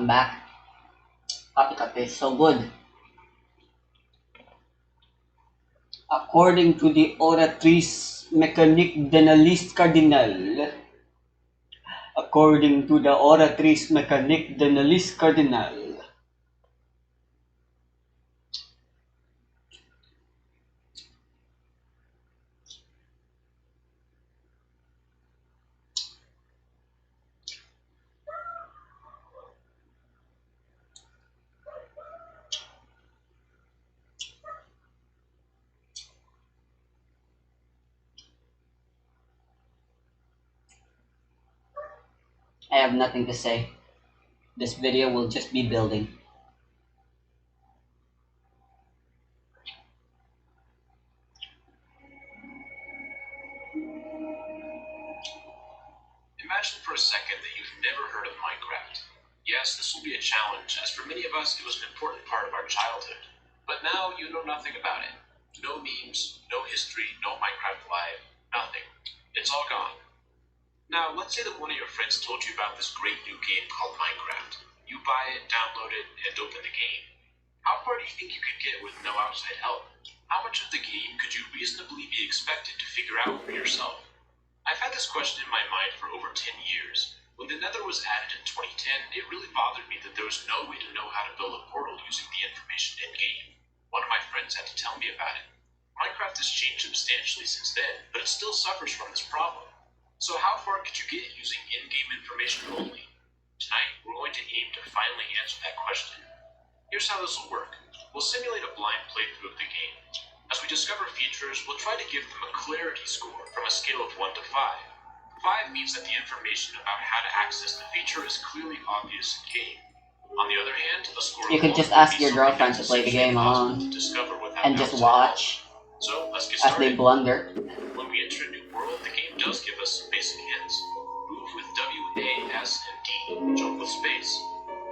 I'm back. Copycat is so good. According to the oratrice mécanique d'analyse cardinale. According to the oratrice mécanique d'analyse cardinale. I have nothing to say. This video will just be building. Imagine for a second that you've never heard of Minecraft. Yes, this will be a challenge, as for many of us it was an important part of our childhood. But now you know nothing about it. No memes, no history, no Minecraft Live, nothing. It's all gone. Now, let's say that one of your friends told you about this great new game called Minecraft. You buy it, download it, and open the game. How far do you think you could get with no outside help? How much of the game could you reasonably be expected to figure out for yourself? I've had this question in my mind for over 10 years. When the Nether was added in 2010, it really bothered me that there was no way to know how to build a portal using the information in-game. One of my friends had to tell me about it. Minecraft has changed substantially since then, but it still suffers from this problem. So how far could you get using in-game information only? Tonight, we're going to aim to finally answer that question. Here's how this will work. We'll simulate a blind playthrough of the game. As we discover features, we'll try to give them a clarity score from a scale of 1 to 5. 5 means that the information about how to access the feature is clearly obvious in-game. On the other hand, a score You could just ask your girlfriend to play the game alone and just watch so, let's get as started. they blunder. When we enter a new world, the game does give us some basic hints. Move with W, A, S, and D. Jump with space.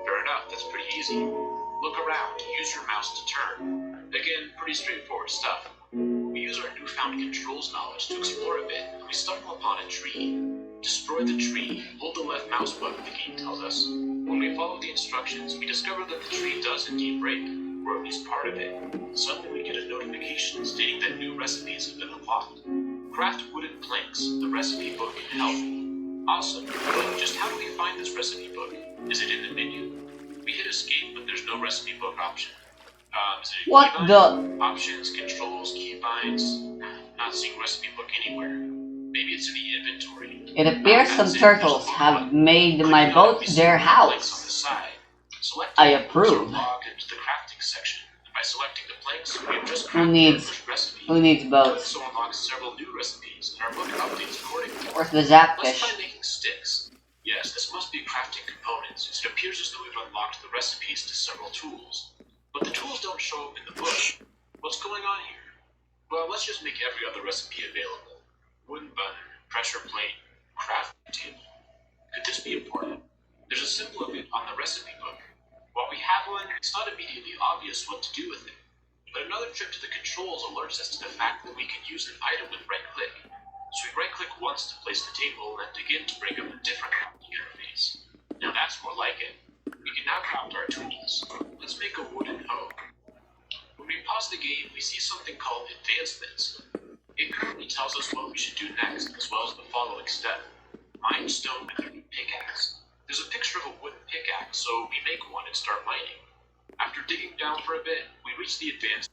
Fair enough, that's pretty easy. Look around, use your mouse to turn. Again, pretty straightforward stuff. We use our newfound controls knowledge to explore a bit, and we stumble upon a tree. Destroy the tree, hold the left mouse button, the game tells us. When we follow the instructions, we discover that the tree does indeed break, or at least part of it. Suddenly we get a notification stating that new recipes have been unlocked. Craft wooden planks, the recipe book can help. Awesome, but just how do we find this recipe book? Is it in the menu? We hit escape, but there's no recipe book option. Is it a What keybind? the? Options, controls, keybinds. Not seeing recipe book anywhere. Maybe it's in the inventory. It appears some turtles have made my boat their house. I approve. Into the crafting section. And by selecting the planks, we have just Who crafted needs- our first recipe. Who needs boats? So unlocks several new recipes, and our book updates accordingly. Where's the Let's zapfish? try making sticks. Yes, this must be crafting components, as it appears as though we've unlocked the recipes to several tools. But the tools don't show up in the book. What's going on here? Well, let's just make every other recipe available. Wooden button, pressure plate, crafting table. Could this be important? There's a symbol of it on the recipe book. While we have one, it's not immediately obvious what to do with it. But another trip to the controls alerts us to the fact that we can use an item with right-click. So we right-click once to place the table, and then again to bring up a different crafting interface. Now that's more like it. We can now craft our tools. Let's make a wooden hoe. When we pause the game, we see something called advancements. It currently tells us what we should do next, as well as the following step. Mine stone with a new pickaxe. There's a picture of a wooden pickaxe, so we make one and start mining. After digging down for a bit, we reach the advanced.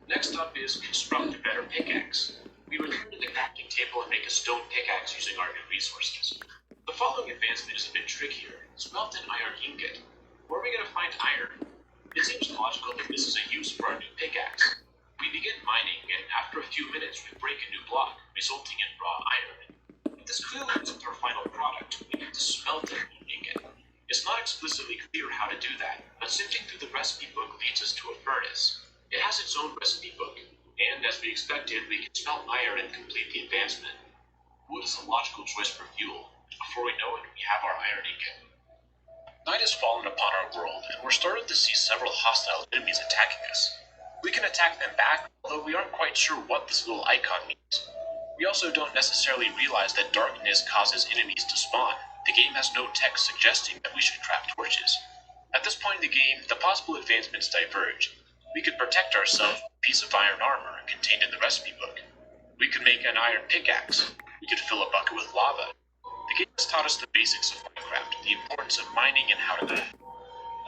Next up is construct a better pickaxe. We return to the crafting table and make a stone pickaxe using our new resources. The following advancement is a bit trickier. Smelt an iron ingot. Where are we going to find iron? It seems logical that this is a use for our new pickaxe. We begin mining, and after a few minutes we break a new block, resulting in raw iron. But this clearly isn't our final product. We need to smelt an ingot. It's not explicitly clear how to do that, but sifting through the recipe book leads us to a furnace. It has its own recipe book, and as we expected, we can smelt iron and complete the advancement. Wood is a logical choice for fuel. Before we know it, we have our iron ingot. Night has fallen upon our world, and we're starting to see several hostile enemies attacking us. We can attack them back, although we aren't quite sure what this little icon means. We also don't necessarily realize that darkness causes enemies to spawn. The game has no text suggesting that we should craft torches. At this point in the game, the possible advancements diverge. We could protect ourselves with a piece of iron armor contained in the recipe book. We could make an iron pickaxe. We could fill a bucket with lava. The game has taught us the basics of Minecraft, the importance of mining and how to mine.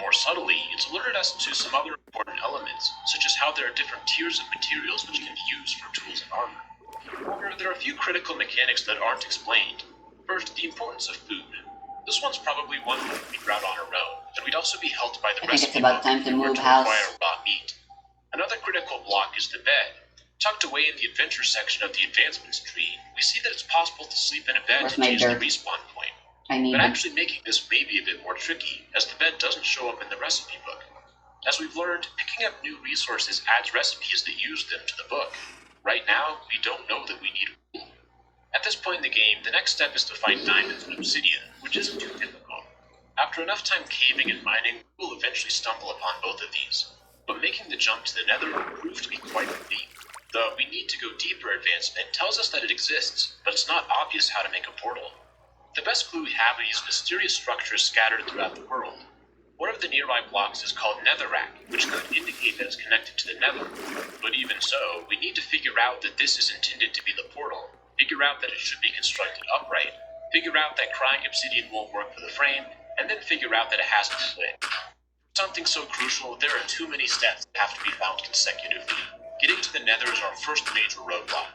More subtly, it's alerted us to some other important elements, such as how there are different tiers of materials which can be used for tools and armor. However, there are a few critical mechanics that aren't explained. First, the importance of food. This one's probably one we can figure out on our own, and we'd also be helped by the I think recipe it's about book time to if we were move to house. require raw meat. Another critical block is the bed. Tucked away in the adventure section of the advancements tree, we see that it's possible to sleep in a bed Where's to my change the dirt? respawn point. I need But it. actually making this may be a bit more tricky, as the bed doesn't show up in the recipe book. As we've learned, picking up new resources adds recipes that use them to the book. Right now, we don't know that we need wool. At this point in the game, the next step is to find diamonds and obsidian, which isn't too difficult. After enough time caving and mining, we will eventually stumble upon both of these. But making the jump to the nether will prove to be quite a feat. The "we need to go deeper" advancement tells us that it exists, but it's not obvious how to make a portal. The best clue we have are these mysterious structures scattered throughout the world. One of the nearby blocks is called Netherrack, which could indicate that it's connected to the Nether. But even so, we need to figure out that this is intended to be the portal, figure out that it should be constructed upright, figure out that crying obsidian won't work for the frame, and then figure out that it has to split. For something so crucial, there are too many steps that have to be found consecutively. Getting to the Nether is our first major roadblock.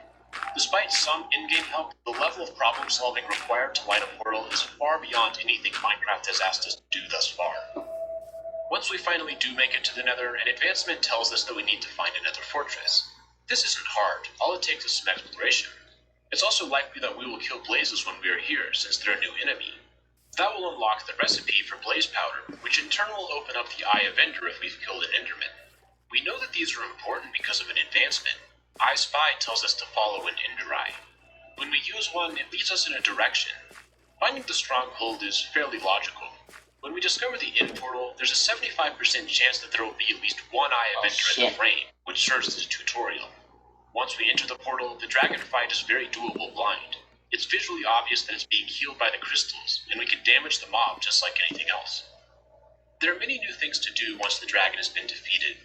Despite some in-game help, the level of problem solving required to light a portal is far beyond anything Minecraft has asked us to do thus far. Once we finally do make it to the Nether, an advancement tells us that we need to find another fortress. This isn't hard, all it takes is some exploration. It's also likely that we will kill blazes when we are here, since they're a new enemy. That will unlock the recipe for blaze powder, which in turn will open up the Eye of Ender if we've killed an Enderman. We know that these are important because of an advancement. I Spy tells us to follow an Ender Eye. When we use one, it leads us in a direction. Finding the stronghold is fairly logical. When we discover the end portal, there's a 75% chance that there will be at least one Eye of Ender in the frame, which serves as a tutorial. Once we enter the portal, the dragon fight is very doable blind. It's visually obvious that it's being healed by the crystals, and we can damage the mob just like anything else. There are many new things to do once the dragon has been defeated.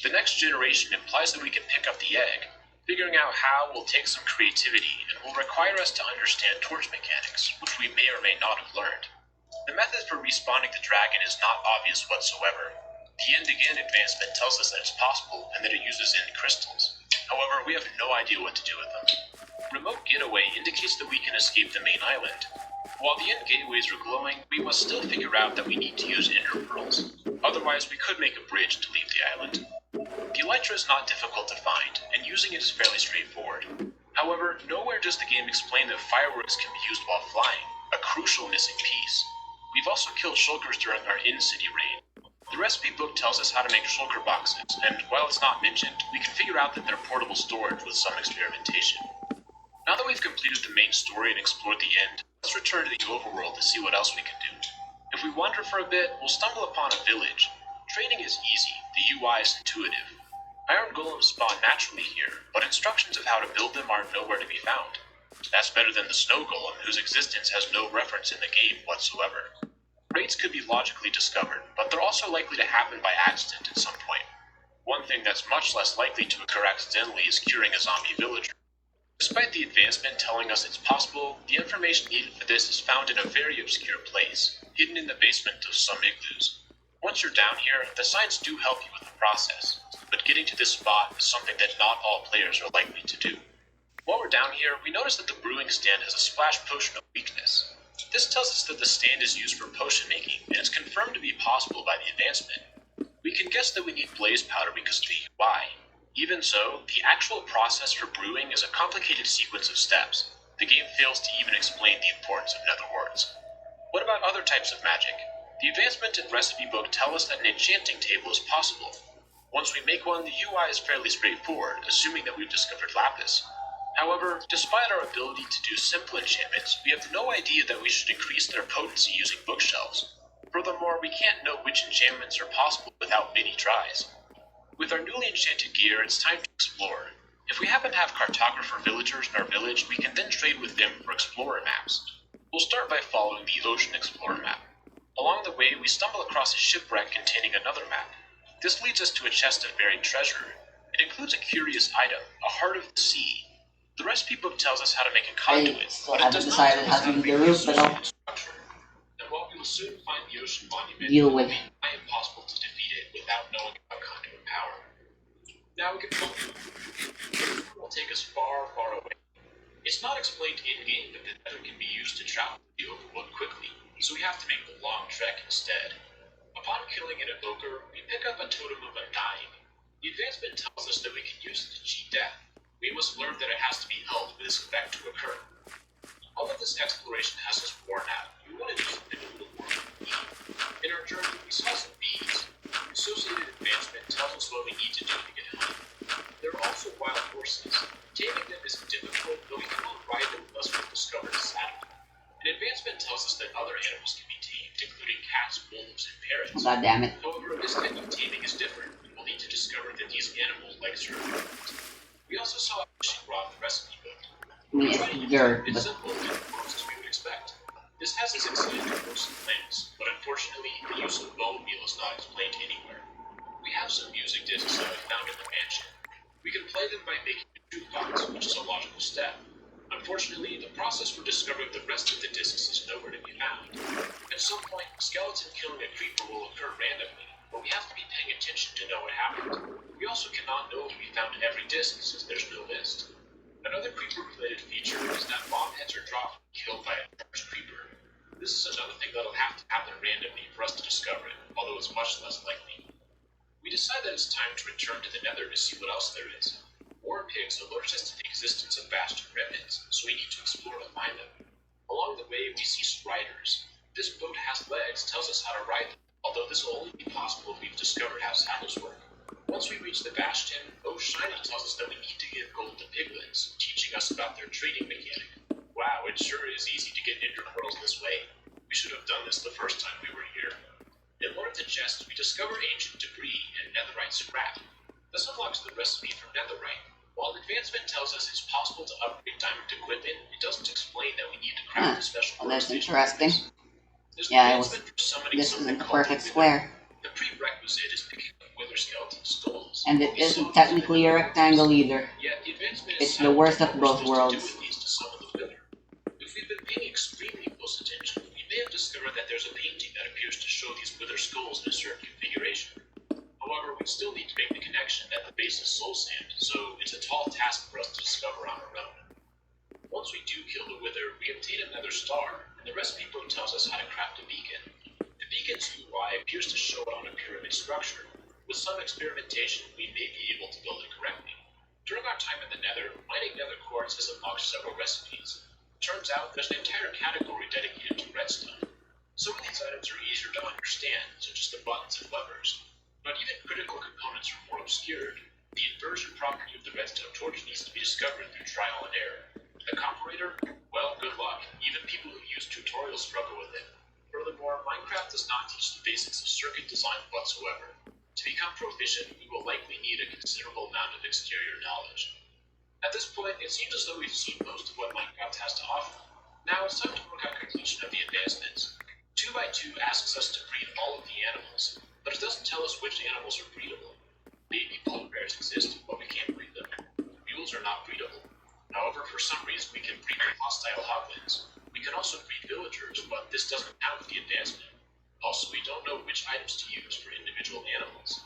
The next generation implies that we can pick up the egg. Figuring out how will take some creativity and will require us to understand torch mechanics, which we may or may not have learned. The method for respawning the dragon is not obvious whatsoever. The End Again advancement tells us that it's possible and that it uses end crystals. However, we have no idea what to do with them. Remote Getaway indicates that we can escape the main island. While the end gateways are glowing, we must still figure out that we need to use ender pearls. Otherwise, we could make a bridge to leave the island. The elytra is not difficult to find, and using it is fairly straightforward. However, nowhere does the game explain that fireworks can be used while flying, a crucial missing piece. We've also killed shulkers during our in-city raid. The recipe book tells us how to make shulker boxes, and while it's not mentioned, we can figure out that they're portable storage with some experimentation. Now that we've completed the main story and explored the end, let's return to the overworld to see what else we can do. If we wander for a bit, we'll stumble upon a village. Trading is easy, the UI is intuitive. Iron golems spawn naturally here, but instructions of how to build them are nowhere to be found. That's better than the snow golem, whose existence has no reference in the game whatsoever. Raids could be logically discovered, but they're also likely to happen by accident at some point. One thing that's much less likely to occur accidentally is curing a zombie villager. Despite the advancement telling us it's possible, the information needed for this is found in a very obscure place, hidden in the basement of some igloos. Once you're down here, the signs do help you with the process, but getting to this spot is something that not all players are likely to do. While we're down here, we notice that the brewing stand has a splash potion of weakness. This tells us that the stand is used for potion making, and it's confirmed to be possible by the advancement. We can guess that we need blaze powder because of the UI. Even so, the actual process for brewing is a complicated sequence of steps. The game fails to even explain the importance of nether warts. What about other types of magic? The advancement and recipe book tell us that an enchanting table is possible. Once we make one, the UI is fairly straightforward, assuming that we've discovered lapis. However, despite our ability to do simple enchantments, we have no idea that we should increase their potency using bookshelves. Furthermore, we can't know which enchantments are possible without many tries. With our newly enchanted gear, it's time to explore. If we happen to have cartographer villagers in our village, we can then trade with them for explorer maps. We'll start by following the Ocean Explorer map. Along the way, we stumble across a shipwreck containing another map. This leads us to a chest of buried treasure. It includes a curious item, a heart of the sea. The recipe book tells us how to make a conduit, still but it haven't does not decided tell how us to how to do make the the route, but I'll associated structure. And while we will soon find the ocean monument, deal it will with be nigh impossible to defeat it without knowing about conduit power. Now we can go. It will take us far, far away. It's not explained in-game that the nether can be used to travel to the overworld quickly, so we have to make the long trek instead. Upon killing an evoker, we pick up a totem of undying. The advancement tells us that we can use it to cheat death. We must learn that it has to be held for this effect to occur. All of this exploration has us worn out. We want to do something a little more unique. In our journey, we saw some bees. The associated advancement tells us what we need to do to get home. There are also wild horses. Taming them is difficult, though we cannot ride them unless we've discovered a saddle. An advancement tells us that other animals can be tamed, including cats, wolves, and parrots. God damn it. However, this type of taming is different. We'll need to discover that these animals like certain foods. We also saw a fishing rod in the recipe book. I mean, it's dirt, It's but simple and works as we would expect. This has its exciting most plants, but unfortunately, the use of bone meal is not explained anywhere. We have some music discs that we found in the mansion. We can play them by making a jukebox, which is a logical step. Unfortunately, the process for discovering the rest of the discs is nowhere to be found. At some point, skeleton killing a creeper will occur randomly, but we have to be paying attention to know what happened. We also cannot know if we found every disc since there's no list. Another creeper-related feature is that bomb heads are dropped when killed by a charged creeper. This is another thing that'll have to happen randomly for us to discover it, although it's much less likely. We decide that it's time to return to the nether to see what else there is. War pigs alert us to the existence of bastion remnants, so we need to explore to find them. Along the way, we see striders. This boat has legs, tells us how to ride them, although this will only be possible if we've discovered how saddles work. Once we reach the bastion, Oh Shiny tells us that we need to give gold to piglins, teaching us about their trading mechanic. Wow, it sure is easy to get ender pearls this way. We should have done this the first time we were here. In one of the chests, we discover ancient debris and netherite scrap. This unlocks the recipe for netherite. While advancement tells us it's possible to upgrade diamond equipment, it doesn't explain that we need to craft a special well, that's workstation. interesting. There's Yeah, advancement for summoning this something isn't the called perfect the square. the prerequisite is picking up wither skeleton skulls. And it isn't technically a rectangle either. Yet the advancement It's is the worst of what we're both supposed worlds. to do with these to summon the wither. If we've been paying extremely close attention, we may have discovered that there's a painting that appears to show these wither skulls in a certain configuration. However, we still need to make the connection that the base is soul sand, so it's a tall task for us to discover on our own. Once we do kill the wither, we obtain another star, and the recipe book tells us how to craft a beacon. The beacon's UI appears to show it on a pyramid structure. With some experimentation, we may be able to build it correctly. During our time in the nether, mining nether quartz has unlocked several recipes. Turns out there's an entire category dedicated to redstone. Some of these items are easier to understand, such as the buttons and levers. But even critical components are more obscured. The inversion property of the redstone torch needs to be discovered through trial and error. The comparator? Well, good luck. Even people who use tutorials struggle with it. Furthermore, Minecraft does not teach the basics of circuit design whatsoever. To become proficient, we will likely need a considerable amount of exterior knowledge. At this point, it seems as though we've seen most of what Minecraft has to offer. Now it's time to work out completion of the advancements. 2x2 asks us to breed all of the animals, but it doesn't tell us which animals are breedable. Baby polar bears exist, but we can't breed them. Mules are not breedable. However, for some reason we can breed hostile hoglins. We can also breed villagers, but this doesn't count with the advancement. Also, we don't know which items to use for individual animals.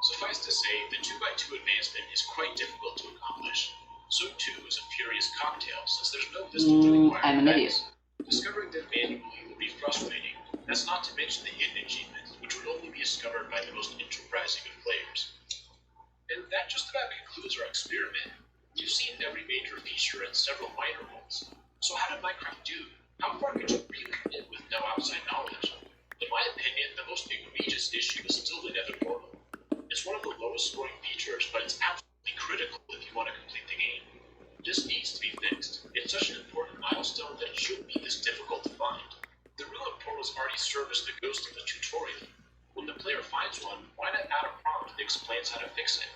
Suffice to say, the 2x2 advancement is quite difficult to accomplish. So too is a furious cocktail, since there's no list of the required I'm an idiot. effects. Discovering them manually will be frustrating. That's not to mention the hidden achievements, which would only be discovered by the most enterprising of players. And that just about concludes our experiment. You've seen every major feature and several minor ones. So how did Minecraft do? How far could you really commit with no outside knowledge? In my opinion, the most egregious issue is still the nether portal. It's one of the lowest scoring features, but it's absolutely critical if you want to complete the game. This needs to be fixed. It's such an important milestone that it shouldn't be this difficult to find. The ruined portals already serve as the ghost of the tutorial. When the player finds one, why not add a prompt that explains how to fix it?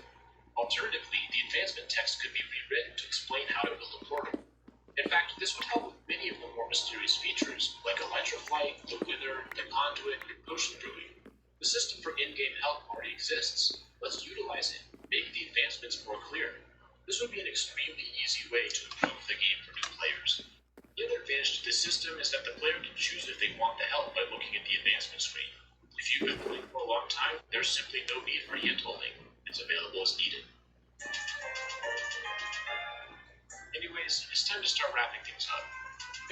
Alternatively, the advancement text could be rewritten to explain how to build a portal. In fact, this would help with many of the more mysterious features, like Electroflight, the Wither, the Conduit, and Potion Brewing. The system for in-game help already exists. Let's utilize it, make the advancements more clear. This would be an extremely easy way to improve the game for new players. The other advantage to this system is that the player can choose if they want the help by looking at the advancement screen. If you've been playing for a long time, there's simply no need for hand-holding. It's available as needed. Anyways, it's time to start wrapping things up.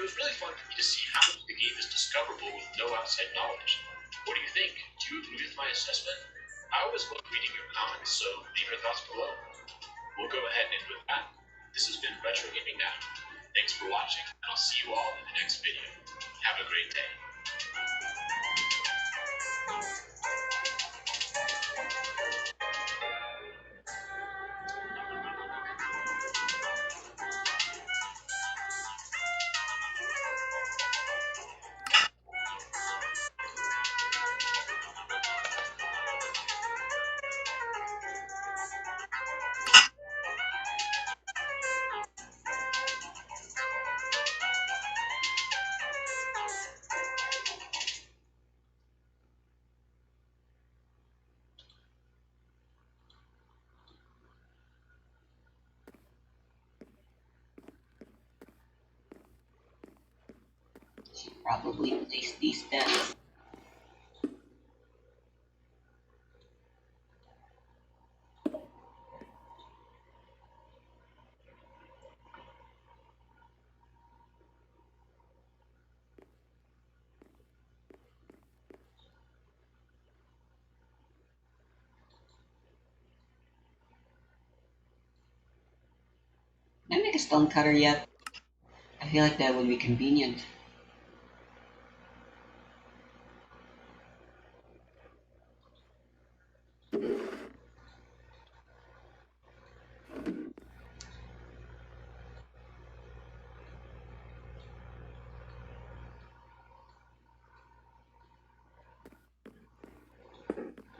It was really fun for me to see how much the game is discoverable with no outside knowledge. What do you think? Do you agree with my assessment? I always love reading your comments, so leave your thoughts below. We'll go ahead and end with that. This has been Retro Gaming Now. Thanks for watching, and I'll see you all in the next video. Have a great day. Should probably place these then. Can I make a stone cutter yet? I feel like that would be convenient.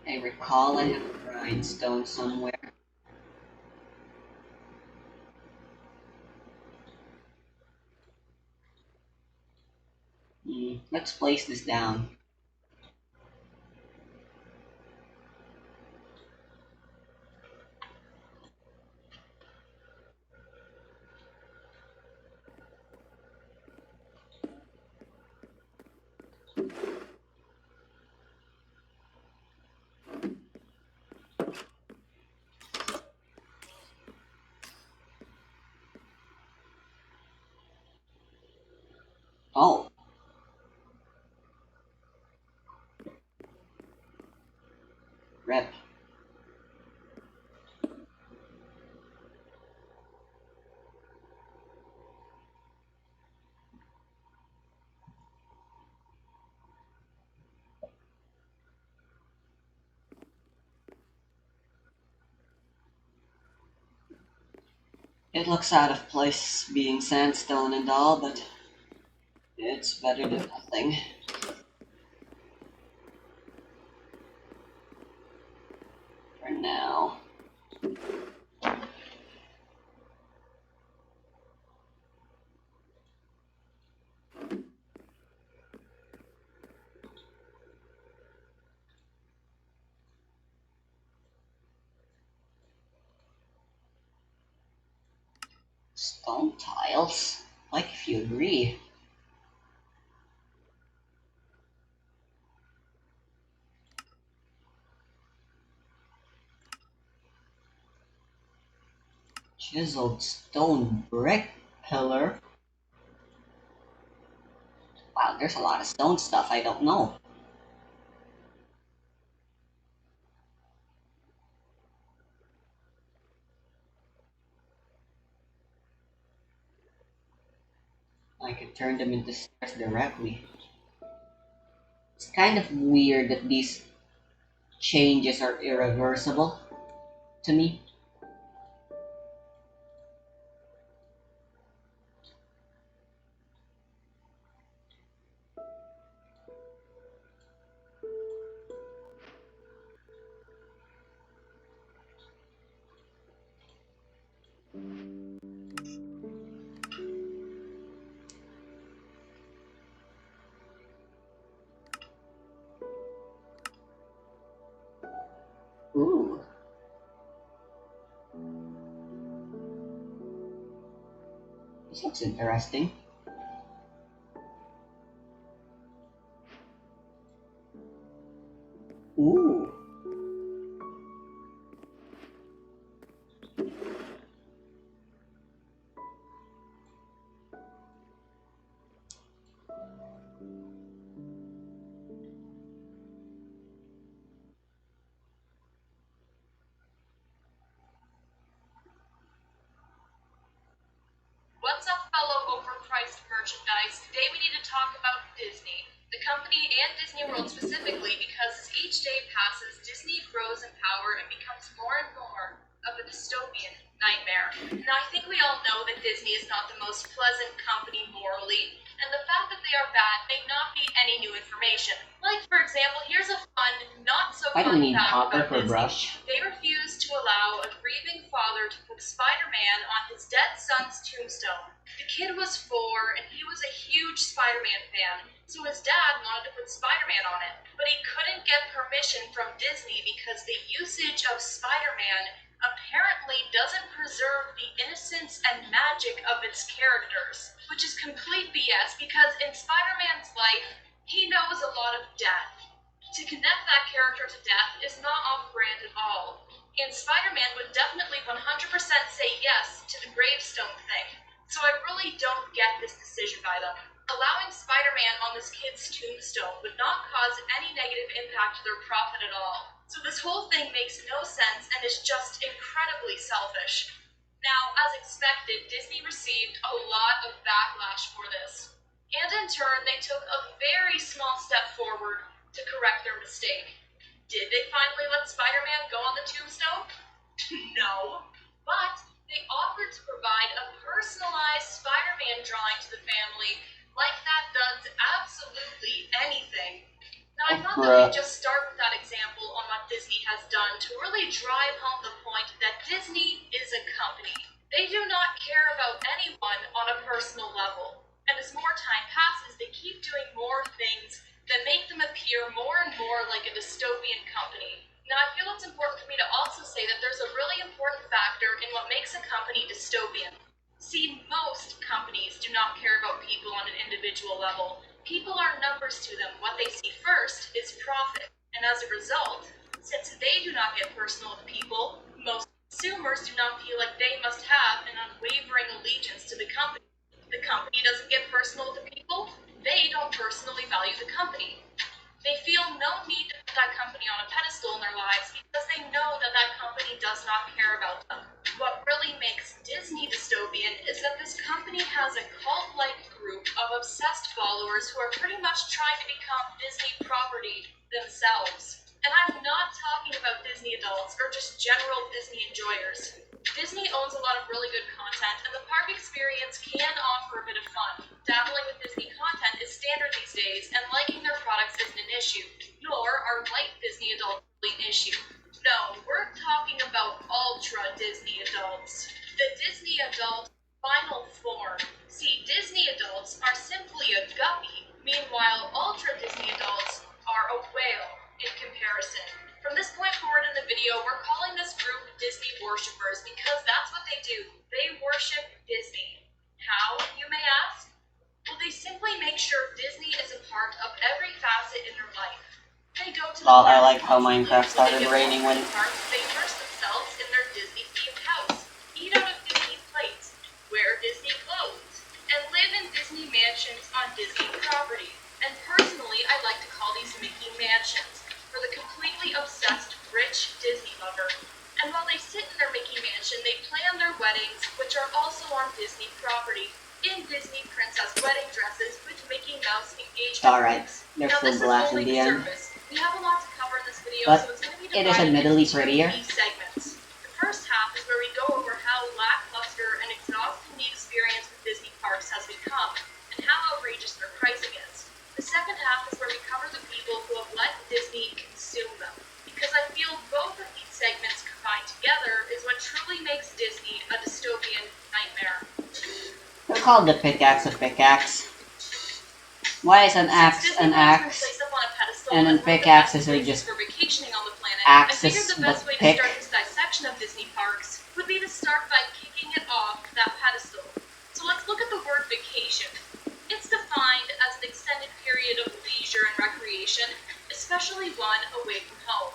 I recall I have a grindstone somewhere. Let's place this down. Oh. Rep. It looks out of place being sandstone and all, but it's better than nothing. For now. Stone tiles? Like if you agree. Chiseled stone brick pillar. Wow, there's a lot of stone stuff I don't know. I could turn them into stairs directly. It's kind of weird that these changes are irreversible to me. Ooh. This looks interesting. Ooh. What's up, fellow overpriced merchandise? Today we need to talk about Disney, the company and Disney World specifically, because as each day passes, Disney grows in power and becomes more and more of a dystopian nightmare. Now, I think we all know that Disney is not the most pleasant company morally, and the fact that they are bad may not be any new information. Like, for example, here's a fun, not so I don't fun need fact Hopper about for Disney. brush. They refused to allow a grieving father to put Spider-Man on his dead son's tombstone. The kid was 4 and he was a huge Spider-Man fan, so his dad wanted to put Spider-Man on it. But he couldn't get permission from Disney because the usage of Spider-Man apparently doesn't preserve the innocence and magic of its characters, which is complete BS because in Spider-Man's life, he knows a lot of death. To connect that character to death is not off-brand at all, and Spider-Man would definitely 100% say yes to the gravestone thing. So I really don't get this decision by them. Allowing Spider-Man on this kid's tombstone would not cause any negative impact to their profit at all. So this whole thing makes no sense and is just incredibly selfish. Now, as expected, Disney received a lot of backlash for this. And in turn, they took a very small step forward to correct their mistake. Did they finally let Spider-Man go on the tombstone? No. But they offered to provide a personalized Spider-Man drawing to the family, like that does absolutely anything. Now, I thought that we'd just start with that example on what Disney has done to really drive home the point that Disney is a company. They do not care about anyone on a personal level. And as more time passes, they keep doing more things that make them appear more and more like a dystopian company. Now, I feel it's important for me to also say that there's a really important factor in what makes a company dystopian. See, most companies do not care about people on an individual level. People are numbers to them. What they see first is profit. And as a result, since they do not get personal with people, most consumers do not feel like they must have an unwavering allegiance to the company. The company doesn't get personal with the people, they don't personally value the company. They feel no need to put that company on a pedestal in their lives because they know that that company does not care about them. What really makes Disney dystopian is that this company has a cult-like group of obsessed followers who are pretty much trying to become Disney property themselves. And I'm not talking about Disney adults or just general Disney enjoyers. Disney owns a lot of really good content, and the park experience can offer a bit of fun. Dabbling with Disney content is standard these days, and liking their products isn't an issue, nor are light Disney adults really an issue. No, we're talking about ultra Disney adults. The Disney adult final form. See, Disney adults are simply a guppy, meanwhile ultra Disney adults are a whale in comparison. From this point forward in the video, we're calling this group Disney worshippers because that's what they do. They worship Disney. How, you may ask? Well, they simply make sure Disney is a part of every facet in their life. They go to the Well, I park. like how Minecraft started raining when... They immerse themselves in their Disney-themed house, eat out of Disney plates, wear Disney clothes, and live in Disney mansions on Disney property. And personally, I like to call these Mickey mansions for the completely obsessed rich Disney lover. And while they sit in their Mickey mansion, they plan their weddings, which are also on Disney property, in Disney princess wedding dresses with Mickey Mouse engagement Alright, rings. there's Now, full this is glass only in the the end. surface. We have a lot to cover in this video, But so it's going to be it is divided admittedly into prettier. two key segments. The first half is where we go over how lackluster and exhausting the experience with Disney parks has become, and how outrageous their pricing is. The second half is where we cover the people who have let Disney consume them, because I feel both of these segments combined together is what truly makes Disney a dystopian nightmare. They're called the pickaxe of pickaxe. Why is an axe an axe? And then pickaxes are just for vacationing on the planet, I figured axis the best but way to pick. start this dissection of Disney parks would be to start by kicking it off that pedestal. So let's look at the word vacation. It's defined as an extended period of leisure and recreation, especially one away from home.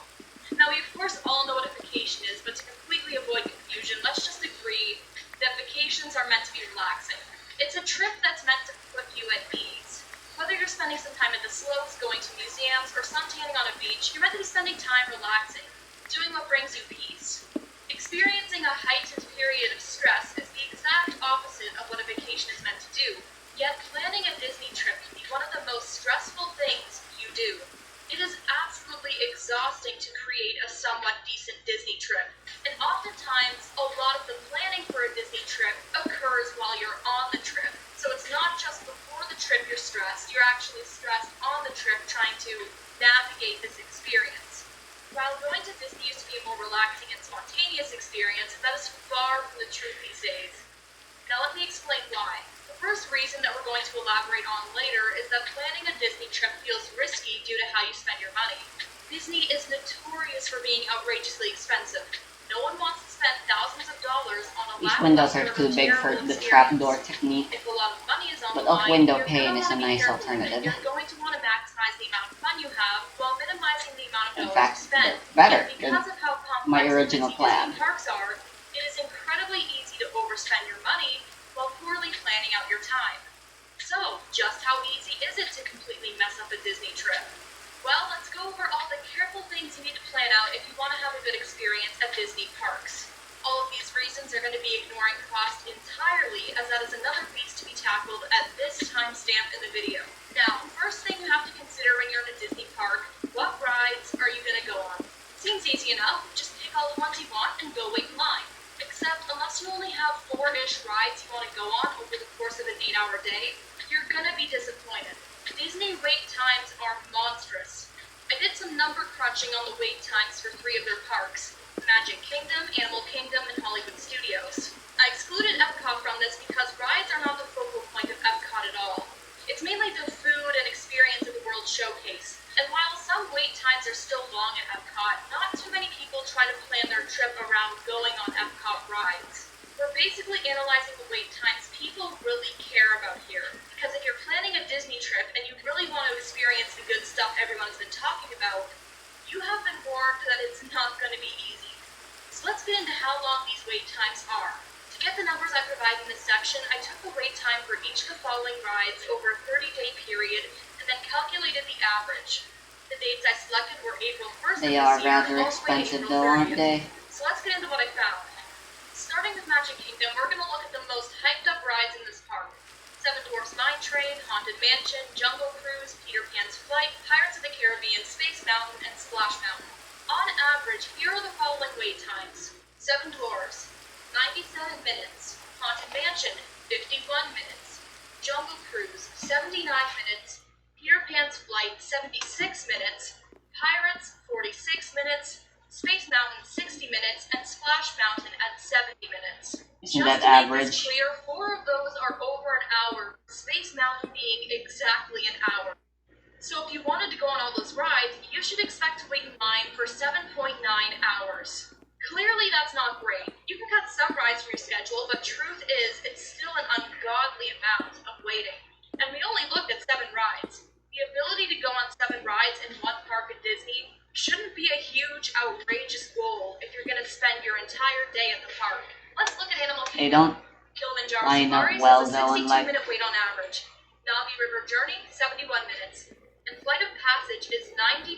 Now, we of course all know what a vacation is, but to completely avoid confusion, let's just agree that vacations are meant to be relaxing. It's a trip that's meant to put you at ease. Whether you're spending some time at the slopes, going to museums, or suntanning on a beach, you're meant to be spending time relaxing, doing what brings you peace. Experiencing a heightened period of stress is the exact opposite of what a vacation is meant to do. Yet planning a Disney trip can be one of the most stressful things you do. It is absolutely exhausting to create a somewhat decent Disney trip, and oftentimes a lot of the planning for a Disney trip occurs while you're on the trip. So it's not just before the trip you're stressed, you're actually stressed on the trip trying to navigate this experience. While going to Disney used to be a more relaxing and spontaneous experience, that is far from the truth these days. Now let me explain why. The first reason that we're going to elaborate on later is that planning a Disney trip feels risky due to how you spend your money. Disney is notorious for being outrageously expensive. No one wants to spend thousands of dollars on a These windows are lackluster or too big for terrible the experience. trapdoor technique, If a lot of money is on but the line, off-window you're pane going to is a want to be nice careful with it. alternative. You're going to want to maximize the amount of fun you have while minimizing the amount of In dollars fact, you spend. better And than because of how complex my and original busy plan. Disney parks are, it is incredibly easy to overspend your money while poorly planning out your time. So, just how easy is it to completely mess up a Disney trip? Well, let's go over all the careful things you need to plan out if you want to have a good experience at Disney parks. All of these reasons are going to be ignoring cost entirely, as that is another beast to be tackled at this timestamp in the video. Now, first thing you have to consider when you're in a Disney park, what rides are you going to go on? Seems easy enough, just pick all the ones you want and go wait in line. Except, unless you only have 4-ish rides you want to go on over the course of an 8-hour day, you're going to be disappointed. Disney wait times are monstrous. I did some number crunching on the wait times for 3 of their parks: Magic Kingdom, Animal Kingdom, and Hollywood Studios. I excluded Epcot from this because rides are not the focal point of Epcot at all. It's mainly the food and experience of the World Showcase. And while some wait times are still long at Epcot, not too many people try to plan their trip around going on Epcot rides. We're basically analyzing the wait times people really care about here. Because if you're planning a Disney trip and you really want to experience the good stuff everyone's been talking about, you have been warned that it's not going to be easy. So let's get into how long these wait times are. To get the numbers I provide in this section, I took the wait time for each of the following rides over a 30-day period and then calculated the average. The dates I selected were April 1st They of are this year rather all the way to expensive April though, 30th. aren't they? So let's get into what I found. Starting with Magic Kingdom, we're going to look at the most hyped up rides in this park. Seven Dwarfs Mine Train, Haunted Mansion, Jungle Cruise, Peter Pan's Flight, Pirates of the Caribbean, Space Mountain, and Splash Mountain. On average, here are the following wait times. Seven Dwarfs, 97 minutes. Haunted Mansion, 51 minutes. Jungle Cruise, 79 minutes. Peter Pan's Flight, 76 minutes. Pirates, 46 minutes. Space Mountain, 60 minutes. And Splash Mountain at 70 minutes. Isn't Just that to make average? this clear, 4 of those are over an hour, Space Mountain being exactly an hour. So if you wanted to go on all those rides, you should expect to wait in line for 7.9 hours. Clearly that's not great. You can cut some rides from your schedule, but truth is, it's still an ungodly amount of waiting. And we only looked at 7 rides. The ability to go on 7 rides in one park at Disney shouldn't be a huge, outrageous goal if you're going to spend your entire day at the park. Let's look at Animal Kingdom. They don't Kilimanjaro line up Safaris well has a though, 62-minute wait on average. Navi River Journey, 71 minutes. And Flight of Passage is 92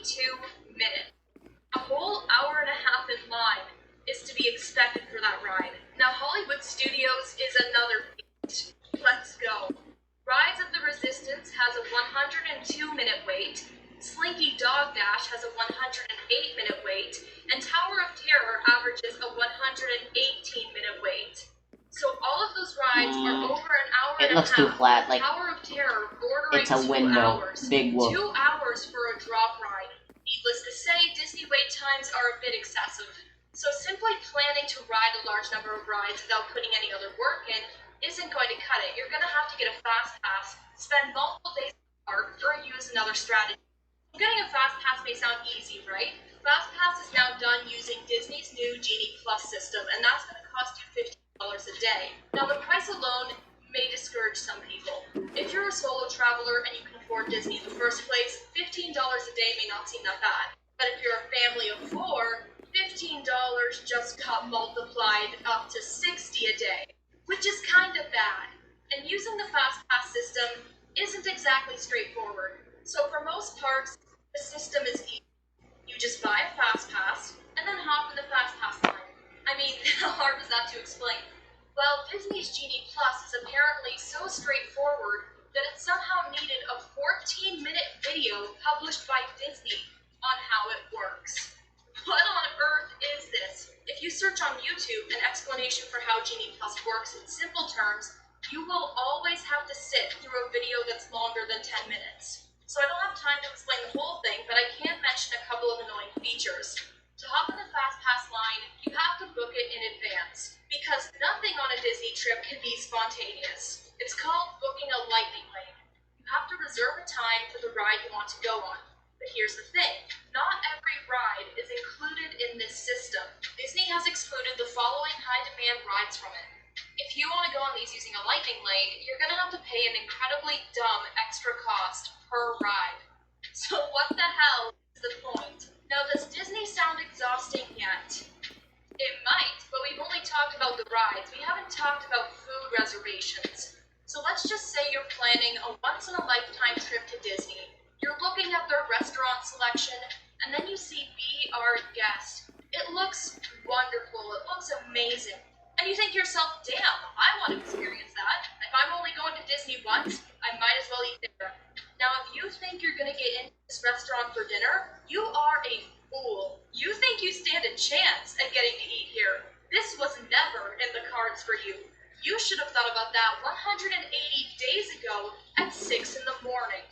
minutes. A whole hour and a half in line is to be expected for that ride. Now Hollywood Studios is another beast. Let's go. Rise of the Resistance has a 102-minute wait. Slinky Dog Dash has a 108-minute wait, and Tower of Terror averages a 118-minute wait. So all of those rides are over an hour It and looks a too half. flat, like Tower of Terror bordering it's a 2 window. hours. Big whoop. 2 hours for a drop ride. Needless to say, Disney wait times are a bit excessive. So simply planning to ride a large number of rides without putting any other work in isn't going to cut it. You're going to have to get a fast pass, spend multiple days at the park, or use another strategy. Getting a fast pass may sound easy, right? FastPass is now done using Disney's new Genie Plus system, and that's going to cost you $15 a day. Now, the price alone may discourage some people. If you're a solo traveler and you can afford Disney in the first place, $15 a day may not seem that bad. But if you're a family of four, $15 just got multiplied up to $60 a day, which is kind of bad. And using the FastPass system isn't exactly straightforward. So for most parks, the system is easy. You just buy a FastPass and then hop in the FastPass line. I mean, how hard was that to explain? Well, Disney's Genie Plus is apparently so straightforward that it somehow needed a 14-minute video published by Disney on how it works. What on earth is this? If you search on YouTube an explanation for how Genie Plus works in simple terms, you will always have to sit through a video that's longer than 10 minutes. So I don't have time to explain the whole thing, but I can mention a couple of annoying features. To hop in the FastPass line, you have to book it in advance, because nothing on a Disney trip can be spontaneous. It's called booking a lightning lane. You have to reserve a time for the ride you want to go on. But here's the thing, not every ride is included in this system. Disney has excluded the following high-demand rides from it. If you want to go on these using a lightning lane, you're going to have to pay an incredibly dumb extra cost per ride. So what the hell is the point? Now, does Disney sound exhausting yet? It might, but we've only talked about the rides. We haven't talked about food reservations. So let's just say you're planning a once-in-a-lifetime trip to Disney. You're looking at their restaurant selection, and then you see Be Our Guest. It looks wonderful. It looks amazing. And you think to yourself, damn, I want to experience that. If I'm only going to Disney once, I might as well eat there. Now, if you think you're going to get into this restaurant for dinner, you are a fool. You think you stand a chance at getting to eat here. This was never in the cards for you. You should have thought about that 180 days ago at 6 in the morning.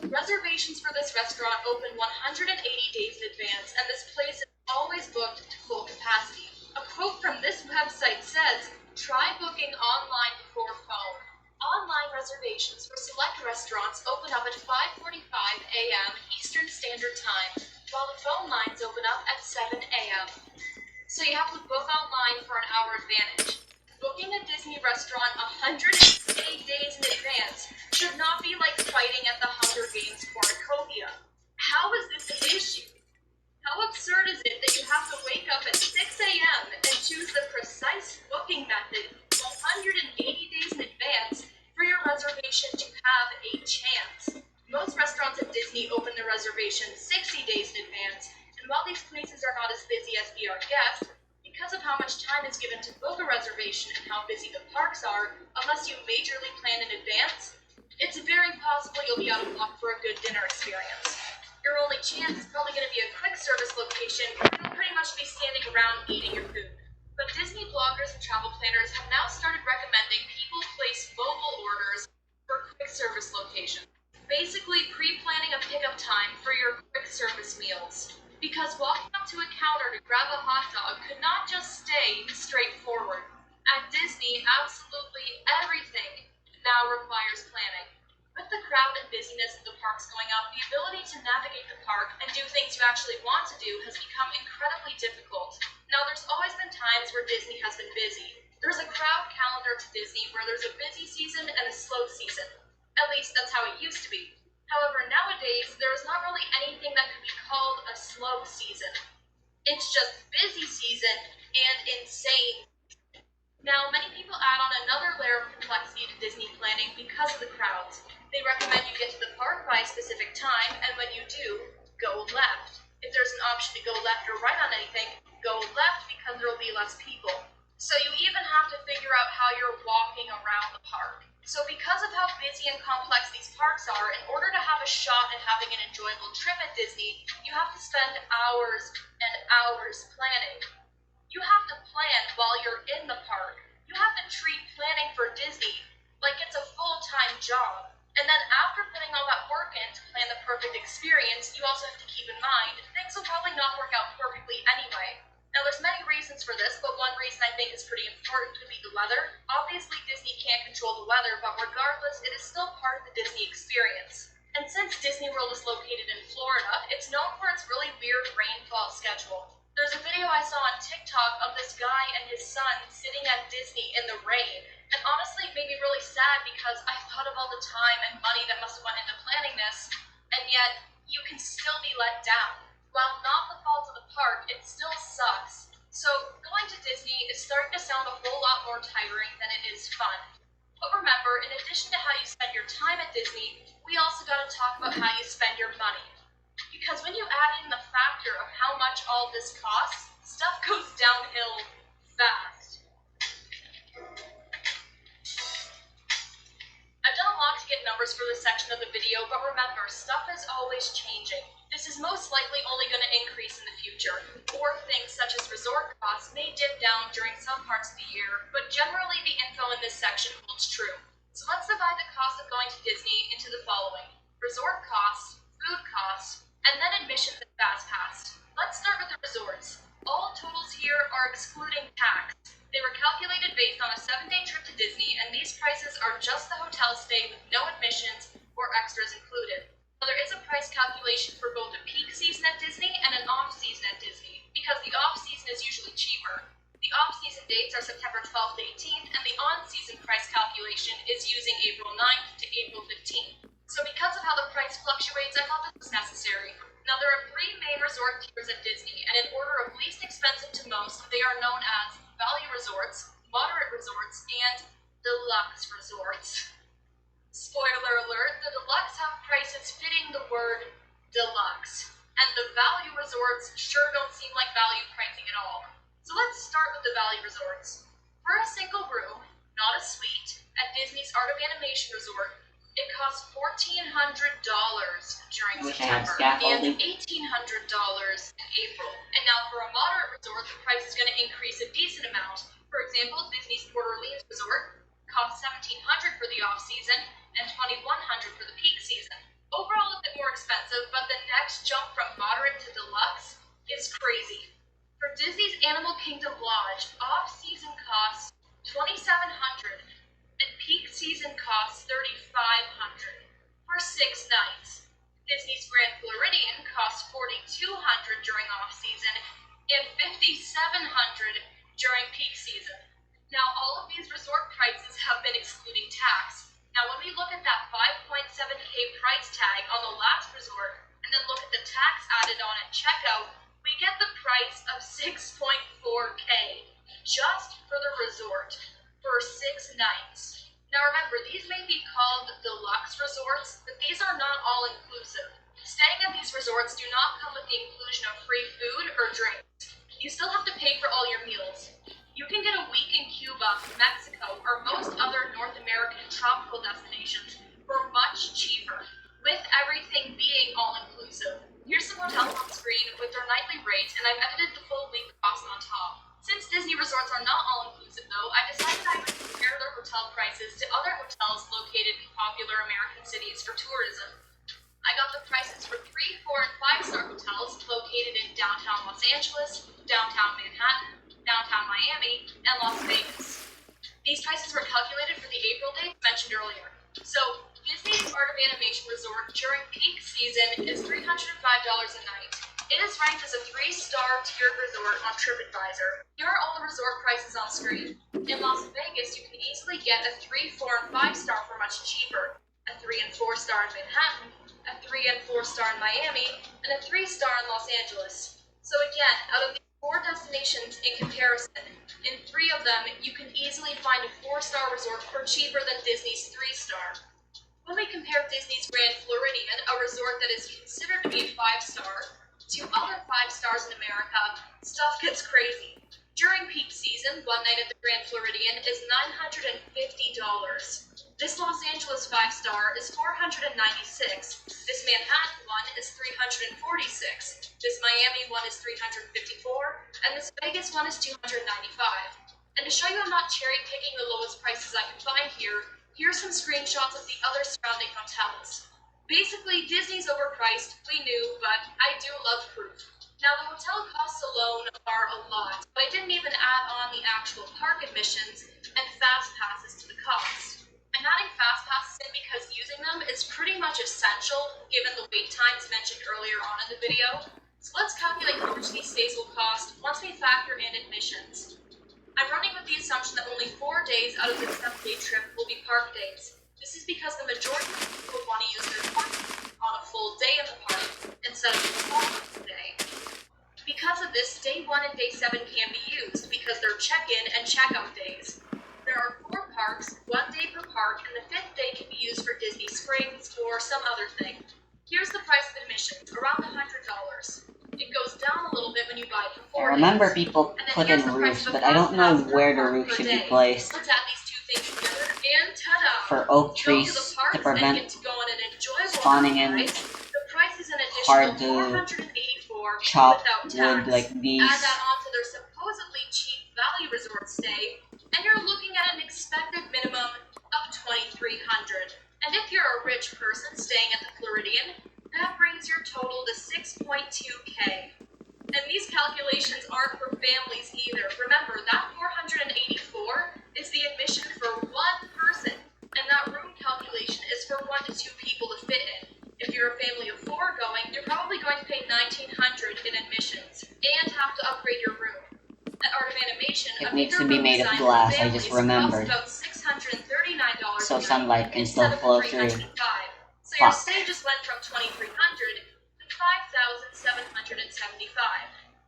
Reservations for this restaurant open 180 days in advance, and this place is always booked to full capacity. A quote from this website says, "Try booking online before phone." Online reservations for select restaurants open up at 5:45 a.m. Eastern Standard Time, while the phone lines open up at 7 a.m. So you have to book online for an hour advantage. Booking a Disney restaurant 180 days in advance should not be like fighting at the Hunger Games cornucopia. How is this an issue? How absurd is it that you have to wake up at 6 a.m. and choose the precise booking method 180 days in advance for your reservation to have a chance? Most restaurants at Disney open their reservation 60 days in advance, and while these places are not as busy as Be Our Guest, because of how much time is given to book a reservation and how busy the parks are, unless you majorly plan in advance, it's very possible you'll be out of luck for a good dinner experience. Your only chance is probably going to be a quick service location where you'll pretty much be standing around eating your food. But Disney bloggers and travel planners have now started recommending people place mobile orders for quick service locations. Basically, pre-planning a pickup time for your quick service meals. Because walking up to a counter to grab a hot dog could not just stay straightforward. At Disney, absolutely everything now requires planning. With the crowd and busyness of the parks going up, the ability to navigate the park and do things you actually want to do has become incredibly difficult. Now, there's always been times where Disney has been busy. There's a crowd calendar to Disney where there's a busy season and a slow season. At least that's how it used to be. However, nowadays, there is not really anything that could be called a slow season. It's just busy season and insane. Now, many people add on another layer of complexity to Disney planning because of the crowds. They recommend you get to the park by a specific time, and when you do, go left. If there's an option to go left or right on anything, go left because there will be less people. So you even have to figure out how you're walking around the park. So because of how busy and complex these parks are, in order to have a shot at having an enjoyable trip at Disney, you have to spend hours and hours planning. You have to plan while you're in the park. You have to treat planning for Disney like it's a full-time job. And then after putting all that work in to plan the perfect experience, you also have to keep in mind things will probably not work out perfectly anyway. Now, there's many reasons for this, but one reason I think is pretty important would be the weather. Obviously, Disney can't control the weather, but regardless, it is still part of the Disney experience. And since Disney World is located in Florida, it's known for its really weird rainfall schedule. There's a video I saw on TikTok of this guy and his son sitting at Disney in the rain. And honestly, it made me really sad because I thought of all the time and money that must have went into planning this, and yet you can still be let down. While not the fault of the park, it still sucks. So going to Disney is starting to sound a whole lot more tiring than it is fun. But remember, in addition to how you spend your time at Disney, we also got to talk about how you spend your money. Because when you add in the factor of how much all this costs, stuff goes downhill fast. I've done a lot to get numbers for this section of the video, but remember, stuff is always changing. This is most likely only going to increase in the future, or things such as resort costs may dip down during some parts of the year, but generally the info in this section holds true. So let's divide the cost of going to Disney into the following: resort costs, food costs, and then admissions and Fast Pass. Let's start with the resorts. All totals here are excluding tax. They were calculated based on a 7-day trip to Disney, and these prices are just the hotel stay with no admissions or extras included. Now, there is a price calculation for both a peak season at Disney and an off-season at Disney, because the off-season is usually cheaper. The off-season dates are September 12th to 18th, and the on-season price calculation is using April 9th to April 15th. So because of how the price fluctuates, I thought this was necessary. Now, there are 3 main resort tiers at Disney, and in order of least expensive to most, they are known as value resorts, moderate resorts, and deluxe resorts. Spoiler alert, the deluxe have prices fitting the word deluxe, and the value resorts sure don't seem like value pricing at all. So let's start with the value resorts. For a single room, not a suite, at Disney's Art of Animation Resort, it costs $1,400 during September and $1,800 in April. And now for a moderate resort, the price is going to increase a decent amount. For example, Disney's Port Orleans Resort costs $1,700 for the off-season and $2,100 for the peak season. Overall, a bit more expensive, but the next jump from moderate to deluxe is crazy. For Disney's Animal Kingdom Lodge, off-season costs $2,700 and peak season costs $3,500 for 6 nights. Disney's Grand Floridian costs $4,200 during off-season and $5,700 during peak season. Now, all of these resort prices have been excluding tax. Now, when we look at that 5.7K price tag on the last resort, and then look at the tax added on at checkout, we get the price of 6.4K just for the resort for 6 nights. Now remember, these may be called deluxe resorts, but these are not all inclusive. Staying at these resorts do not come with the inclusion of free food or drinks. You still have to pay for all your meals. You can get a week in Cuba, Mexico, or most other North American tropical destinations for much cheaper, with everything being all-inclusive. Here's some hotels on screen with their nightly rates, and I've edited the full week cost on top. Since Disney resorts are not all-inclusive though, I decided I would compare their hotel prices to other hotels located in popular American cities for tourism. I got the prices for 3, 4, and 5-star hotels located in downtown Los Angeles, downtown Manhattan, downtown Miami, and Las Vegas. These prices were calculated for the April dates mentioned earlier. So, Disney's Art of Animation Resort during peak season is $305 a night. It is ranked as a 3-star tiered resort on TripAdvisor. Here are all the resort prices on screen. In Las Vegas, you can easily get a 3, 4, and 5-star for much cheaper, a 3 and 4-star in Manhattan, a 3 and 4-star in Miami, and a 3-star in Los Angeles. So again, out of these 4 destinations in comparison, in 3 of them, you can easily find a 4-star resort for cheaper than Disney's 3-star. When we compare Disney's Grand Floridian, a resort that is considered to be a 5-star, to other 5 stars in America, stuff gets crazy. During peak season, one night at the Grand Floridian is $950. This Los Angeles 5-star is $496. This Manhattan one is $346. This Miami one is $354, and this Vegas one is $295. And to show you I'm not cherry picking the lowest prices I can find here, here's some screenshots of the other surrounding hotels. Basically, Disney's overpriced, we knew, but I do love proof. Now, the hotel costs alone are a lot, but I didn't even add on the actual park admissions and fast passes to the cost. I'm adding fast passes in because using them is pretty much essential given the wait times mentioned earlier on in the video. So let's calculate how much these stays will cost once we factor in admissions. I'm running with the assumption that only 4 days out of the 7-day trip will be park days. This is because the majority of people want to use their points on a full day in the park instead of a full day. Because of this, day 1 and day 7 can be used because they're check-in and check-out days. There are 4 parks, 1 day per park, and the 5th day can be used for Disney Springs or some other thing. Here's the price of admissions, around $100. It goes down a little bit when you buy it for 4 I remember days. people And then put here's in the price roofs, of a but I don't know fast pass where per the park roof per should be day. placed Let's add these two things together, and ta-da! for oak Go to trees the to parks and prevent get to go on an enjoyable spawning in ride. The price is an hard additional to $484 chop without wood tax. like these. Add that onto their supposedly cheap Valley Resort stay, and you're looking at an expected minimum of $2,300. And if you're a rich person staying at the Floridian, that brings your total to $6.2K. And these calculations aren't for families either. Remember, that $484 is the admission for one person, and that room calculation is for 1 to 2 people to fit in. If you're a family of 4 going, you're probably going to pay $1,900 in admissions and have to upgrade your room. At Art of Animation, It a needs bigger to be room made of design for glass, I families just remembered. costs about $639 So a night sunlight can still instead of flow the through. $305. So your Fuck. stay just went from $2,300 to $5,775.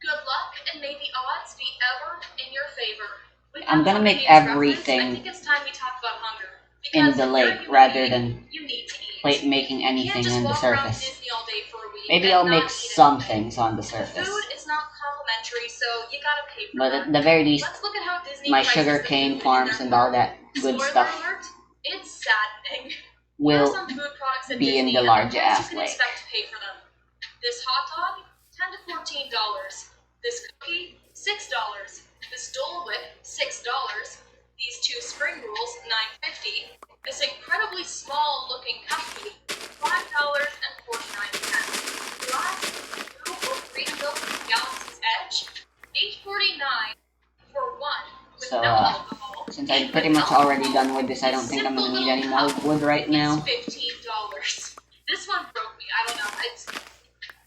Good luck, and may the odds be ever in your favor. With I'm that gonna make Hunger Games everything reference, I think it's time we talk about hunger. in Because the if lake you're rather human, than you need to eat. making You can't anything just on the walk around surface. Disney all day for a week Maybe and I'll not make eat some anything. things on the surface. Food is not complimentary, so you gotta pay for But that. at the very least, Let's look at how Disney my prices sugar the cane food farms in and their all that good Spoiler stuff alert, it's saddening. Here are will some food products at be in Disney the and large the price ass you can lake. expect to pay for them. This hot dog, $10 to $14. This cookie, $6. This Dole Whip, $6. These 2 spring rolls, $9.50. This incredibly small looking cupcake, $5.49. The last blue or green milk from Galaxy's Edge, $8.49 for one with So, no alcohol. Since I'm And pretty with much already alcohol, done with this, I don't think I'm simple gonna need little any more cup wood right now. is $15. This one broke me. I don't know.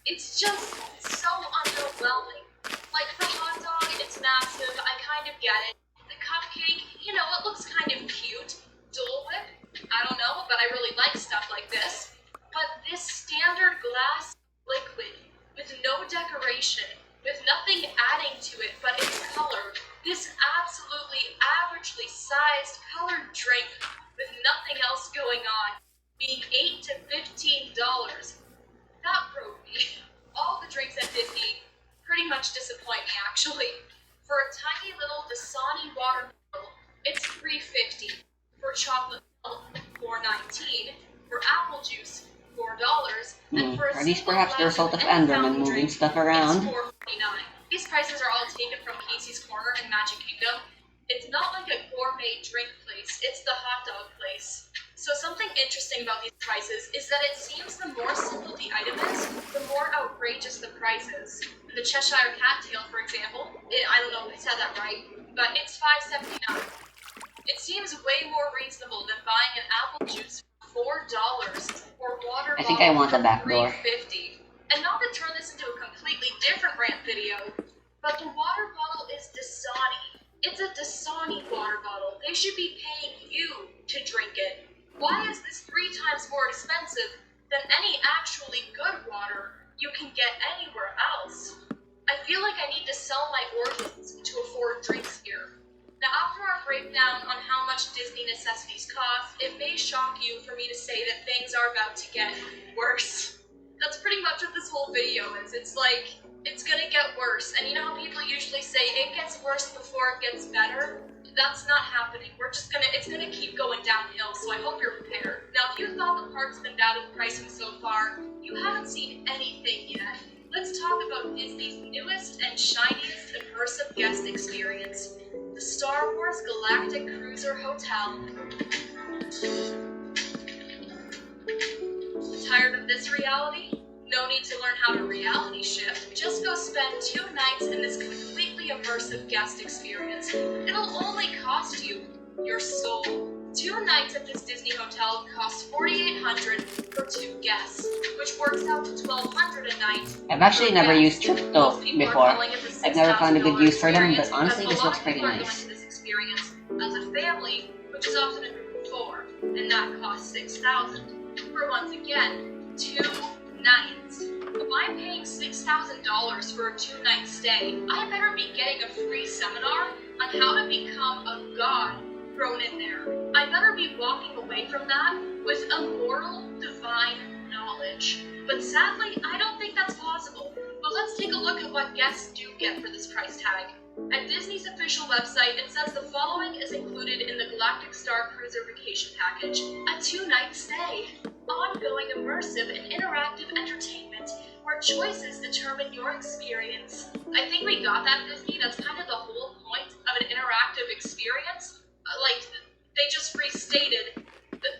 It's just so underwhelming. Like the hot dog, it's massive. I kind of get it. The cupcake, it looks kind of cute. Dole Whip, I don't know, but I really like stuff like this. But this standard glass liquid with no decoration, with nothing adding to it but its color, this absolutely averagely sized colored drink with nothing else going on, being $8 to $15. That broke me. All the drinks at Disney pretty much disappoint me, actually. For a tiny little Dasani water bottle, it's $3.50. For chocolate milk, $4.19. For apple juice, $4. And for a Are these single perhaps the glass result of any Enderman fountain moving drink, stuff it's around? $4.49. These prices are all taken from Casey's Corner in Magic Kingdom. It's not like a gourmet drink place, it's the hot dog place. So something interesting about these prices is that it seems the more simple the item is, the more outrageous the price is. The Cheshire Cat tail, for example, I don't know if I said that right, but it's $5.79. It seems way more reasonable than buying an apple juice for $4 or water I think I want the back door. $3.50. And not to turn this into a completely different rant video, but the water bottle is Dasani. It's a Dasani water bottle. They should be paying you to drink it. Why is this 3 times more expensive than any actually good water you can get anywhere else? I feel like I need to sell my organs to afford drinks here. Now, after our breakdown on how much Disney necessities cost, it may shock you for me to say that things are about to get worse. That's pretty much what this whole video is. It's like, it's gonna get worse. And you know how people usually say it gets worse before it gets better? That's not happening. It's gonna keep going downhill, so I hope you're prepared. Now, if you thought the park's been bad with pricing so far, you haven't seen anything yet. Let's talk about Disney's newest and shiniest immersive guest experience, the Star Wars Galactic Cruiser Hotel. Tired of this reality? No need to learn how to reality shift. Just go spend 2 nights in this completely immersive guest experience. It'll only cost you your soul. 2 nights at this Disney hotel cost $4,800 for 2 guests, which works out to $1,200 a night. I've actually per never guest. used Tripto Most people are before. calling it the I've never found a good $6,000 use for them, but experience honestly, because this a lot looks of pretty people are nice. going to this experience as a family, which is often a group of 4, and that costs $6,000 for, once again, 2 nights. If I'm paying $6,000 for a 2-night stay, I better be getting a free seminar on how to become a god thrown in there. I better be walking away from that with immortal, divine knowledge. But sadly, I don't think that's possible. But let's take a look at what guests do get for this price tag. At Disney's official website, it says the following is included in the Galactic Star Cruiser Vacation Package: a 2-night stay, ongoing immersive and interactive entertainment where choices determine your experience. I think we got that, Disney. That's kind of the whole point of an interactive experience. They just restated that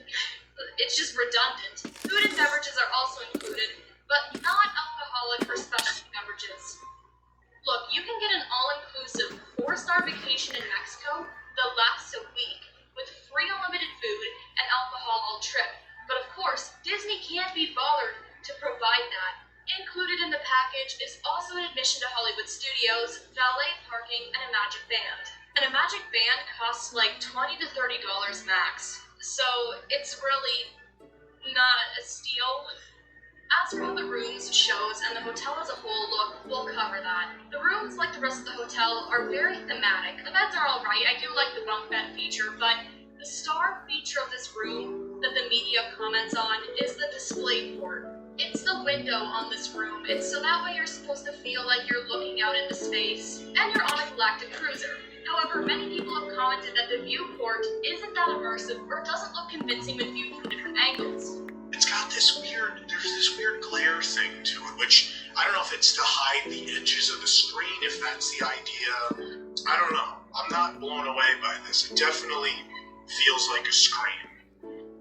it's just redundant. Food and beverages are also included, but not alcoholic or specialty beverages. Look, you can get an all-inclusive 4-star vacation in Mexico that lasts a week with free unlimited food and alcohol all trip. But of course, Disney can't be bothered to provide that. Included in the package is also an admission to Hollywood Studios, valet parking, and a magic band. And a magic band costs like $20 to $30 max. So it's really not a steal. As for how the rooms, shows, and the hotel as a whole look, we'll cover that. The rooms, like the rest of the hotel, are very thematic. The beds are alright, I do like the bunk bed feature, but the star feature of this room that the media comments on is the display port. It's the window on this room. It's so that way you're supposed to feel like you're looking out into space, and you're on a galactic cruiser. However, many people have commented that the viewport isn't that immersive or doesn't look convincing when viewed from different angles. It's got there's this weird glare thing to it, which I don't know if it's to hide the edges of the screen, if that's the idea. I don't know. I'm not blown away by this. It definitely feels like a screen.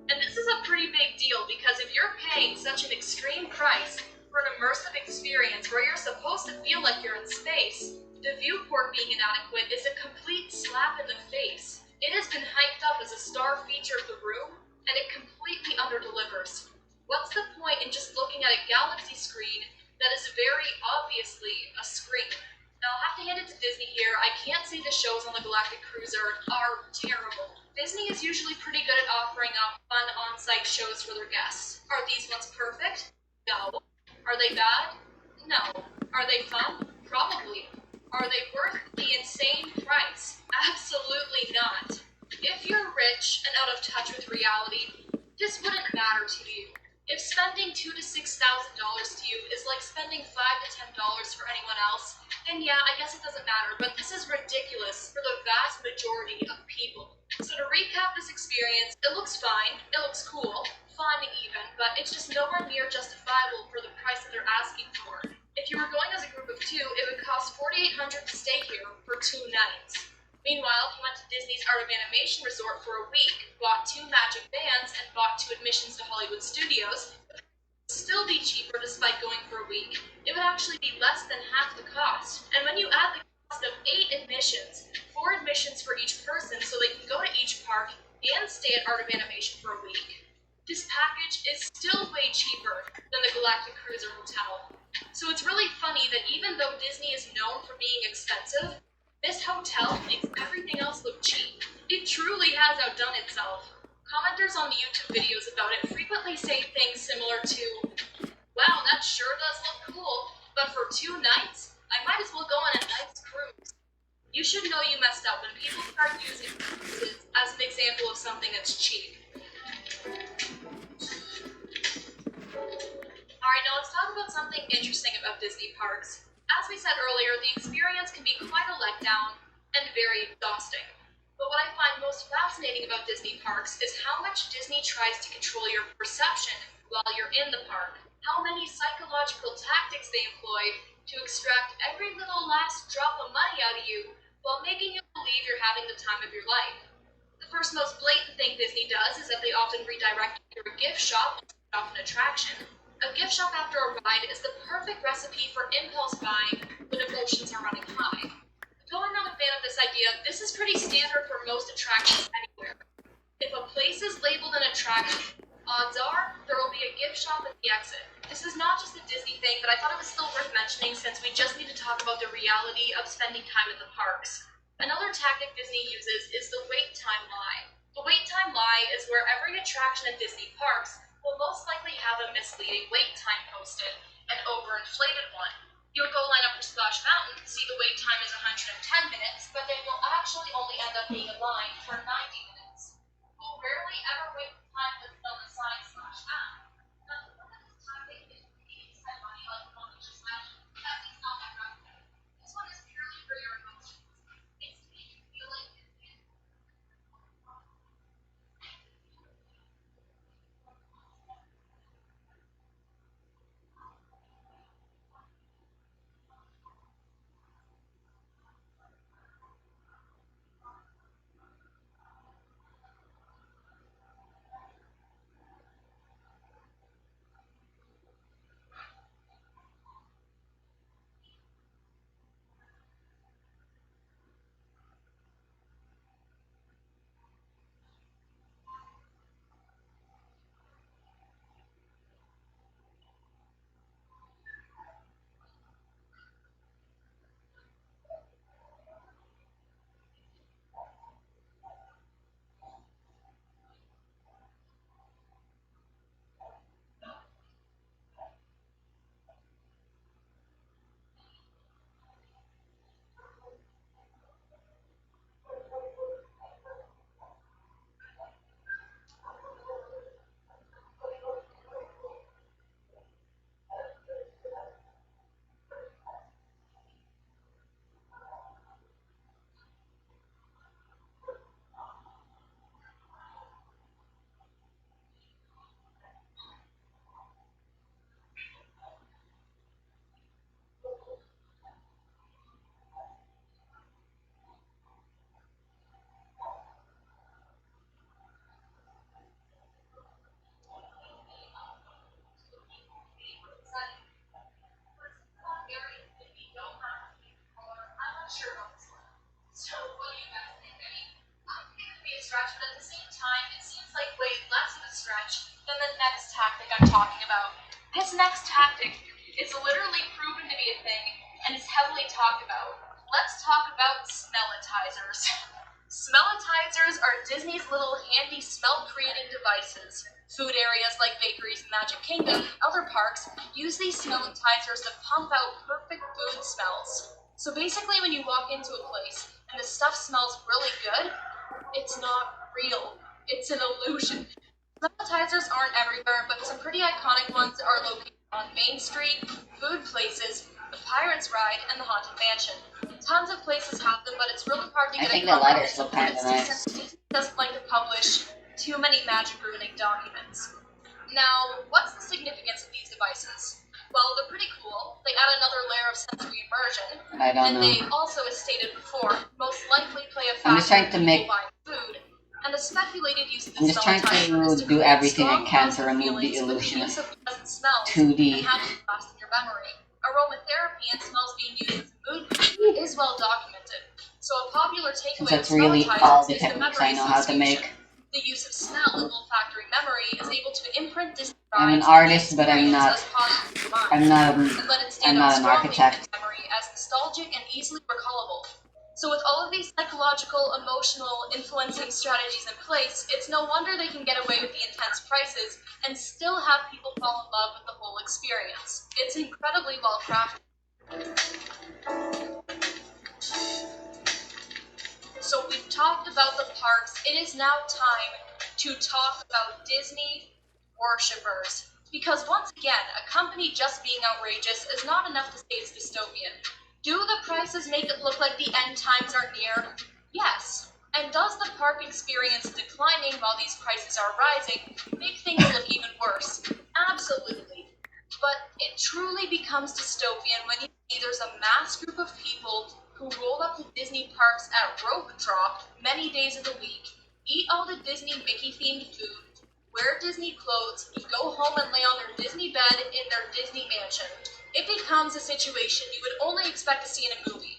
And this is a pretty big deal because if you're paying such an extreme price for an immersive experience where you're supposed to feel like you're in space, the viewport being inadequate is a complete slap in the face. It has been hyped up as a star feature of the room, and it completely underdelivers. What's the point in just looking at a galaxy screen that is very obviously a screen? Now, I'll have to hand it to Disney here. I can't say the shows on the Galactic Cruiser are terrible. Disney is usually pretty good at offering up fun on-site shows for their guests. Are these ones perfect? No. Are they bad? No. Are they fun? Probably. Are they worth the insane price? Absolutely not. If you're rich and out of touch with reality, this wouldn't matter to you. If spending $2,000 to $6,000 to you is like spending $5 to $10 for anyone else, then yeah, I guess it doesn't matter, but this is ridiculous for the vast majority of people. So to recap this experience, it looks fine, it looks cool, fun even, but it's just nowhere near justifiable for the price that they're asking for. If you were going as a group of 2, it would cost $4,800 to stay here for 2 nights. Meanwhile, if you went to Disney's Art of Animation Resort for a week, bought 2 magic bands, and bought 2 admissions to Hollywood Studios, it would still be cheaper despite going for a week. It would actually be less than half the cost. And when you add the cost of 8 admissions, 4 admissions for each person so they can go to each park and stay at Art of Animation for a week, this package is still way cheaper than the Galactic Cruiser Hotel. So it's really funny that even though Disney is known for being expensive, this hotel makes everything else look cheap. It truly has outdone itself. Commenters on the YouTube videos about it frequently say things similar to, "Wow, that sure does look cool, but for 2 nights, I might as well go on a nice cruise." You should know you messed up when people start using cruises as an example of something that's cheap. Alright, now let's talk about something interesting about Disney parks. As we said earlier, the experience can be quite a letdown and very exhausting. But what I find most fascinating about Disney parks is how much Disney tries to control your perception while you're in the park. How many psychological tactics they employ to extract every little last drop of money out of you while making you believe you're having the time of your life. The first most blatant thing Disney does is that they often redirect you to a gift shop instead of an attraction. A gift shop after a ride is the perfect recipe for impulse buying when emotions are running high. The Though I'm not a fan of this idea, this is pretty standard for most attractions anywhere. If a place is labeled an attraction, odds are there will be a gift shop at the exit. This is not just a Disney thing, but I thought it was still worth mentioning since we just need to talk about the reality of spending time at the parks. Another tactic Disney uses is the wait time lie. The wait time lie is where every attraction at Disney parks will most likely have a misleading wait time posted, an overinflated one. You would go line up for Splash Mountain, see the wait time is 110 minutes, but then you'll actually only end up being in line for 90 minutes. We'll rarely ever wait for time that's on the sign Splash Mountain. Now, look at this tactic if you need to spend money like the one we just mentioned. At least not that recommended. This one is purely for your emotions. It's to make you feel like I'm not sure about this one. So, what do you guys think? I mean, I think it could be a stretch, but at the same time, it seems like way less of a stretch than the next tactic I'm talking about. This next tactic is literally proven to be a thing and is heavily talked about. Let's talk about smellitizers. Smellitizers are Disney's little handy smell creating devices. Food areas like bakeries in Magic Kingdom and other parks use these smellitizers to pump out perfect food smells. So basically, when you walk into a place and the stuff smells really good, it's not real. It's an illusion. Smellitizers aren't everywhere, but some pretty iconic ones are located on Main Street, food places, the Pirates Ride, and the Haunted Mansion. Tons of places have them, but it's really hard to I get think a the cover letters look kind of nice. since Disney doesn't like to publish too many magic-ruining documents. Now, what's the significance of these devices? Well, they're pretty cool. They add another layer of sensory immersion, I don't and know. they also, as stated before, most likely play a I'm just factor trying to in make- people buying food. And the speculated use of the I'm just trying smellitizer is to do create everything I strong can to positive remove the feelings with illusion use of of pleasant smells 2D. and have them last in your memory. Aromatherapy and smells being used as a mood booster is well documented. So a popular Since takeaway of that's really all smellitizers the is the techniques memory I know how to association. make. The use of smell and olfactory memory is able to imprint Disney I'm an rides artist, and the but I'm experience not- as positive in your mind, I'm not and let it stand I'm out not an strongly architect. in memory as nostalgic and easily recallable. So with all of these psychological, emotional, influencing strategies in place, it's no wonder they can get away with the intense prices and still have people fall in love with the whole experience. It's incredibly well crafted. So we've talked about the parks. It is now time to talk about Disney worshippers. Because once again, a company just being outrageous is not enough to say it's dystopian. Do the prices make it look like the end times are near? Yes. And does the park experience declining while these prices are rising make things look even worse? Absolutely. But it truly becomes dystopian when you see there's a mass group of people who roll up to Disney parks at rope drop many days of the week, eat all the Disney Mickey themed food, wear Disney clothes, go home and lay on their Disney bed in their Disney mansion. It becomes a situation you would only expect to see in a movie.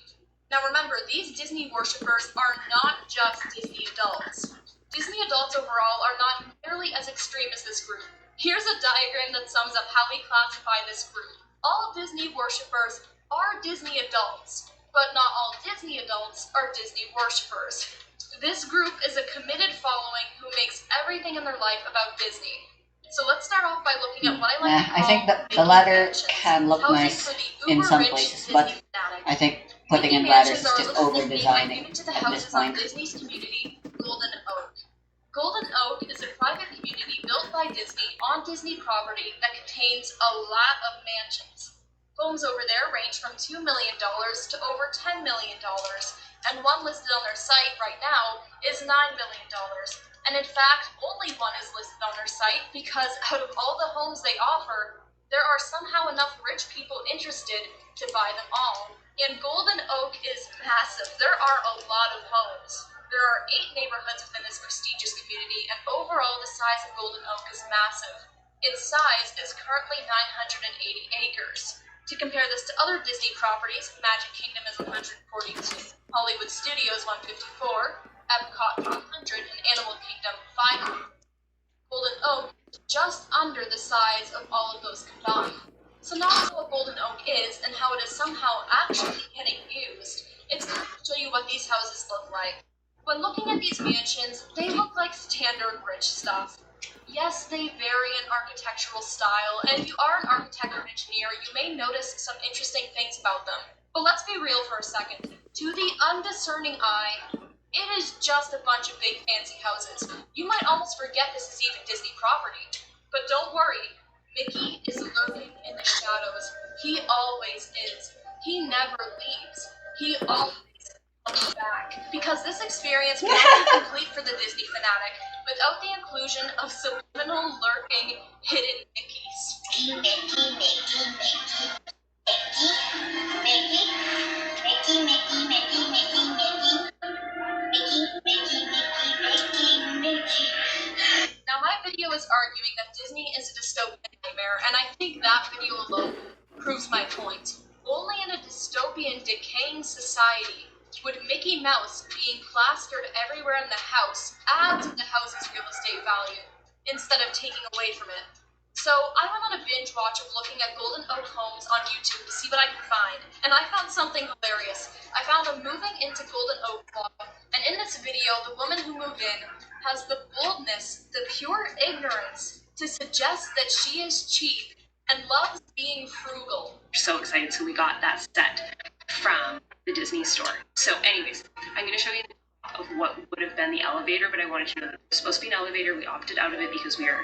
Now remember, these Disney worshippers are not just Disney adults. Disney adults overall are not nearly as extreme as this group. Here's a diagram that sums up how we classify this group. All Disney worshippers are Disney adults, but not all Disney adults are Disney worshippers. This group is a committed following who makes everything in their life about Disney. So let's start off by looking at what I like to call I think the Mickey latter mansions. can look Housing nice for the in some uber-rich places, Disney but fanatic. I think putting Mickey in ladders mansions is are a just little over sneak peek designing into the at this houses on point. Disney's community, Golden Oak. Golden Oak is a private community built by Disney on Disney property that contains a lot of mansions. Homes over there range from $2 million to over $10 million, and one listed on their site right now is $9 million. And in fact, only one is listed on their site because out of all the homes they offer, there are somehow enough rich people interested to buy them all. And Golden Oak is massive. There are a lot of homes. There are 8 neighborhoods within this prestigious community, and overall the size of Golden Oak is massive. Its size is currently 980 acres. To compare this to other Disney properties, Magic Kingdom is 142, Hollywood Studios 154, Epcot 100, and Animal Kingdom 500. Golden Oak is just under the size of all of those combined. So now I know what Golden Oak is and how it is somehow actually getting used. It's time to show you what these houses look like. When looking at these mansions, they look like standard rich stuff. Yes, they vary in architectural style, and if you are an architect or engineer, you may notice some interesting things about them. But let's be real for a second. To the undiscerning eye, it is just a bunch of big fancy houses. You might almost forget this is even Disney property. But don't worry, Mickey is lurking in the shadows. He always is. He never leaves. He always comes back. Because this experience cannot be complete for the Disney fanatic without the inclusion of subliminal, lurking, hidden Mickeys. Now, my video is arguing that Disney is a dystopian nightmare, and I think that video alone proves my point. Only in a dystopian, decaying society would Mickey Mouse being plastered everywhere in the house add to the house's real estate value, instead of taking away from it. So, I went on a binge watch of looking at Golden Oak homes on YouTube to see what I could find, and I found something hilarious. I found a moving into Golden Oak vlog, and in this video, the woman who moved in has the boldness, the pure ignorance, to suggest that she is cheap and loves being frugal. So excited, so we got that set from the Disney store. So anyways, I'm going to show you of what would have been the elevator, but I wanted to know that there's supposed to be an elevator. We opted out of it because we're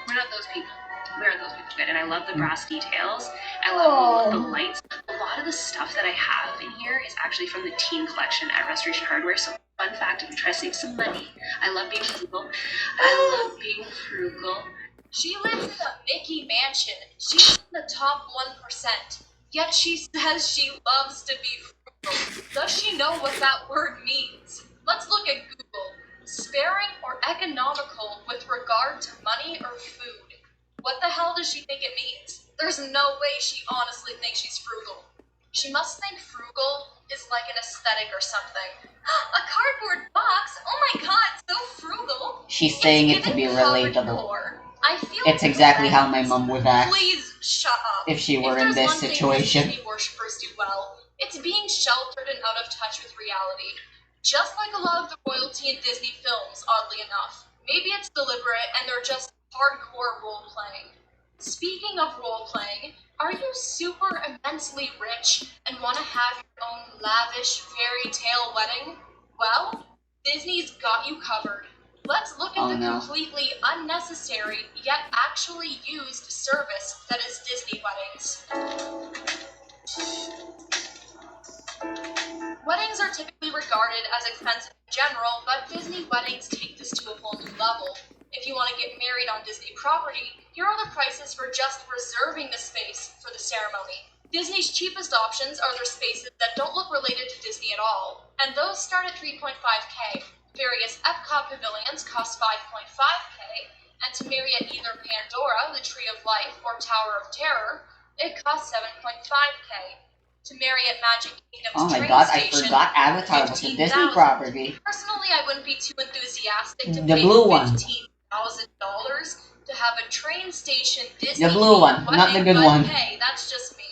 not those people. We aren't those people. Good. And I love the brass details. I love the lights. A lot of the stuff that I have in here is actually from the teen collection at Restoration Hardware. So fun fact, if you try to save some money, I love being frugal. I love being frugal. She lives in a Mickey mansion. She's in the top 1%. Yet she says she loves to be frugal. Does she know what that word means? Let's look at Google. Sparing or economical with regard to money or food. What the hell does she think it means? There's no way she honestly thinks she's frugal. She must think frugal is like an aesthetic or something. A cardboard box? Oh my god, so frugal. She's saying it to be relatable. It's exactly how my mom would act Please shut up. if she were If in there's this one thing situation. Disney worshippers do well, it's being sheltered and out of touch with reality. Just like a lot of the royalty in Disney films, oddly enough. Maybe it's deliberate and they're just hardcore role-playing. Speaking of role-playing, are you super immensely rich and want to have your own lavish fairy tale wedding? Well, Disney's got you covered. Let's look at Oh, the no. completely unnecessary yet actually used service that is Disney weddings. Weddings are typically regarded as expensive in general, but Disney weddings take this to a whole new level. If you want to get married on Disney property, here are the prices for just reserving the space for the ceremony. Disney's cheapest options are their spaces that don't look related to Disney at all, and those start at $3.5K. Various Epcot pavilions cost $5.5K, and to marry at either Pandora, the Tree of Life, or Tower of Terror, it costs $7.5K. to Marriott Magic Kingdom's Oh my train god, I station. forgot Avatar was a Disney 15,000. property. Personally, I wouldn't be too enthusiastic to The pay blue one. $15,000 to have a train station Disney The blue one, wedding, not the good but one. hey, that's just me.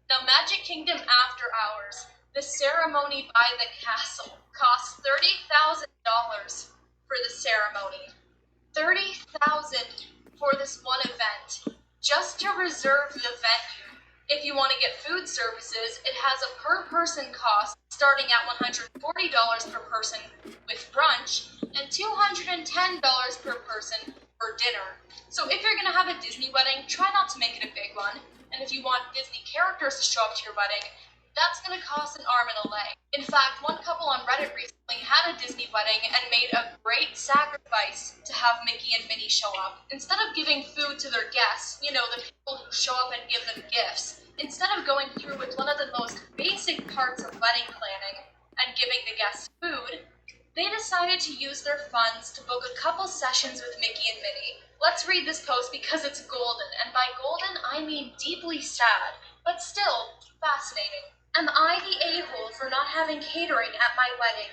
Now, Magic Kingdom After Hours, the ceremony by the castle, costs $30,000 for the ceremony. $30,000 for this one event, just to reserve the venue. If you want to get food services, it has a per-person cost starting at $140 per person with brunch and $210 per person for dinner. So if you're going to have a Disney wedding, try not to make it a big one. And if you want Disney characters to show up to your wedding, that's going to cost an arm and a leg. In fact, one couple on Reddit recently had a Disney wedding and made a great sacrifice to have Mickey and Minnie show up. Instead of giving food to their guests, you know, the people who show up and give them gifts, instead of going through with one of the most basic parts of wedding planning and giving the guests food, they decided to use their funds to book a couple sessions with Mickey and Minnie. Let's read this post because it's golden, and by golden I mean deeply sad, but still fascinating. Am I the a-hole for not having catering at my wedding?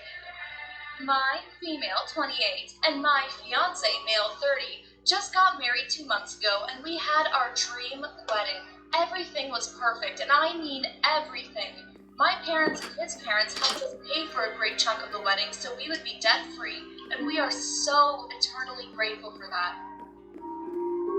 My, female 28, and my fiance, male 30, just got married 2 months ago, and we had our dream wedding. Everything was perfect, and I mean everything. My parents and his parents helped us pay for a great chunk of the wedding so we would be debt-free, and we are so eternally grateful for that.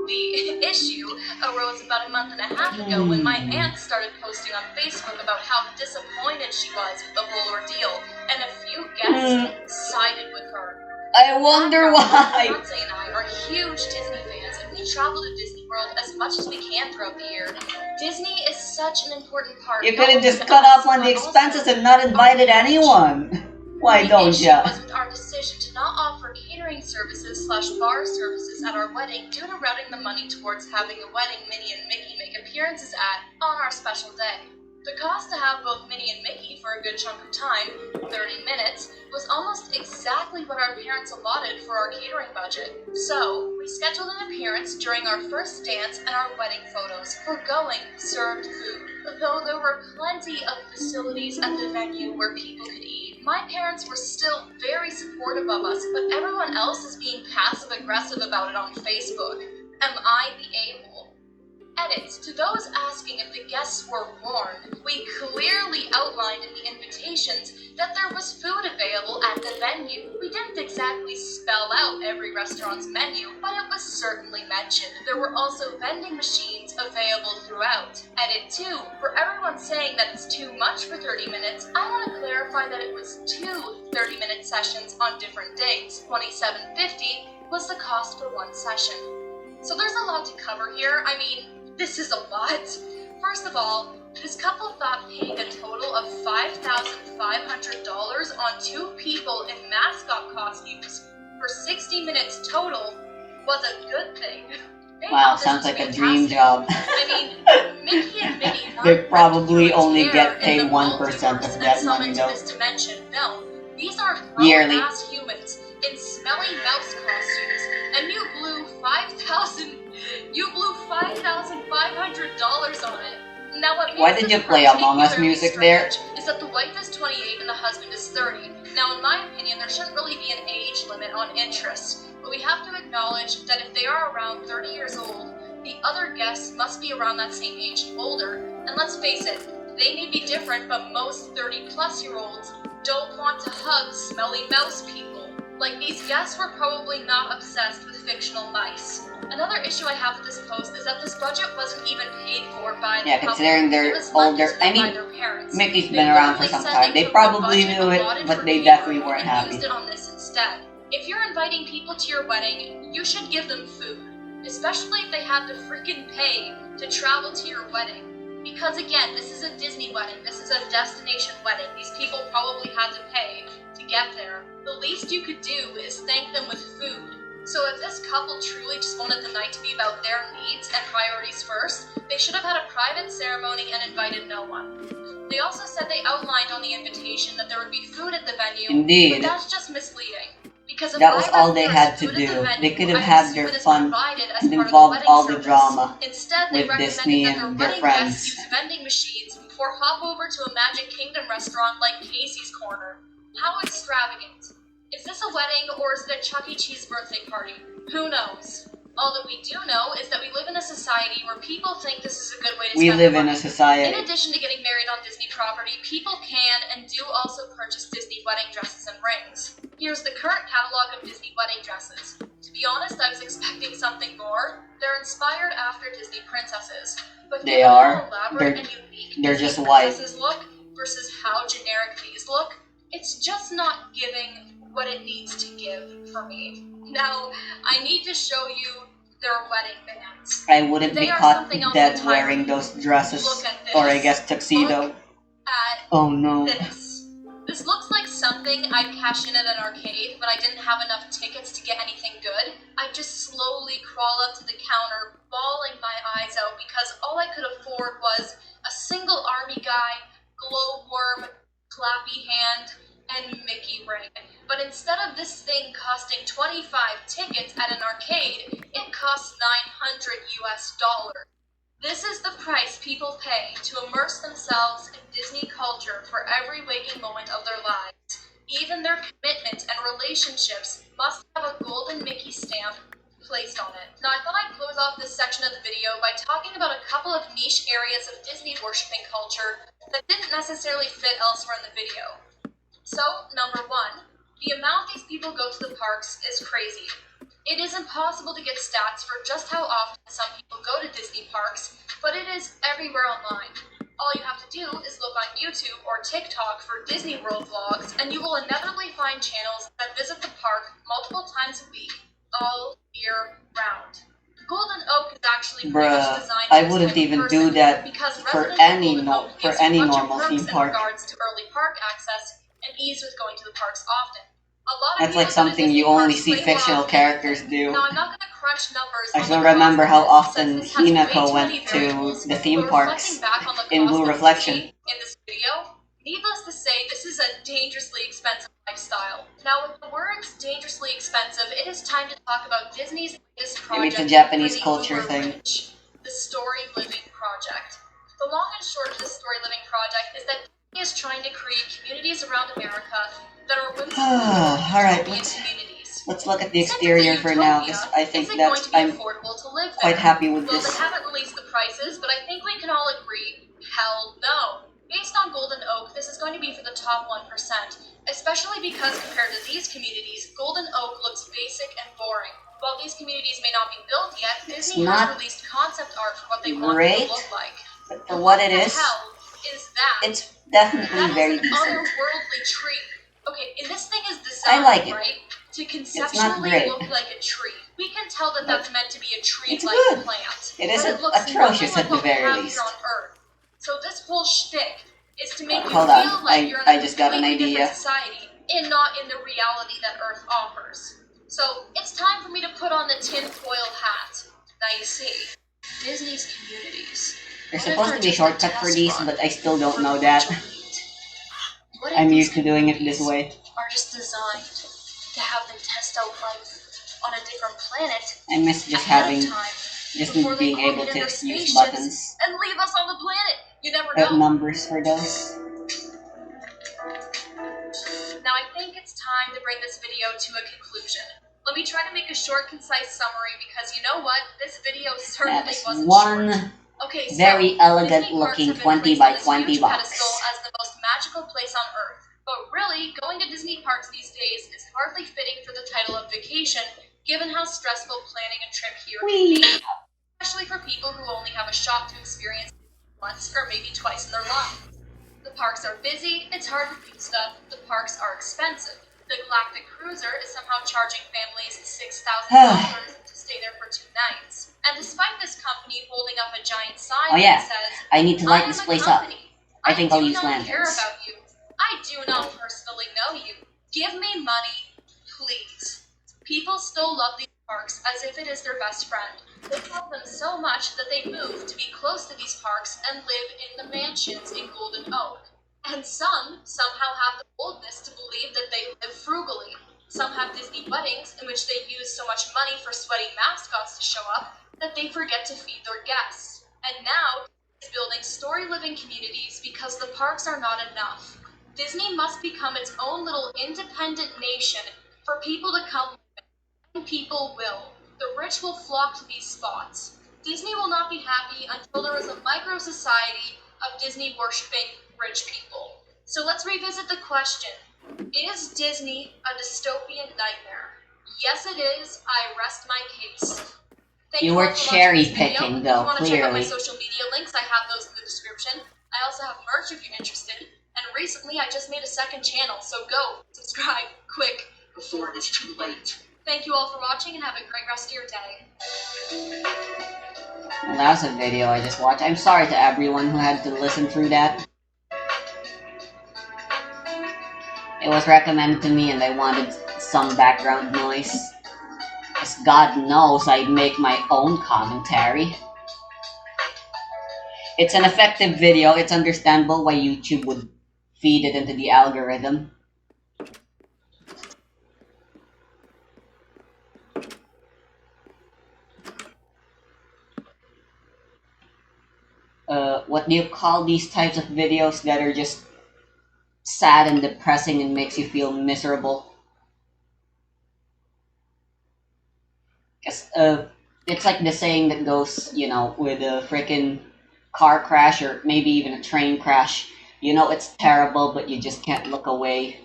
The issue arose about a month and a half ago when my aunt started posting on Facebook about how disappointed she was with the whole ordeal, and a few guests sided with her. I wonder My why. fiance and I are huge Disney fans, and we travel to Disney World as much as we can throughout the year. Disney is such an important part. You not could have only just to cut us, off on the but also expenses and not invited anyone. Why the don't issue ya? was with our decision to not offer catering services / bar services at our wedding due to routing the money towards having a wedding Minnie and Mickey make appearances at on our special day. The cost to have both Minnie and Mickey for a good chunk of time, 30 minutes, was almost exactly what our parents allotted for our catering budget. So, we scheduled an appearance during our first dance and our wedding photos, foregoing served food. Though there were plenty of facilities at the venue where people could eat, my parents were still very supportive of us, but everyone else is being passive-aggressive about it on Facebook. Am I the a-hole? Edit. To those asking if the guests were warned, we clearly outlined in the invitations that there was food available at the venue. We didn't exactly spell out every restaurant's menu, but it was certainly mentioned. There were also vending machines available throughout. Edit 2. For everyone saying that it's too much for 30 minutes, I want to clarify that it was 2 30-minute sessions on different dates. $27.50 was the cost for one session. So there's a lot to cover here. I mean, this is a lot. First of all, this couple thought paying a total of $5,500 on 2 people in mascot costumes for 60 minutes total was a good thing. They Wow, thought this sounds was like a dream fantastic. job. I mean, Mickey and Minnie weren't They probably ripped through a only tear get in paid the 1% multiverse of and that summoned money, to though. this dimension. No, these are Yearly. grown-ass humans in smelly mouse costumes, and you blew $5,500 on it. Now, what makes Why did this you play Among Us particularly music there? strange is that the wife is 28 and the husband is 30. Now, in my opinion, there shouldn't really be an age limit on interest, but we have to acknowledge that if they are around 30 years old, the other guests must be around that same age and older. And let's face it, they may be different, but most 30-plus-year-olds don't want to hug smelly mouse people. Like, these guests were probably not obsessed with fictional mice. Another issue I have with this post is that this budget wasn't even paid for by the Yeah, public. considering they're It was funded older. I by mean, their parents. Mickey's They been around for literally some said time. They took the probably budget knew it, allotted but for they catering definitely weren't and happy. used it on this instead. If you're inviting people to your wedding, you should give them food, especially if they had to freaking pay to travel to your wedding. Because again, this is a Disney wedding, this is a destination wedding. These people probably had to pay to get there. The least you could do is thank them with food. So if this couple truly just wanted the night to be about their needs and priorities first, they should have had a private ceremony and invited no one. They also said they outlined on the invitation that there would be food at the venue, Indeed. but that's just misleading. Because if That was I all read they there had is to food at the do. venue, They could have I had assume their it is fun provided as and part of involved wedding all the service. drama Instead, they with recommended Disney that their and their wedding friends. guests use vending machines or hop over to a Magic Kingdom restaurant like Casey's Corner. How extravagant. Is this a wedding or is it a Chuck E. Cheese birthday party? Who knows? All that we do know is that we live in a society where people think this is a good way to We spend live their in a money. society. In addition to getting married on Disney property, people can and do also purchase Disney wedding dresses and rings. Here's the current catalog of Disney wedding dresses. To be honest, I was expecting something more. They're inspired after Disney princesses. But They given are. how elaborate and unique they're Disney just white. princesses look versus how generic these look, it's just not giving what it needs to give for me. Now, I need to show you their wedding bands. I wouldn't be They are caught something else dead entirely. wearing those dresses. Look at this. Or I guess tuxedo. Look at Oh no. this. This looks like something I'd cash in at an arcade when I didn't have enough tickets to get anything good. I'd just slowly crawl up to the counter, bawling my eyes out because all I could afford was a single army guy, glowworm, clappy hand, and Mickey ring. But instead of this thing costing 25 tickets at an arcade, it costs $900 US. This is the price people pay to immerse themselves in Disney culture for every waking moment of their lives. Even their commitment and relationships must have a golden Mickey stamp placed on it. Now, I thought I'd close off this section of the video by talking about a couple of niche areas of Disney worshipping culture that didn't necessarily fit elsewhere in the video. So, number one, the amount these people go to the parks is crazy. It is impossible to get stats for just how often some people go to Disney parks, but it is everywhere online. All you have to do is look on YouTube or TikTok for Disney World vlogs, and you will inevitably find channels that visit the park multiple times a week, all year round. Golden Oak is actually pretty much Bruh, designed I for this wouldn't type of even person do that because for residents of any Golden no- Oak for gives you any a bunch of normal perks theme in park. regards to early park access and ease with going to the parks often. A lot of That's people like go to something Disney you only parks see way more fictional often than characters anything. do. Now, I'm not going to crunch numbers I on still the remember cost how of this, often since this has way Hinako too went many to variables, the theme but parks reflecting back on the in cost Blue of Reflection. Disney in this video, needless to say, this is a dangerously expensive lifestyle. Now, with the words dangerously expensive, it is time to talk about Disney's latest Maybe it's project a Japanese for the culture uber thing. rich, the Story Living Project. The long and short of the Story Living Project is that Disney is trying to create communities around America that are whimsical Alright, utopian communities. let's look at the Since it's a exterior for now, utopia, because I think is it going that's to be I'm affordable to live quite there? happy with Well, this. they haven't released the prices, but I think we can all agree, hell no. Based on Golden Oak, this is going to be for the top 1%, especially because compared to these communities, Golden Oak looks basic and boring. While these communities may not be built yet, Disney not has released concept art for what they want them great, to look like. But for what it The is, hell is that? it's definitely That very is an decent. otherworldly tree. Okay, and this thing is I designed, like it. right, to not conceptually great. look like a tree. We can tell that But that's meant to be a it's tree-like good. plant. It but isn't it looks atrocious nothing at like the what we very have least. here on Earth. So this whole shtick is to make you Hold feel on, like you're in I a just got an completely idea. different society and not in the reality that Earth offers. So it's time for me to put on the tinfoil hat. Now you see, Disney's communities. There's What if supposed they're to be a just a shortcut for test these, run but I still don't for know the that. virtual elite? What if I'm these used to doing it this communities way. are just designed to have them test out life on a different planet I miss just ahead having, of time just before they being able orbit to in their use spaceships buttons. and leave us on the planet. You never know. Numbers for those. Now I think it's time to bring this video to a conclusion. Let me try to make a short, concise summary because you know what? This video certainly That's wasn't one short. Okay, so very elegant Disney parks looking have been 20 placed by on this 20 huge box. pedestal as the most magical place on Earth. But really, going to Disney parks these days is hardly fitting for the title of vacation, given how stressful planning a trip here can Whee! be, especially for people who only have a shot to experience it once or maybe twice in their lives. The parks are busy, it's hard to do stuff, the parks are expensive. The Galactic Cruiser is somehow charging families $6,000 to stay there for 2 nights. And despite this company holding up a giant sign Oh yeah, that says, I need to I light am this a place up. company. I think I'll do use not care lanterns. about you. I do not personally know you. Give me money, please. People still love these parks as if it is their best friend. They love them so much that they move to be close to these parks and live in the mansions in Golden Oak. And some somehow have the boldness to believe that they live frugally. Some have Disney weddings in which they use so much money for sweaty mascots to show up that they forget to feed their guests. And now, is building story living communities because the parks are not enough. Disney must become its own little independent nation for people to come, and people will. The rich will flock to these spots. Disney will not be happy until there is a micro society of Disney worshipping rich people. So let's revisit the question. Is Disney a dystopian nightmare? Yes, it is. I rest my case. Thank You all were for watching cherry this video. picking, If though, you want to check out my clearly. social media links, I have those in the description. I also have merch if you're interested. And recently, I just made a second channel, so go subscribe quick before it's too late. Thank you all for watching, and have a great rest of your day. Well, that was a video I just watched. I'm sorry to everyone who had to listen through that. It was recommended to me and I wanted some background noise. As God knows I'd make my own commentary. It's an effective video. It's understandable why YouTube would feed it into the algorithm. What do you call these types of videos that are just sad and depressing and makes you feel miserable? It's like the saying that goes, you know, with a freaking car crash or maybe even a train crash. You know it's terrible, but you just can't look away.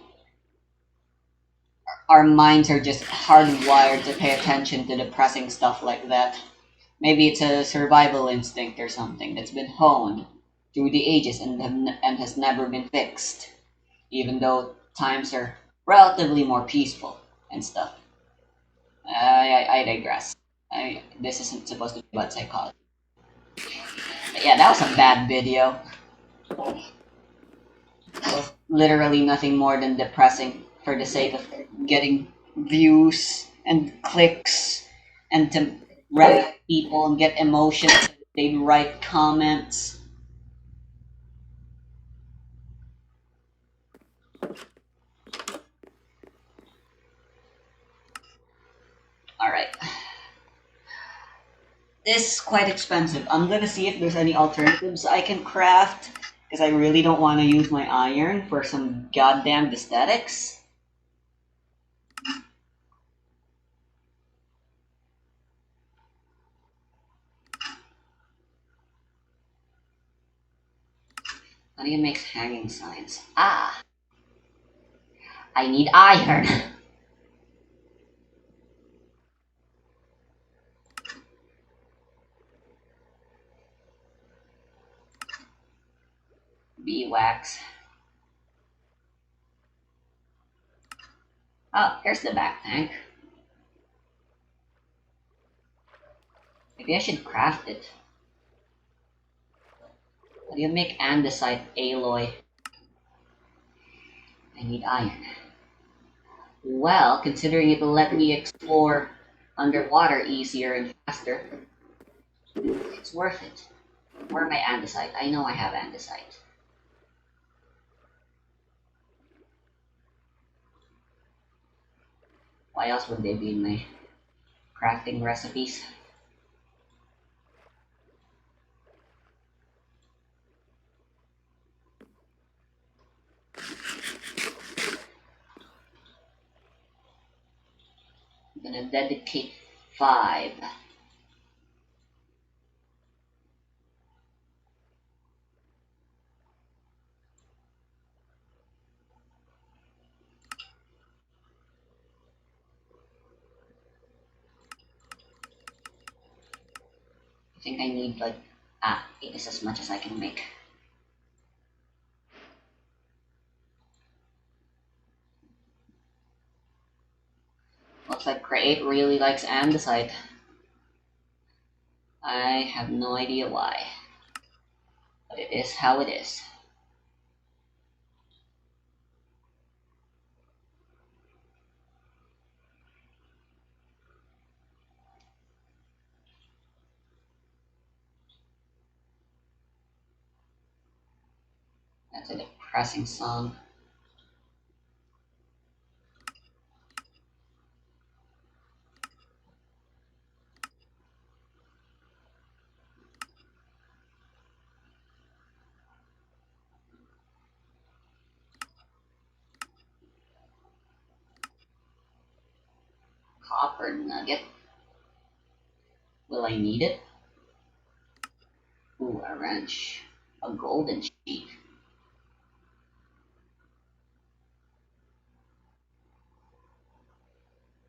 Our minds are just hardwired to pay attention to depressing stuff like that. Maybe it's a survival instinct or something that's been honed through the ages and has never been fixed, even though times are relatively more peaceful and stuff. I digress. This isn't supposed to be about psychology. But yeah, that was a bad video. It was literally nothing more than depressing for the sake of getting views and clicks and to write people and get emotions. They'd write comments. Alright. This is quite expensive. I'm gonna see if there's any alternatives I can craft, because I really don't want to use my iron for some goddamn aesthetics. How do you make hanging signs? Ah! I need iron! Beeswax. Oh, here's the back tank. Maybe I should craft it. How do you make andesite alloy? I need iron. Well, considering it'll let me explore underwater easier and faster, it's worth it. Where my andesite? I know I have andesite. Why else would they be in my crafting recipes? I'm gonna dedicate 5. I think I need like, it is as much as I can make. Looks like Create really likes andesite. I have no idea why, but it is how it is. That's a depressing song. copper nugget. Will I need it? Ooh, a wrench. A golden sheet.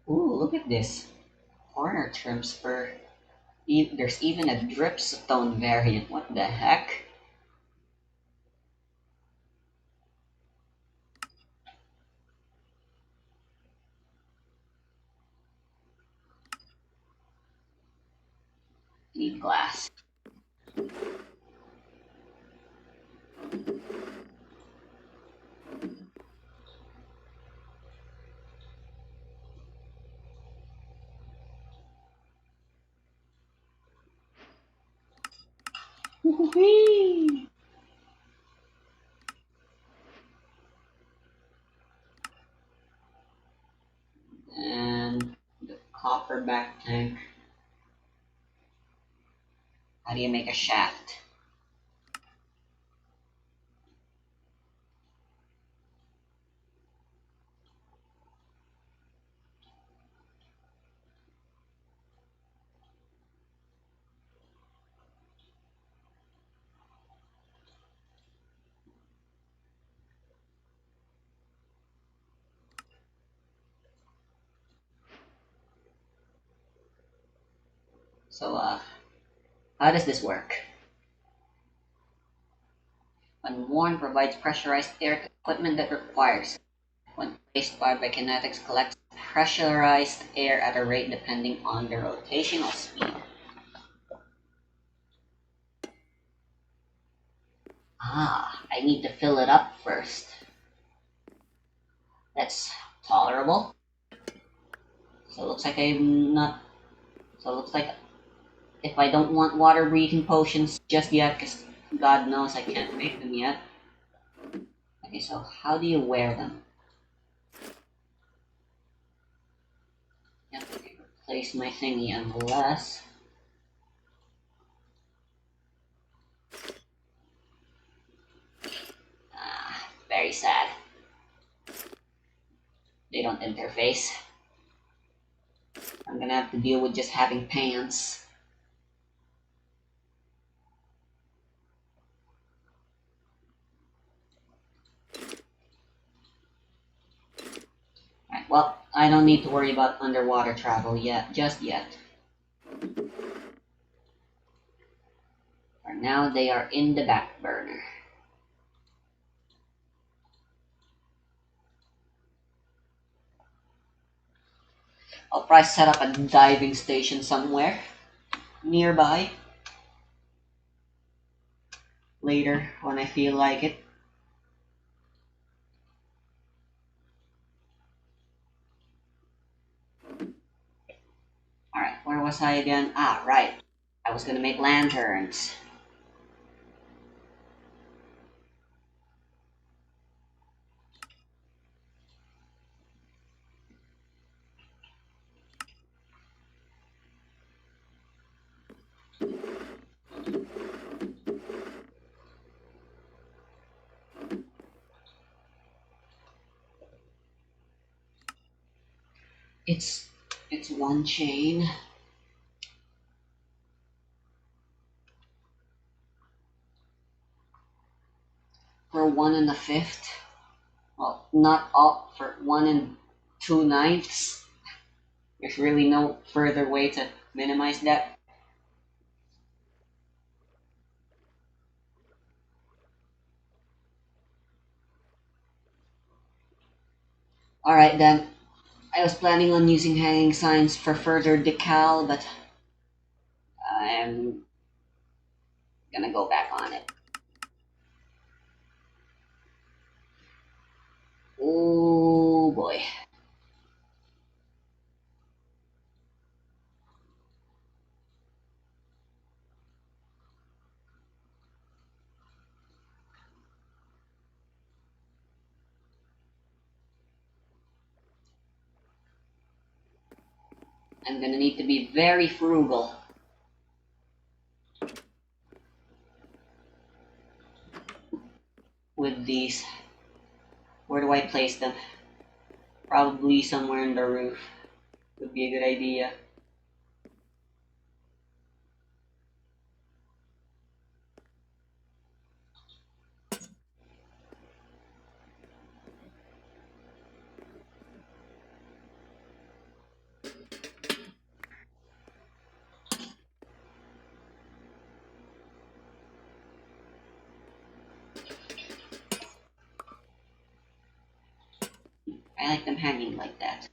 Ooh, look at this. Corner trim spur. There's even a dripstone variant. What the heck? Need glass. Whee! And the copper back tank. How do you make a shaft? So, how does this work? When worn, provides pressurized air equipment that requires, when placed by kinetics, collects pressurized air at a rate depending on the rotational speed. I need to fill it up first. That's tolerable. So it looks like I'm not. So it looks like if I don't want water breathing potions just yet, because God knows I can't make them yet. Okay, so how do you wear them? Yep, replace my thingy unless. Very sad. They don't interface. I'm gonna have to deal with just having pants. Alright, well, I don't need to worry about underwater travel yet, just yet. For now, they are in the back burner. I'll probably set up a diving station somewhere nearby later when I feel like it. Alright, where was I again? Right. I was gonna make lanterns. It's one chain. For 1 1/5. Well, not all, for 1 2/9. There's really no further way to minimize that. Alright then, I was planning on using hanging signs for further decal, but I'm gonna go back on it. Oh boy. I'm gonna need to be very frugal. With these. Where do I place them? Probably somewhere in the roof. Could be a good idea. I like them hanging like that.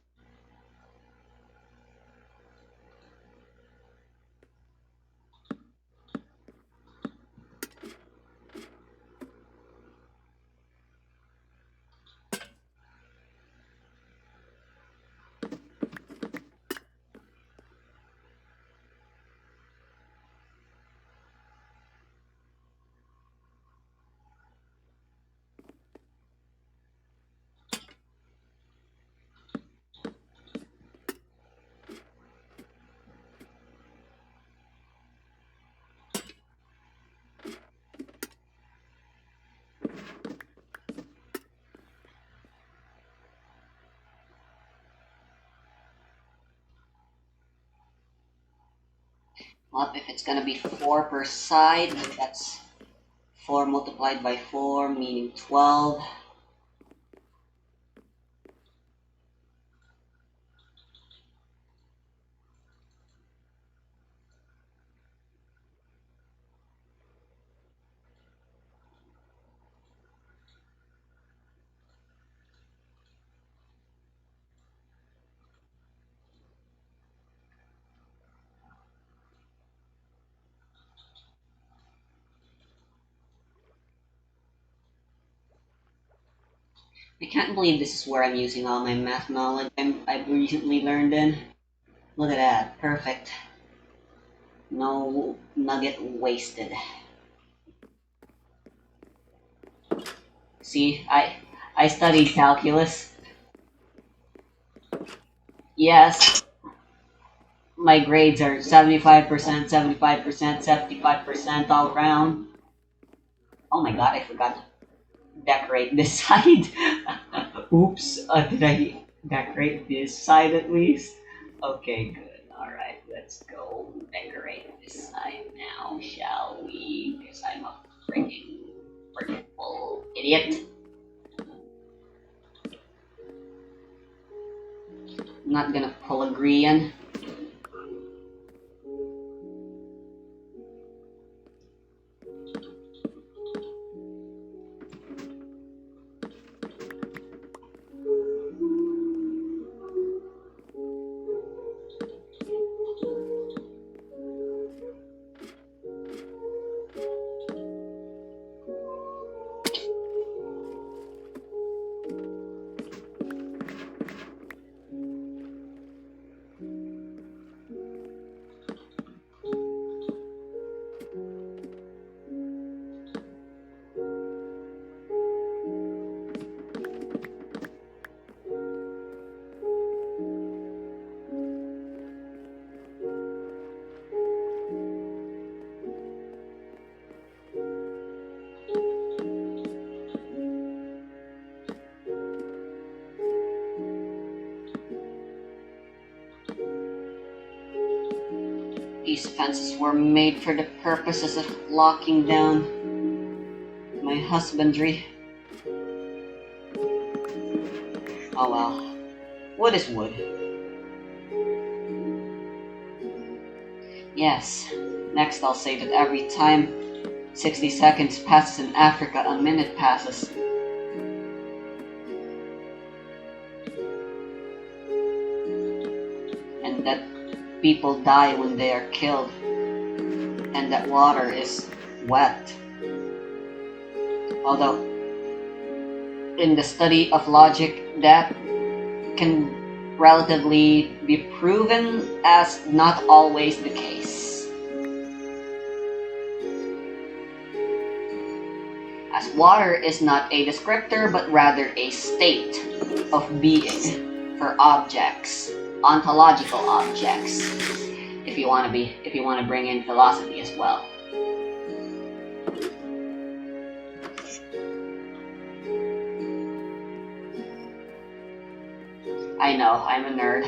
Well, if it's gonna be 4 per side, that's 4 multiplied by 4, meaning 12. I can't believe this is where I'm using all my math knowledge I've recently learned in. Look at that, perfect. No nugget wasted. See, I studied calculus. Yes, my grades are 75%, 75%, 75% all around. Oh my god, I forgot to decorate this side. Oops, did I decorate this side at least? Okay, good. Alright, let's go decorate this side now, shall we? Because I'm a freaking forgetful idiot. I'm not gonna pull a Grian. These fences were made for the purposes of locking down my husbandry. Oh well. Wood is wood. Yes. Next I'll say that every time 60 seconds passes in Africa, a minute passes. And that people die when they are killed. And that water is wet. Although, in the study of logic, that can relatively be proven as not always the case. As water is not a descriptor but rather a state of being for objects, ontological objects, if you want to bring in philosophy as well. I know, I'm a nerd.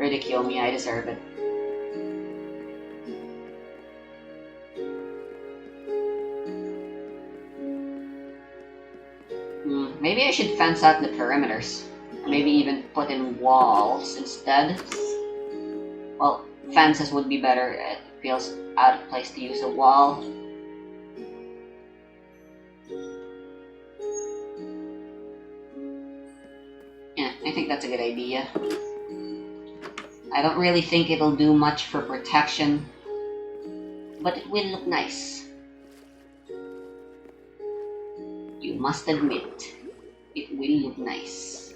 ridicule me, I deserve it. Maybe I should fence out the perimeters. Maybe even put in walls instead. Well, fences would be better. It feels out of place to use a wall. Yeah, I think that's a good idea. I don't really think it'll do much for protection, but it will look nice. You must admit, it will look nice.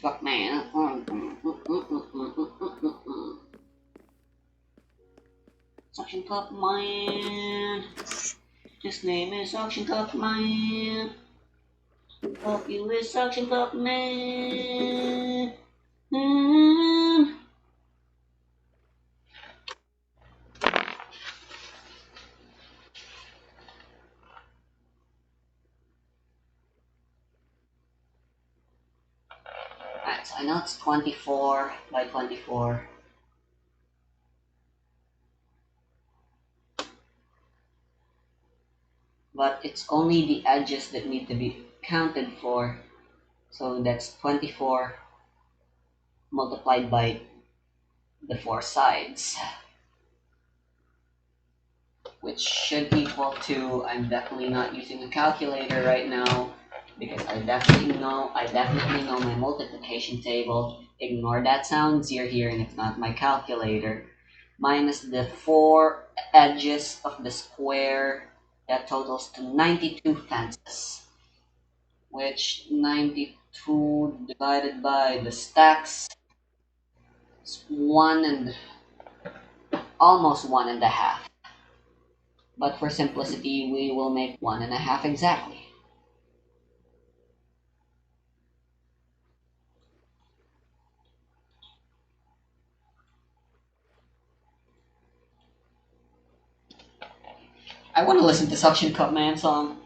Fuck man. Suction Cup Man. His name is Suction Cup Man. Help you with Suction Cup Man. Alright, so I know it's 24 by 24. But it's only the edges that need to be counted for. So that's 24 multiplied by the 4 sides, which should equal to, I'm definitely not using a calculator right now because I definitely know my multiplication table. Ignore that sounds you're hearing, it's not my calculator. Minus the 4 edges of the square, that totals to 92 fences, which 92 divided by the stacks is almost 1.5. But for simplicity, we will make 1.5 exactly. I want to listen to Suction Cup Man song.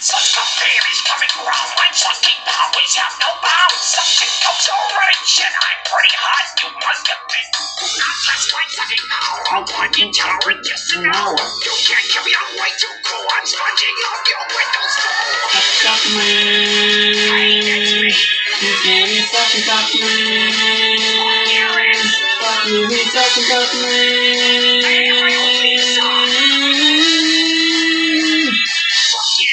Such a theories coming around when sucking powers have no bounds. Suction cups are rich and I'm pretty hot, you must admit. Not just like sucking power, I want you tower just to know. You can't give me a way too cool, I'm sponging up your windows full. Cup Man. Hey, that's me. His name is Suction Cup Man. Here is. Fuck you, he's Suction Cup Man. Hey, I hope he's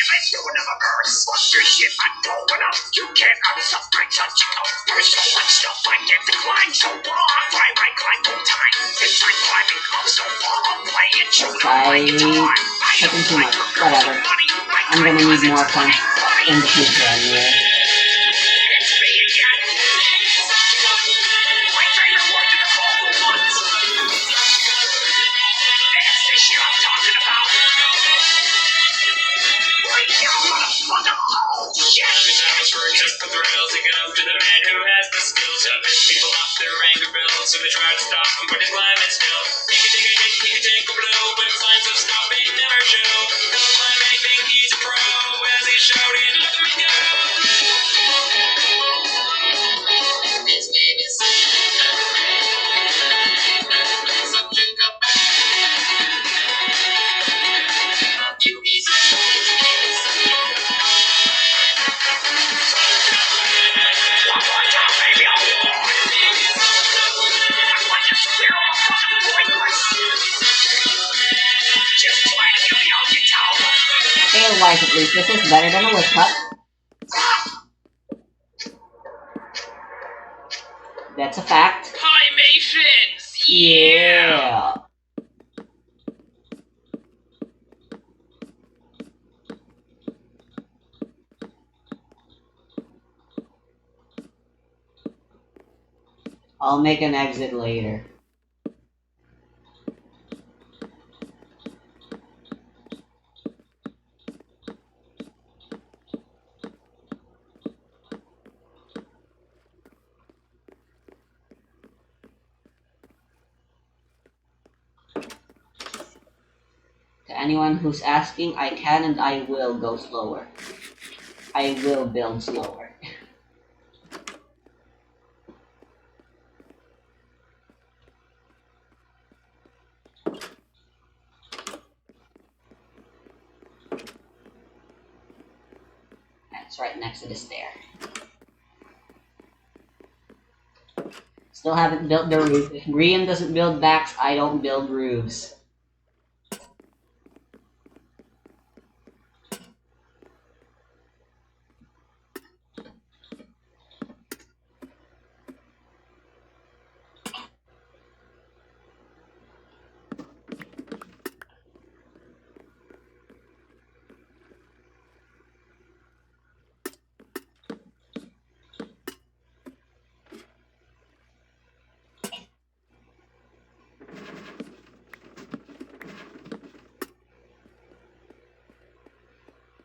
let's do another verse. Fuck your shit, I'm going up. You can't upset my touching up. There's so much stuff I can't decline. So raw, I might climb full time. Since I'm climbing up so far, I'll play it. You know my guitar. I Cutting don't too like much. her girls Whatever. with money. I'm gonna need more fun in the future anyway. It's me again. My favorite word in the vocal ones. That's the shit I'm talking about. Right now, motherfucker. Oh, shit. Times for just the thrills, it goes to the man who has the skills to piss people off their anger bills, so they try to stop him, but he's climbing still. He can take a hit, he can take a blow, but signs of stopping never show. He'll climb anything, he's a pro, as he shouted, look at me go. His name is Suction Cup Man. You easy. One more time, baby, I want. I want to swear off fucking pointless. Detail-wise, at least, this is better than a woodcut. That's a fact. Pymations! Yeah. I'll make an exit later. To anyone who's asking, I can and I will go slower. I will build slower. That's right next to the stair. Still haven't built the roof. If Grian doesn't build backs, I don't build roofs.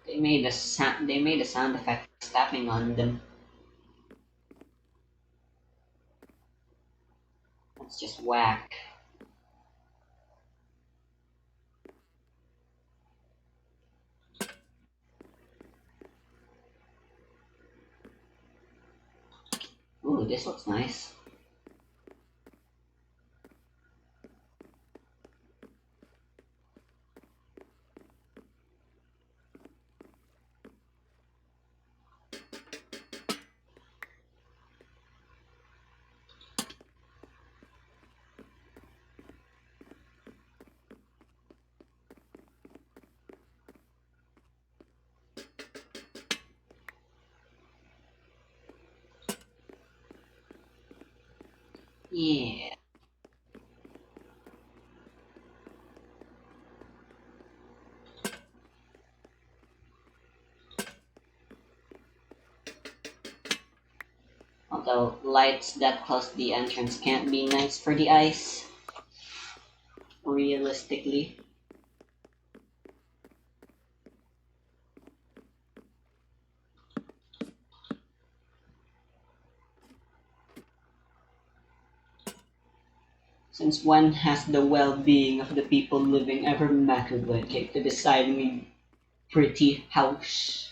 They made a sound effect stepping on them. That's just whack. Ooh, this looks nice. Yeah. Although lights that close to the entrance can't be nice for the eyes. Realistically. Since when has the well-being of the people living ever mattered when it came to deciding a pretty house?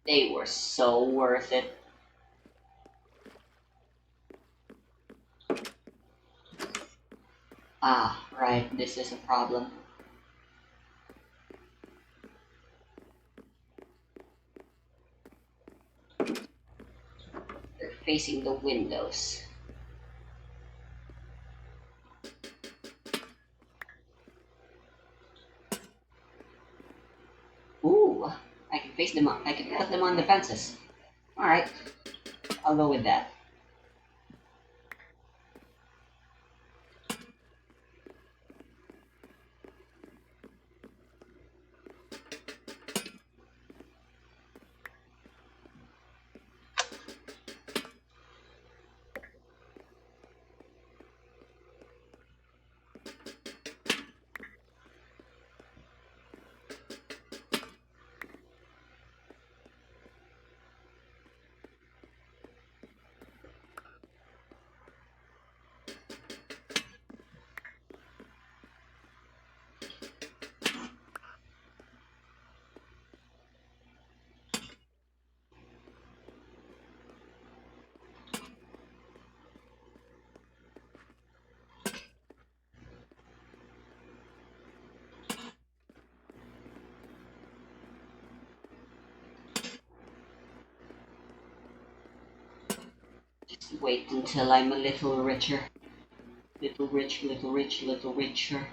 They were so worth it. Ah, right, this is a problem. They're facing the windows. Ooh, I can face them up. I can put them on the fences. Alright, I'll go with that. Wait until I'm a little richer. Little rich, little rich, little richer.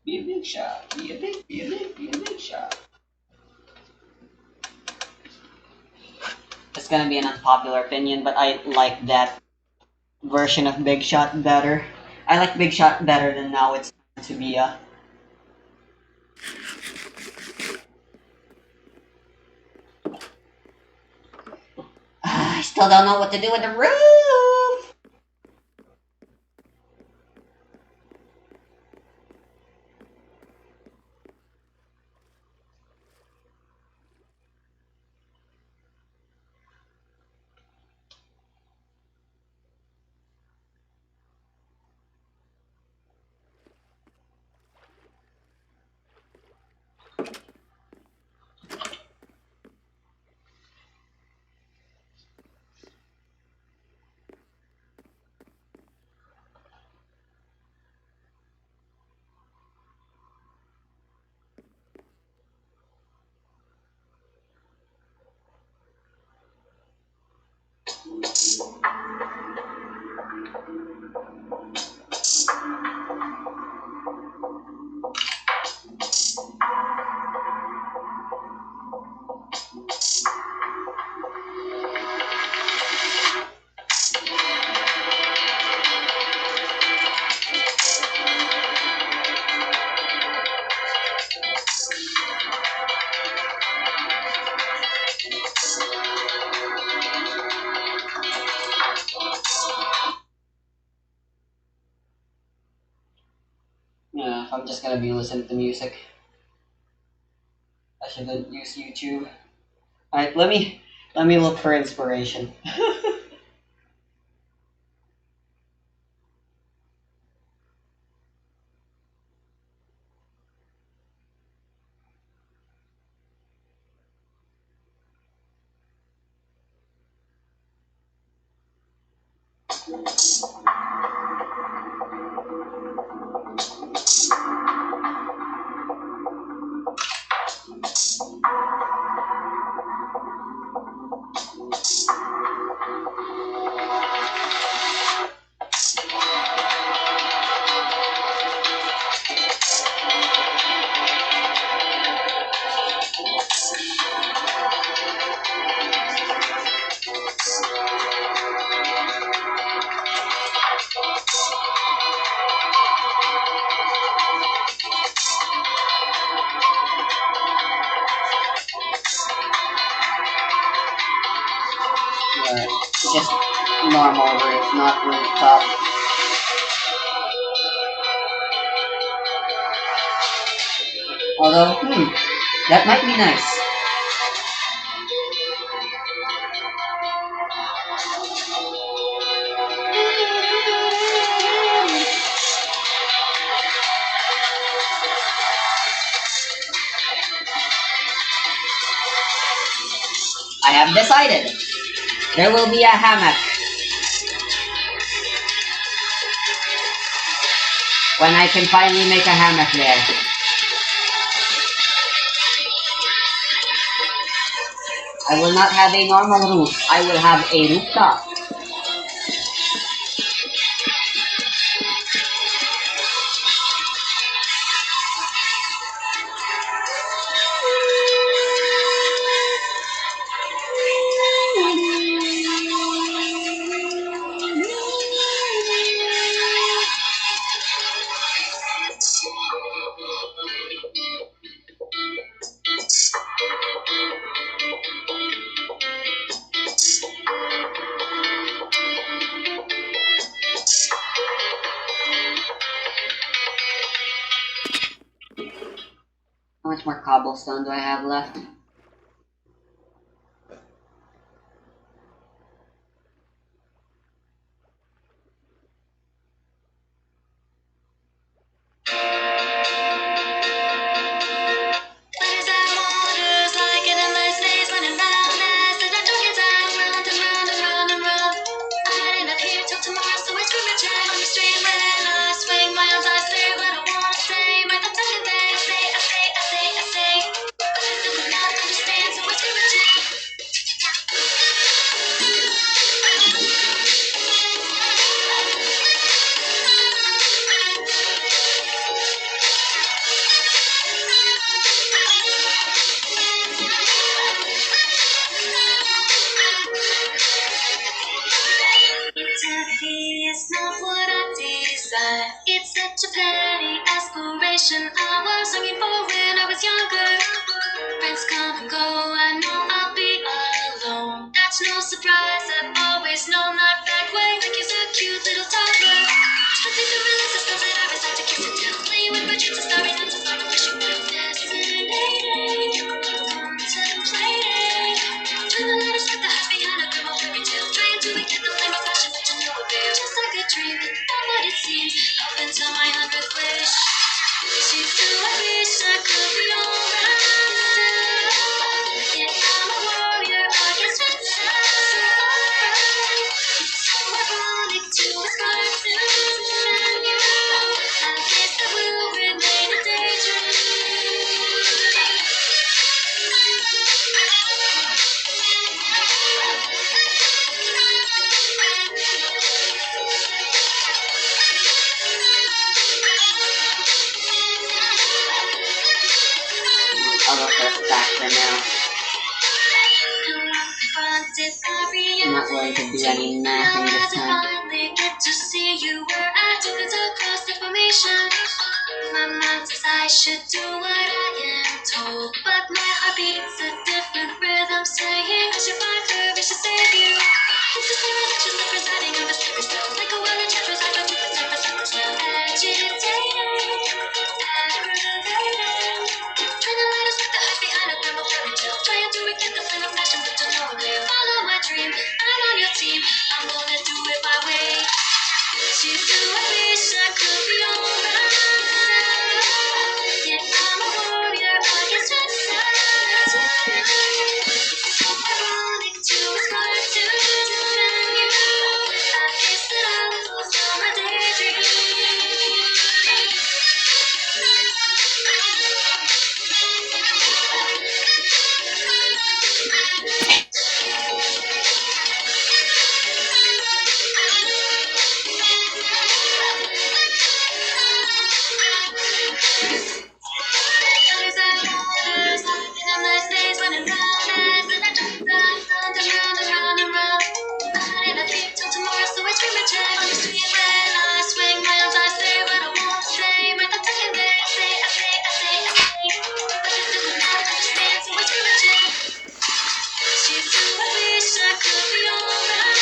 Be a big shot. Be a big shot. It's gonna be an unpopular opinion, but I like that version of Big Shot better. I like Big Shot better than now it's to be a. I still don't know what to do with the roof. Yeah, if I'm just gonna be listening to music, I shouldn't use YouTube. Alright, let me look for inspiration. Right. Just normal roof, not rooftop. Although, that might be nice. I have decided. There will be a hammock. When I can finally make a hammock there. I will not have a normal roof. I will have a rooftop. cobblestone do I have left? Eternity is not what I desire. It's such a petty aspiration I was looking for when I was younger. Friends come and go, I know I'll be alone. That's no surprise, I've always known that back way. Like you're a cute little toddler. Something to release the spells that I reside to kiss and tell. Playing with my dreams and starry nights and starry wishing well. Fascinating, contemplating. Turn the light with the heart behind a grim old fairy tale. Trying to ignite the flame of passion, but to no avail. Just like a dream, but not what it seems. Up until my 100th wish. She still I wish I could be alright. Yeah, I'm a warrior against myself. It's so ironic to aspire to defend you. I guess I will remain a daydream. I'll go for a stack for now. I'm not going to do any mathing this time. Finally get to see you where I took it across the formation. My mind says I should do what I am told, but my heart beats a different rhythm, saying I should find courage to save you. It's the same reflection that's residing on the slippery stone, like a well enchanted rose, I don't protect the cycle slow. Agitated, aggravated, trying to light us with the hush behind a grim old fairy tale, trying to rekindle the flame of passion, but to no avail. Follow my dream, I'm on your team, I'm gonna do it my way. She still I wish I could be alright. Yeah, I'm a warrior against myself. It's so ironic to aspire to defend you. I guess that I'll fulfill my daydream. Others and others, in a nice days when I'm round and I jump down, round and round and round and round. I didn't sleep till tomorrow, so I scream and check on the street when I swing my arms. I say what I won't say, my thoughts I can I say, I say, I say, I say. But this doesn't matter, understand, so I scream and check. She still I wish I could be alright.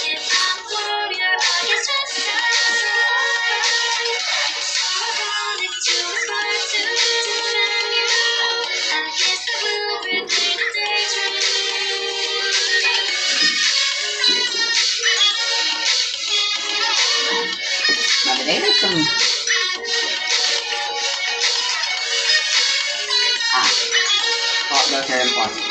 Yeah, I'm a warrior against myself. It's so ironic to aspire to defend you. I guess I will remain a daydream. Now did they make some... Oh, those are important.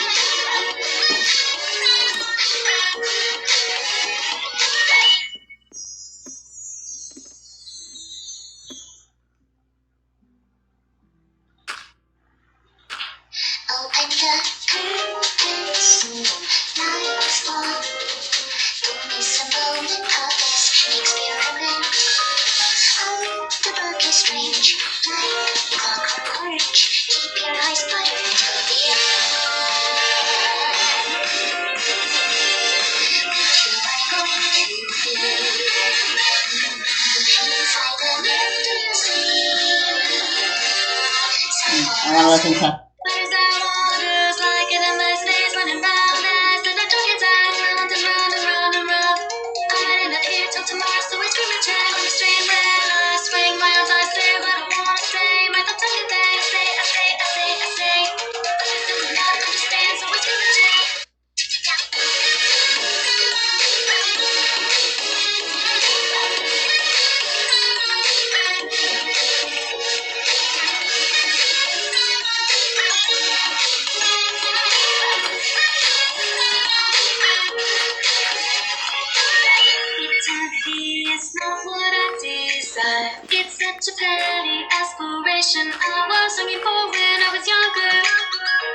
Open the curtains, lights on. Give me some bone of this experiment. Oh, the book is strange, like clockwork orange. Keep your eyes buttered till the end. What you are going to do inside the mystery. I want to listen to... Waters and waters, like in a nice days running round as the dark gets out, round and round and round and round. I ain't up here till tomorrow, so I scream and check on the street when I swing my arms. I say what I wanna say, my thoughts I can say, such a petty aspiration I was longing for when I was younger.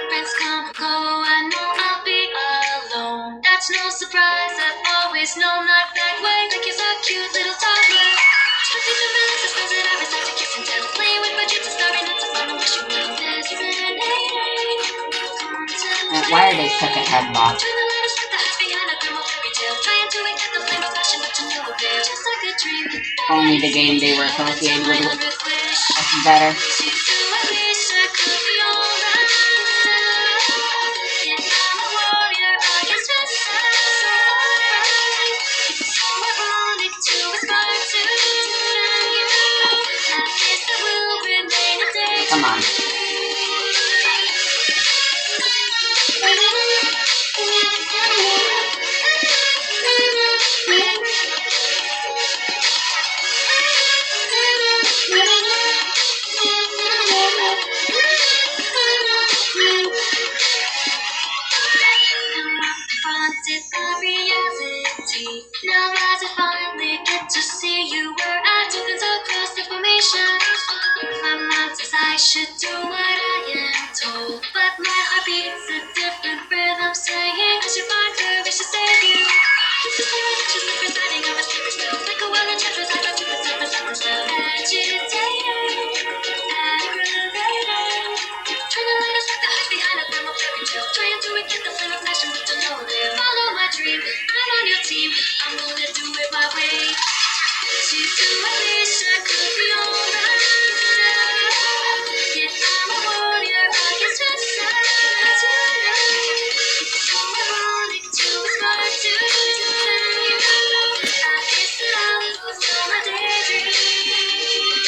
Friends come and go, I know I'll be alone. That's no surprise, I've always known that that way. Like he's a cute little toddler. Twisting the balance, I suppose that I was like to kiss and tell. Playing with budgets and starry nights, I found a wishing well. Fascinating. Why are they stuck at headlock? Turn the letters with the hearts behind a grim old fairy tale. Trying to ignite the flame of passion, but to no avail. Just like a dream. Only the game they were associated with was better. Come on. Confronted by reality. Now as I finally get to see you where I tokens across the formation. My mind says I should do what I am told, but my heart beats a different rhythm, saying I should find courage to save you. This is the reflection of presiding over secret spells, like a well enchantress. I got to put something spell. Agitated, aggravated. Trying to let us the hush behind a thermal fairy tale. Trying to ignite the flame of passion, but to no avail. Follow my dream, I'm on your team. I'm gonna do it my way. She do I wish I could be alright. Yeah, I'm a warrior, I can just say tonight. It's so ironic to aspire to you. I guess that I was on my daydream.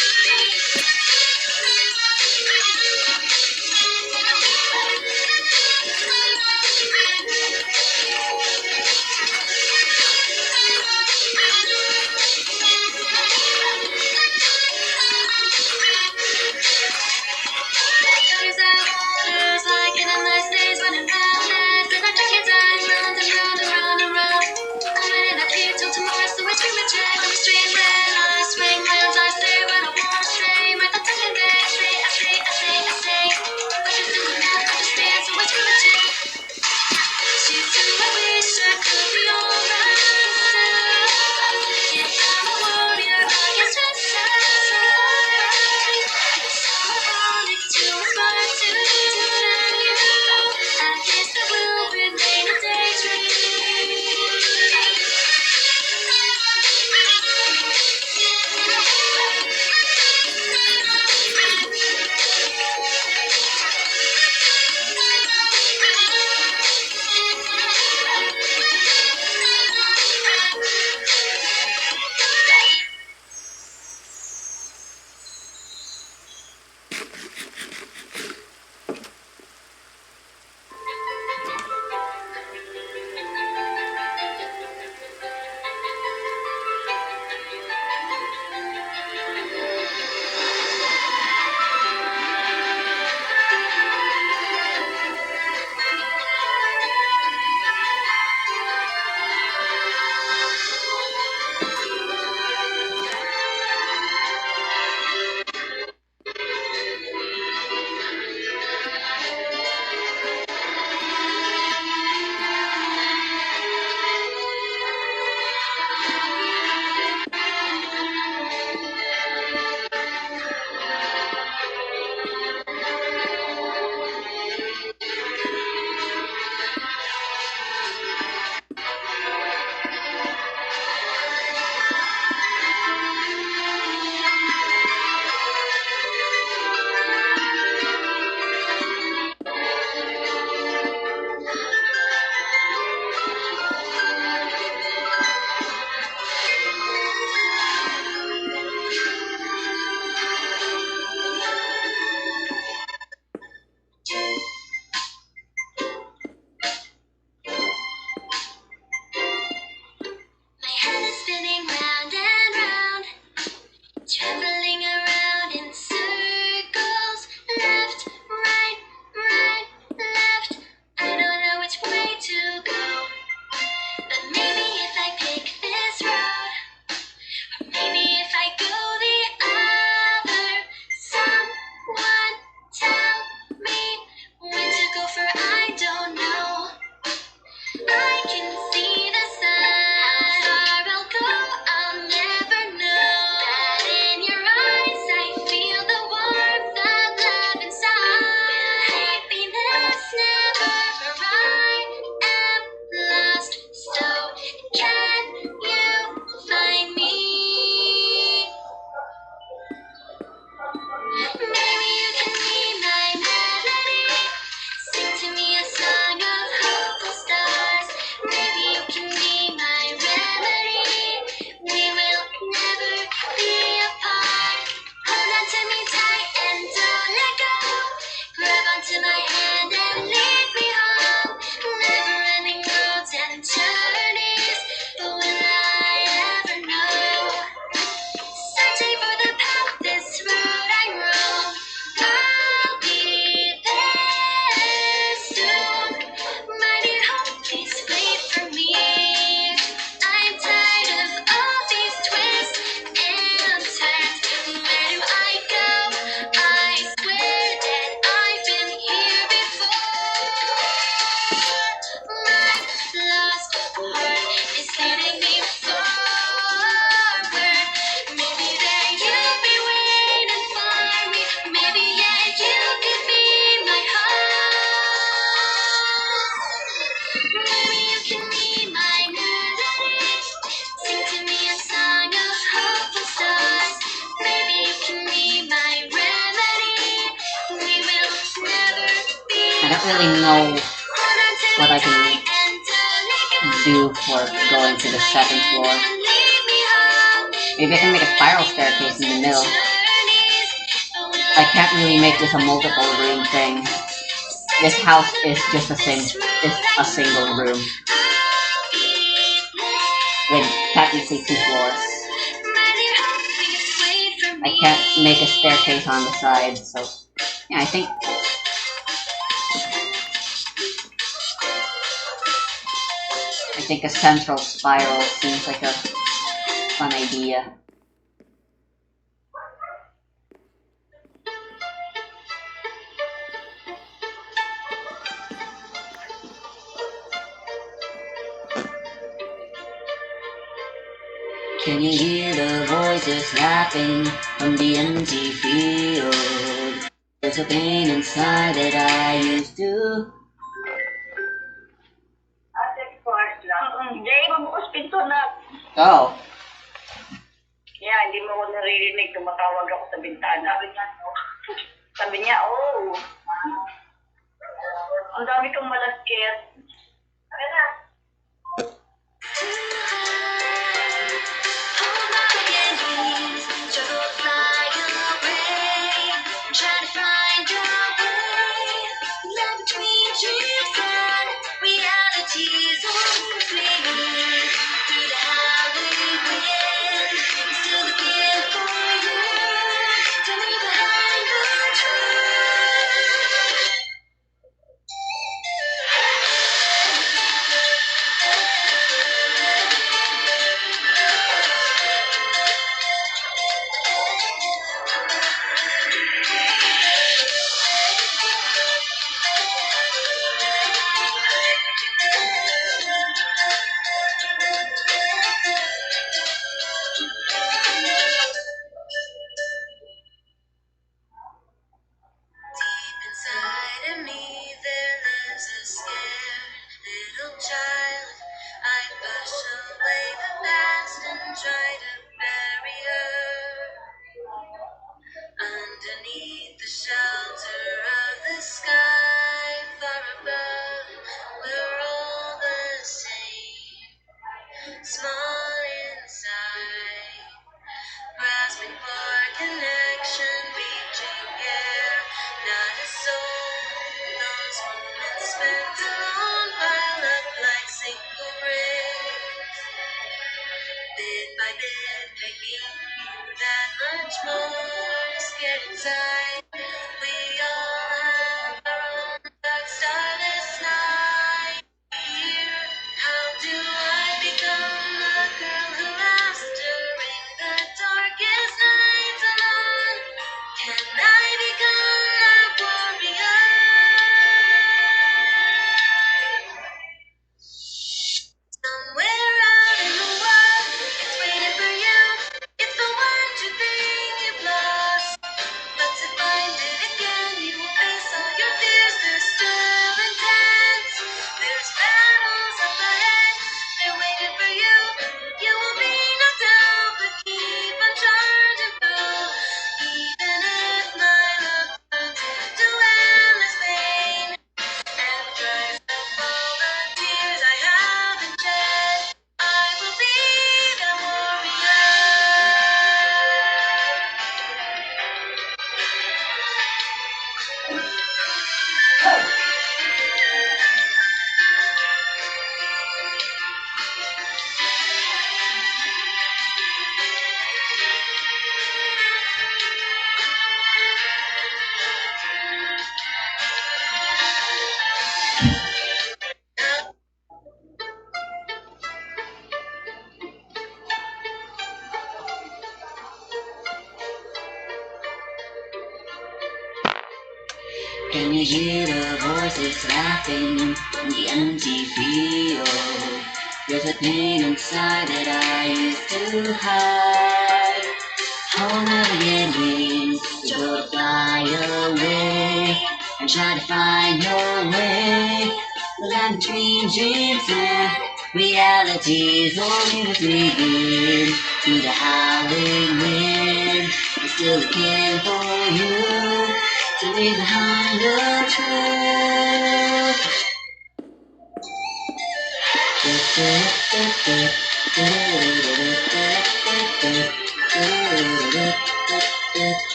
don't really know what I can do for going to the second floor. Maybe I can make a spiral staircase in the middle. I can't really make this a multiple room thing. This house is just a single room with technically 2 floors. I can't make a staircase on the side, so yeah, I think a central spiral seems like a fun idea. Can you hear the voices laughing from the empty field? There's a pain inside that I used to. Jay, mabukas pinto na. Oh, Yeah, hindi mo ako naririnig. Tumatawag ako sa bintana. Sabi niya, oh. Ang dami kong malaskit. Sabi na. Trying to find your way, love between dreams and realities. Always leading through the highway wind. I'm still looking for you to leave behind the truth. Deep inside of me, there lives a scared little child. I push away the past and try to bury her underneath the shelter of the sky far above. We're all the same, small inside, grasping for connection, reaching air, not a soul. Those moments spent alone pile up like single bricks, bit by bit, making you that much more scared inside. We all have our own dark starless night. Here, how do I become the girl who laughs during the darkest nights alone? Can I become that warrior? Somewhere out in the world, it's waiting for you. It's the one true thing you've lost. But to find it again, you will face all your fears. They're still intense. There's battles up ahead. They're waiting for you. You will be knocked out, but keep on charging through. Even if my love turns into endless pain and dries up all the tears I haven't shed, I will be the warrior. can you hear the voices laughing in the empty field? There's a pain inside that I used to hide. I'll never get wings to go fly away and try to find your way. But I'm between dreams and realities, only just leading to the howling wind. I'm still looking for you to leave behind the truth.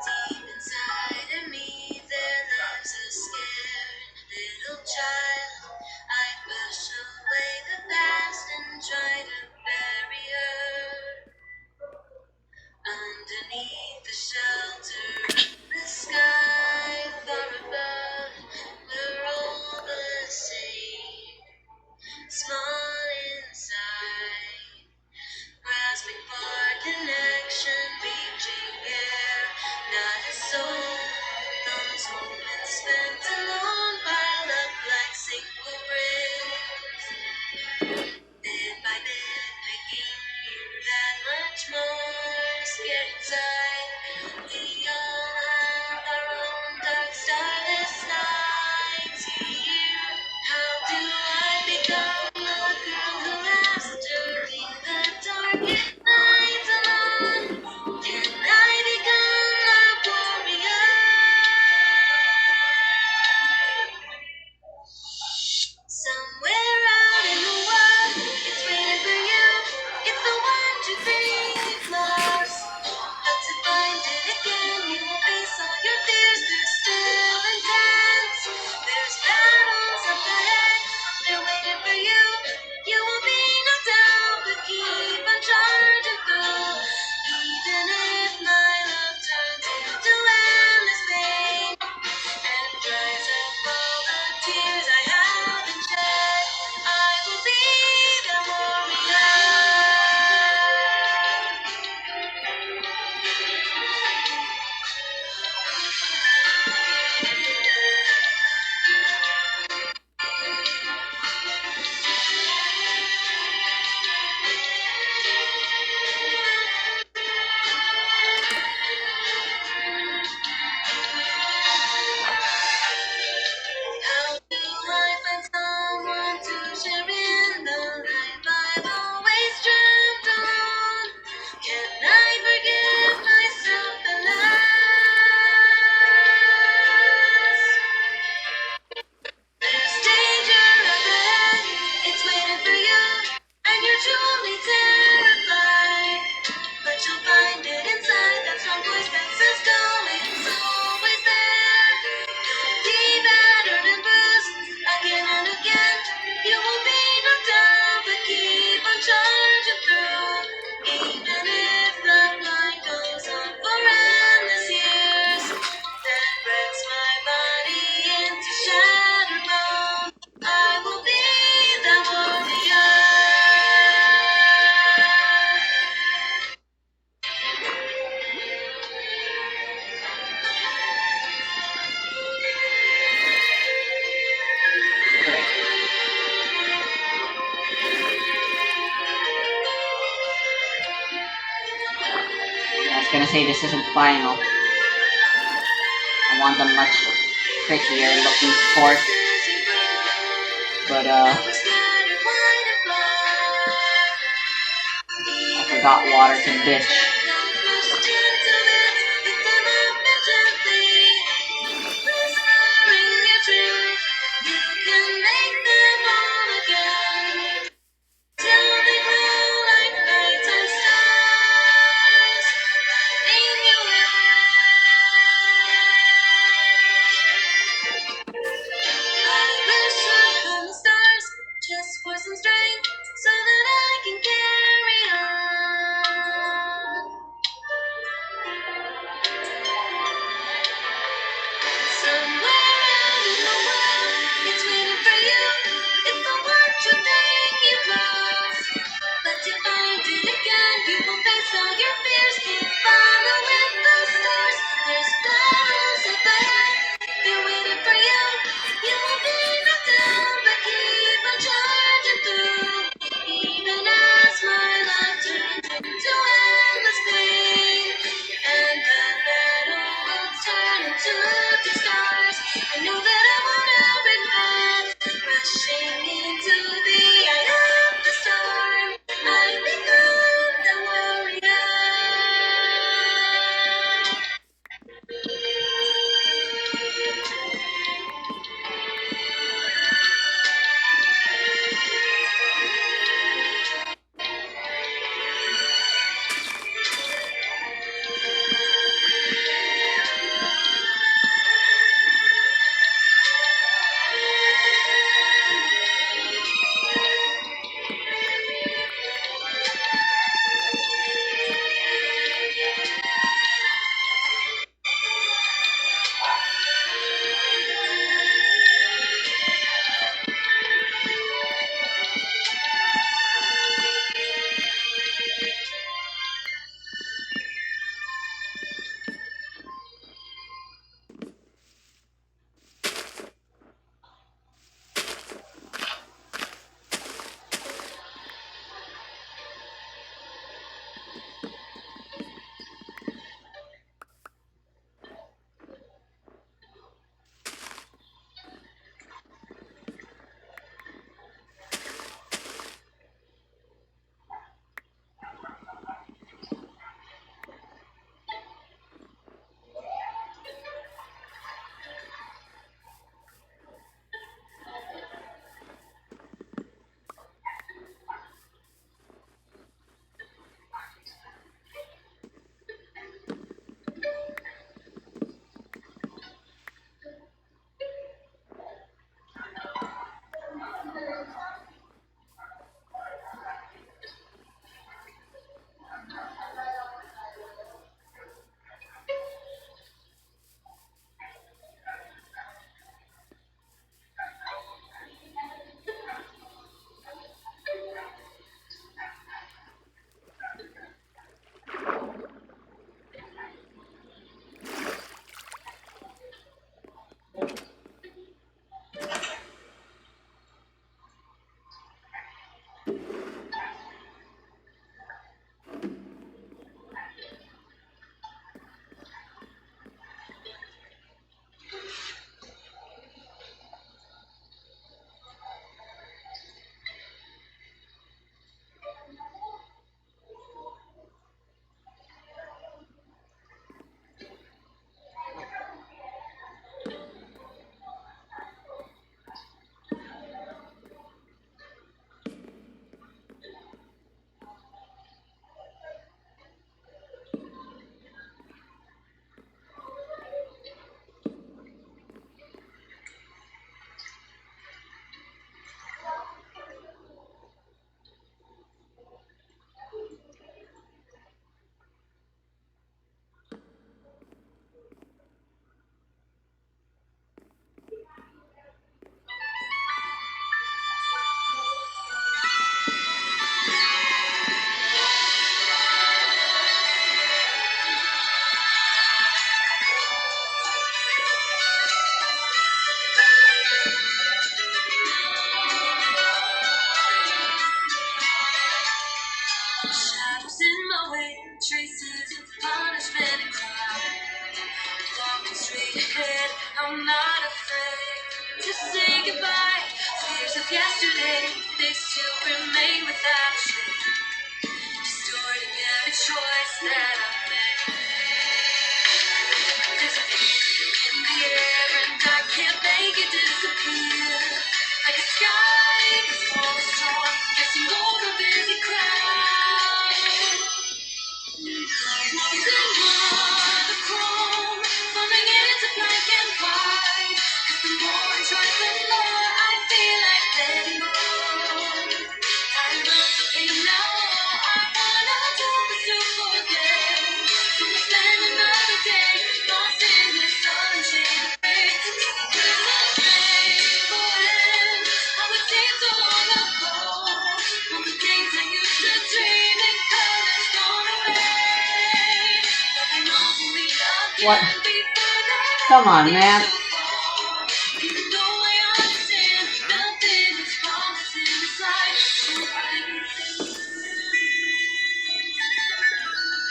Deep inside of me, there lives a scared little child. I push away the past and try to bury her underneath the shelter of the sky far above. We're all the same, small inside, grasping for connection, reaching air, not a soul. Those moments spent alone pile up like single bricks. Bit by bit, making you that much more scared inside. We all have our own dark, starless nights here. How do I become a girl who has to read the darkest nights alone? Can I become a warrior? Somewhere out in the world, it's waiting for you. It's the 1, 2, 3 lost. How to find it again? You will face all your fears. They're still intense. There's battles up ahead. They're waiting for you. You will be knocked down, but keep on charging through. Even if my love turns into endless pain and dries up all the tears I haven't shed, I will be the How do I find someone to share in the life I've always dreamt on? Can I forgive myself at last? There's danger up ahead, it's waiting for you, and you're truly terrified. But you'll find it inside that strong voice that says go, it's always there. You'll be battered and bruised again and again. You will be knocked down, but keep on charging through. Even if the fight goes on for endless years, that breaks my body into shattered bone, I will be the warrior. I was gonna say this isn't final. I want a much prettier looking sport, but I forgot water's a bitch. Just for some strength so that I can carry on. Shadows in my way, traces of punishment and crime. Walking straight ahead, I'm not afraid to say goodbye. Fears of yesterday, they still remain without shame. Distorting every choice that I made. There's a feeling in the air, and I can't make it disappear. Like a sky before a storm, passing over busy crowd. Walls and water chrome, falling into black and white. 'Cause the more I try, the more I feel like letting go. I love the pain now. I wanna do this to forget. So we'll spend another day lost in this sunshine. There's a rainbow end. I would seem so long ago. All the things I used to dream in colors gone away. But I know we'll meet again. What? Before that Come on, man. even though I understand nothing is promised in this life. So I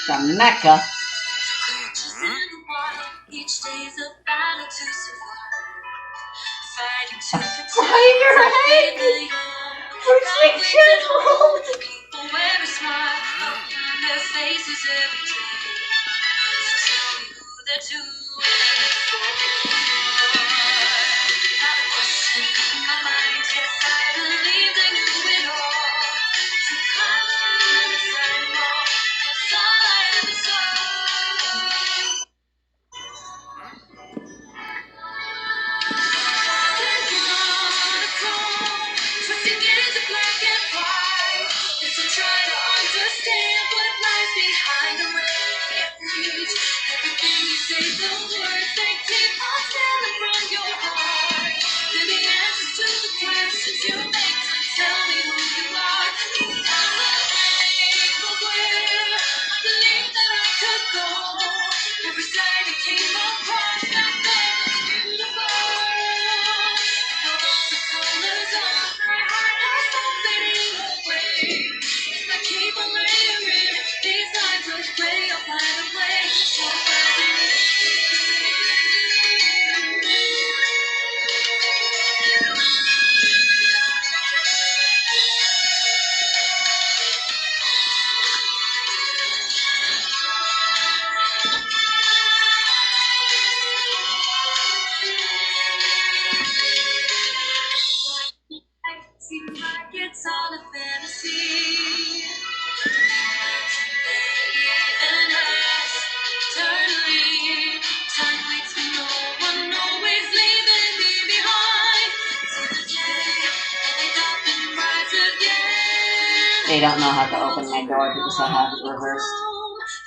Shameka. just in a while, each day's a battle to survive. Fighting to protect Tiger egg! the young. Protection hold! People wear a smile upon their faces every day. So tell me who they're to and for. Now the question in my mind, yes, I believe they knew it all. To come inside them all, that's all I ever saw. Twisting into black and white. As I try to understand what lies behind the rage. Everything you say, the words they keep on stealing from your heart. They're the answers to the questions you make to tell me who you are. I'm afraid of where I believe that I could go. Every sight I came across back then was beautiful. Now all the colors on my heart are so fading away. If I keep on layering these lines of gray, I'll find a way to seems like it's all a fantasy. Even as eternally, time waits for no one, always leaving me behind. Till the day that they up and rise again. They don't know how to open my door because I have it reversed.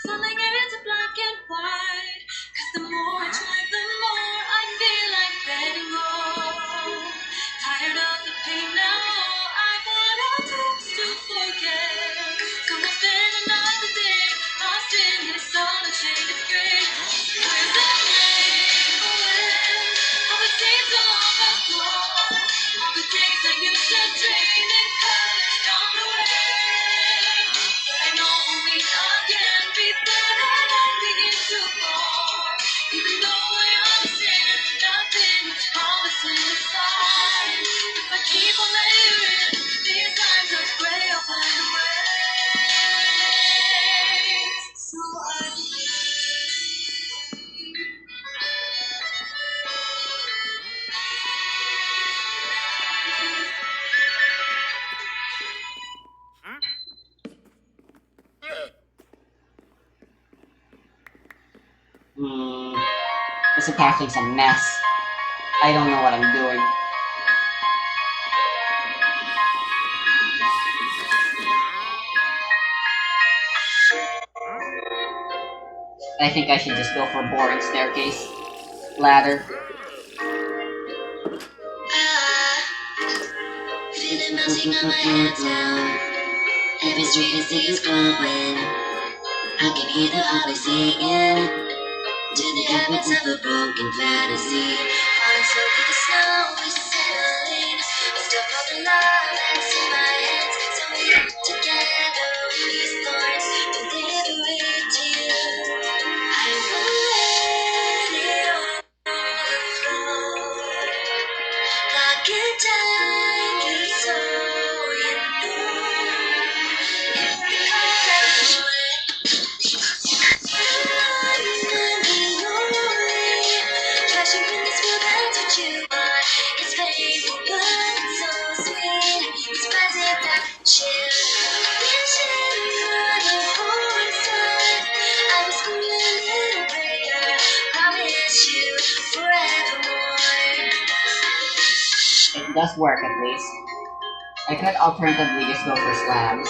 Falling into black and white. 'Cause the more I try, the more I feel like letting go. Tired of the pain now. I wanna choose to forget. So we'll spend another day lost in this solid shade of gray. Where's the rainbow end? How it seems so long ago. All the days I used to dream in colors gone away. But I know we'll meet again before that light begins to fall. Even though I understand nothing is promised in this life. If I keep on layering these lines of gray, I'll find a way. So I This apartment's a mess. I don't know what I'm doing. I think I should just go for boring staircase. Ladder. feel it melting on my hands now. Every street I see is glowing. I can hear the heartbeat singing to the habits of a broken fantasy. Falling slowly, the snow is settling. I still feel the love that's in my hands. So we live together in these Good time, so you know. Trashing in this world, that's what you are. It's painful, but so sweet. It's present that chill. Reaching for the whole inside. I whisper a little prayer. Promise you forevermore. It does work at least. I could alternatively just go for slabs.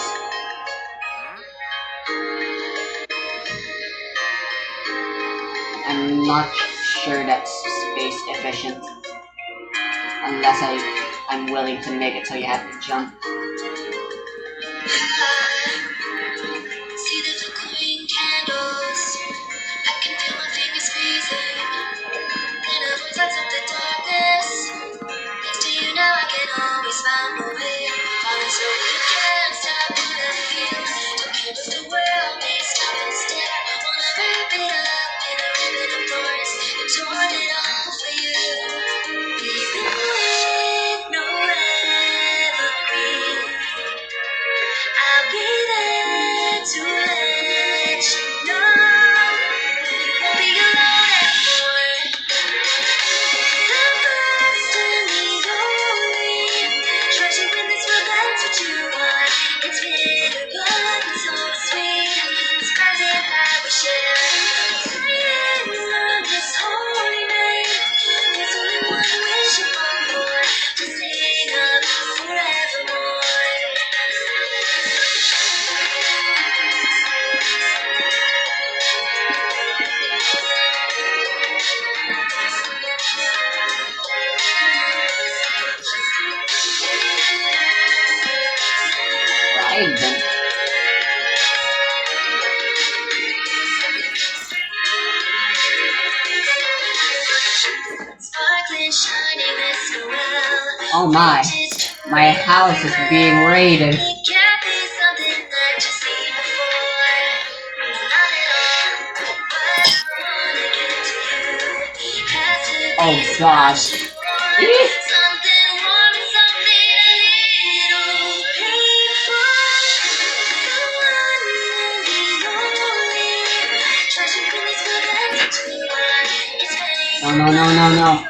I'm not sure that's space efficient. Unless I'm willing to make it so you have to jump. See the flickering candles. I can feel my fingers squeezing. Then a voice lights up the darkness. Next to you now, I can always find my way. Falling so you can't stop what I feel. Don't care if the world may stop instead. Wanna wrap it up in a ribbon of thorns and torn it all for you. Even with no evergreen, I'll be there to let you know. Won't be alone anymore. The first and the only treasure in this world, that's what you are. It's bitter but so sweet. It's present that we share. Praying on this holy night. There's only one wish and one more. To sing of forevermore. Right then. Sparkling, shining with Noel. Oh my. My house is being raided. It can't be something that you've seen before. Not at all. But I wanna get to you. Has to be Oh gosh. something warm and something a little painful. The one and the only treasure in this world, that's what you are. It's No, no, no, no, no.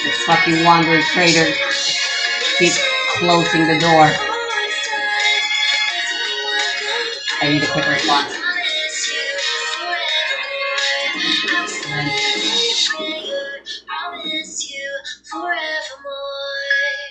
This fucking wandering traitor. Keep closing the door. I need a quick response. Promise you forevermore.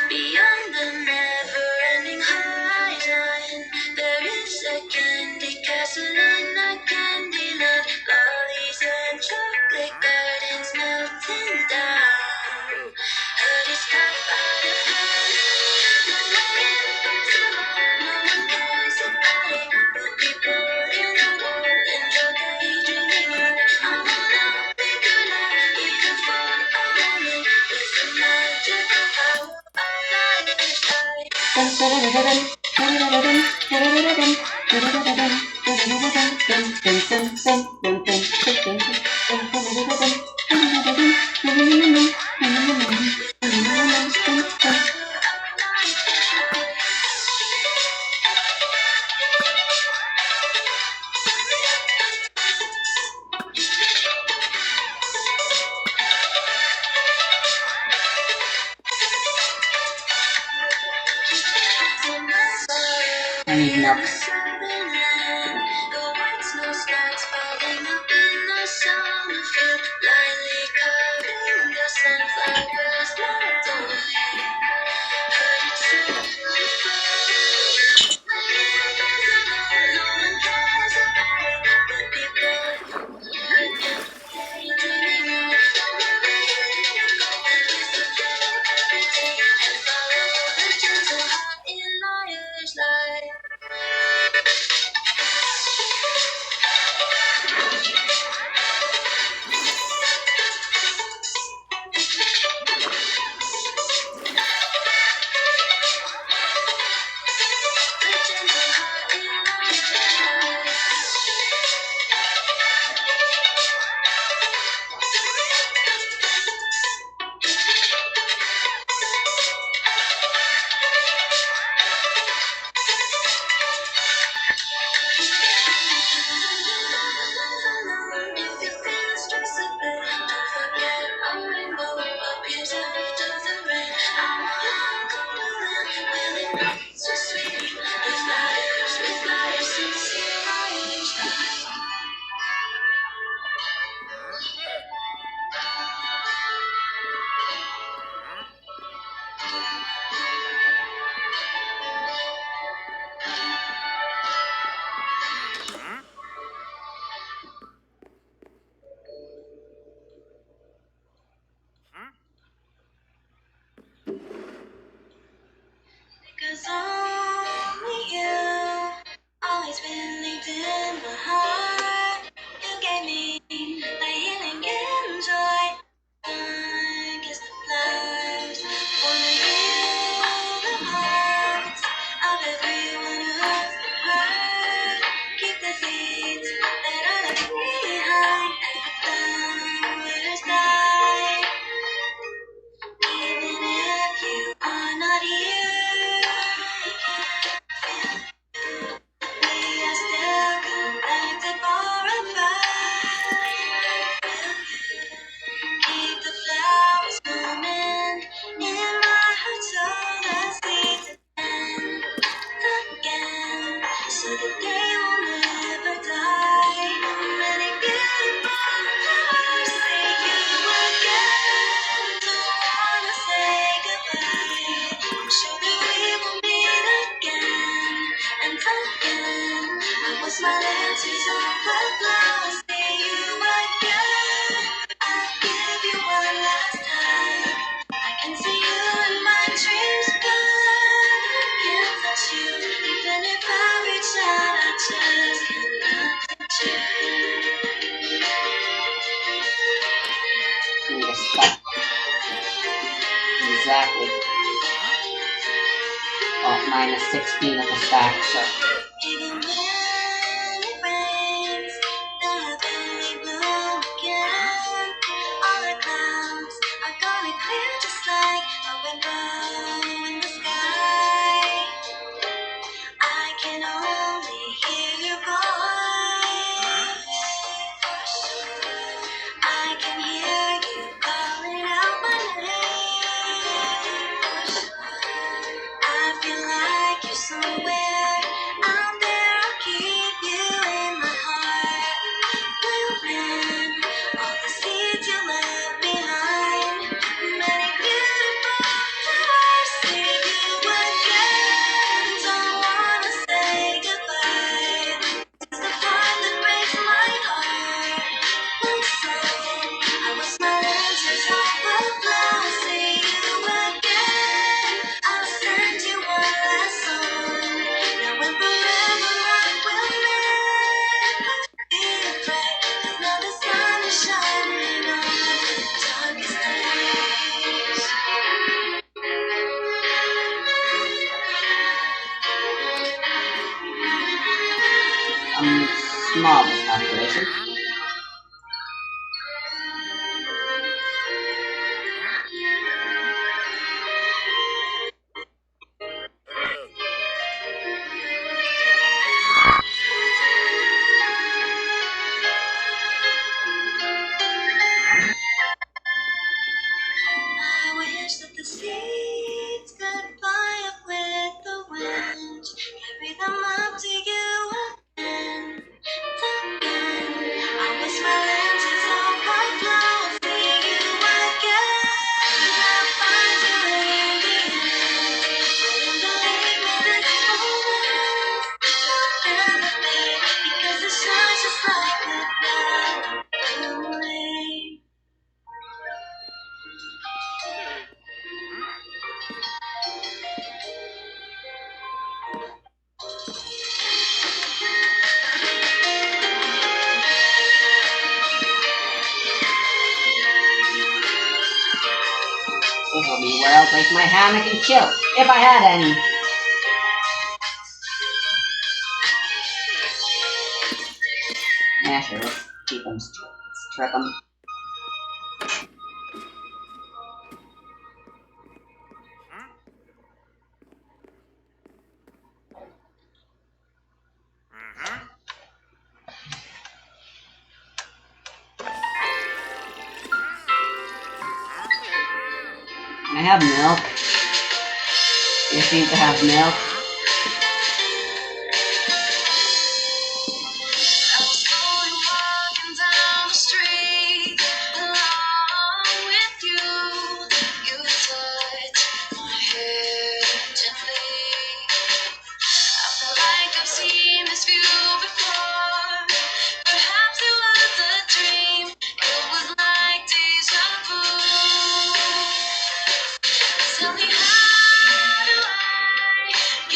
Beyond the never-ending horizon, there is a candy castle and a candy land. Lollies and chocolate gardens melting down. Heard it's top out of hand. No way impossible, no one cares about it. But people in the world enjoy daydreaming on it. I wanna make a life you can fall on it with the magical power of light. I need nuts. The white snow stars falling up in the summer field, lightly covering the sunflowers melt away. Heard it's so beautiful, no one cares about it, but people daydreaming on wherever you go. Listen to everything and follow the gentle heart in Liar's Light. exactly. Well, minus 16 of the stack, so. Even when it rains, the heavenly blue again. All the clouds are going clear, just like a rainbow in the sky. I can only hear your voice. I can hear you calling out my name. I feel like you're somewhere out there. I'll keep you in my heart. Blue man, all the seeds you left behind. Many beautiful flowers see you again. Don't wanna say goodbye. It's the part that breaks my heart. One song, I was smiling to top of clouds. See you again. I'll send you one last song. Now and forever I will never be afraid. 'Cause now the sun is shining on the darkest days. Small miscalculation. I wish that the seeds could fly up with the wind, carry them up to you again. I was smiling to top of clouds, see you again. I'll find you in the end. Wouldn't believe me this moment will never fade, because it shines just like the moonlight. This will be where I'll place my hammock and chill, if I had any. Yeah, sure, let's keep them straight. Let's trick them. Can I have milk? You seem to have milk. I was only walking down the street along with you. You touched my hair gently. I feel like I've seen this view before. Perhaps it was a dream. It was like deja vu. Tell me, how do I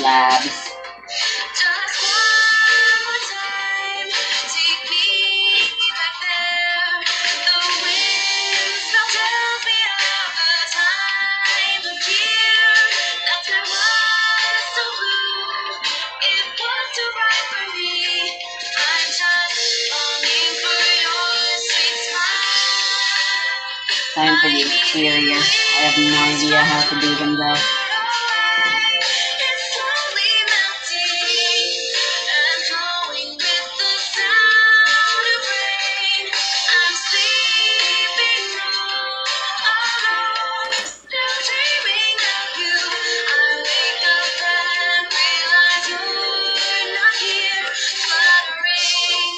Labs. Just one more time, take me back there. The wind still tells me of the time of year. That's where was so blue. It was too bright for me. I'm just longing for your sweet smile. Time to get serious. I have no idea how to do them though. It's slowly melting and flowing with the sound of rain. I'm sleeping alone, still dreaming of you. I wake up and realize you're not here. Fluttering,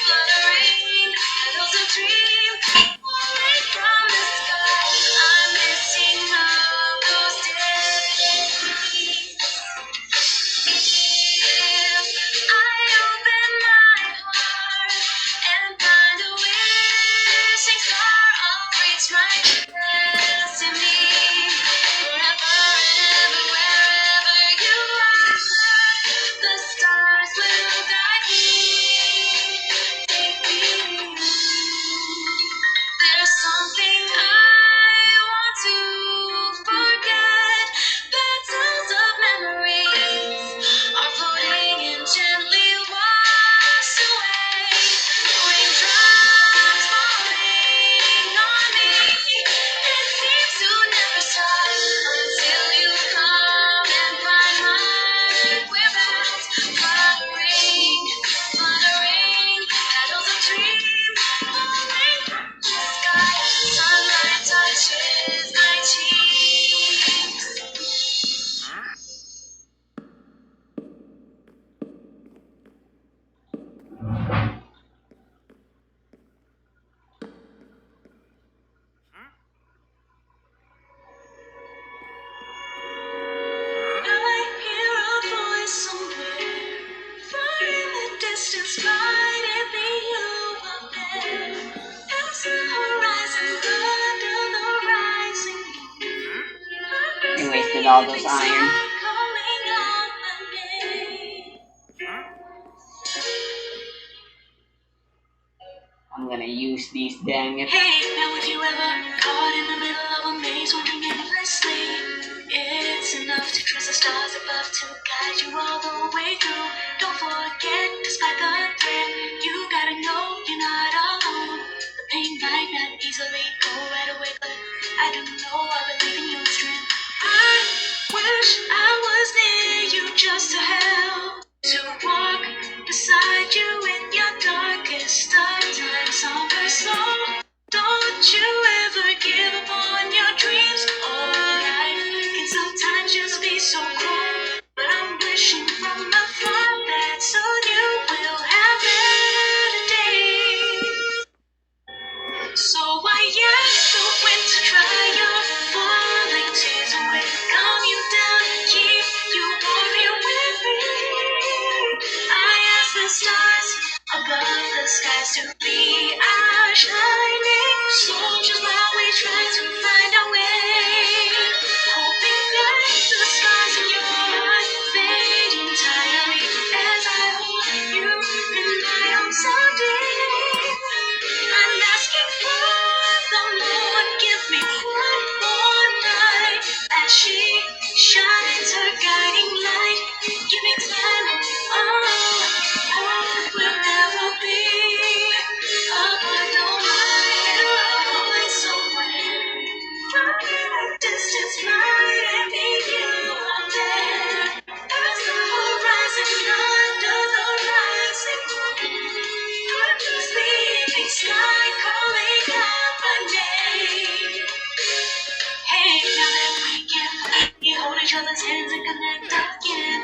fluttering, petals of dream falling from the sky. I'm missing all those days. If I open my heart and find a wishing star, I'll reach my destiny. Forever and ever, wherever you are, the stars will guide me. Take me. There's something I want to forget. Petals of memories are floating and gently wash away. Raindrops falling on me. It seems to never stop until you come and find my whereabouts. Fluttering, fluttering, petals of dream falling from the sky. Sunlight touches my cheeks. I hear a voice somewhere, far in the distance, guiding me up there. Past the horizon, under the rising moon. You wasted all those iron. Calling out my name. I'm gonna use these, dang it. Hey, now if you ever caught in the middle of a maze wondering endlessly, it's enough to trust the stars above to guide you all the way through. Don't forget, despite the threat, you gotta know you're not alone. The pain might not easily go right away, but I do know I believe in your strength. I wish I was near you just to help, to walk beside you in your darkest of times. Hunger, so don't you ever give up on your dreams. Oh, life can sometimes just be so cold, but I'm wishing from afar that soon you will have better days. So I ask the wind to dry your falling tears away, calm you down, keep you warm here with me. I ask the stars above the skies to be our shining soldiers while we try to find our way. Hoping that the scars in your heart fade entirely as I hold you in my arms so deep. I'm asking for the Lord, give me one more night as she shines her guiding light. Give me time, hope will never be apart. Don't mind, always somewhere far in the distance, might and be you are there. Past the horizon, under the rising moon, the sleeping sky calling out my name. Hey, now that we can hold each other's hands and connect again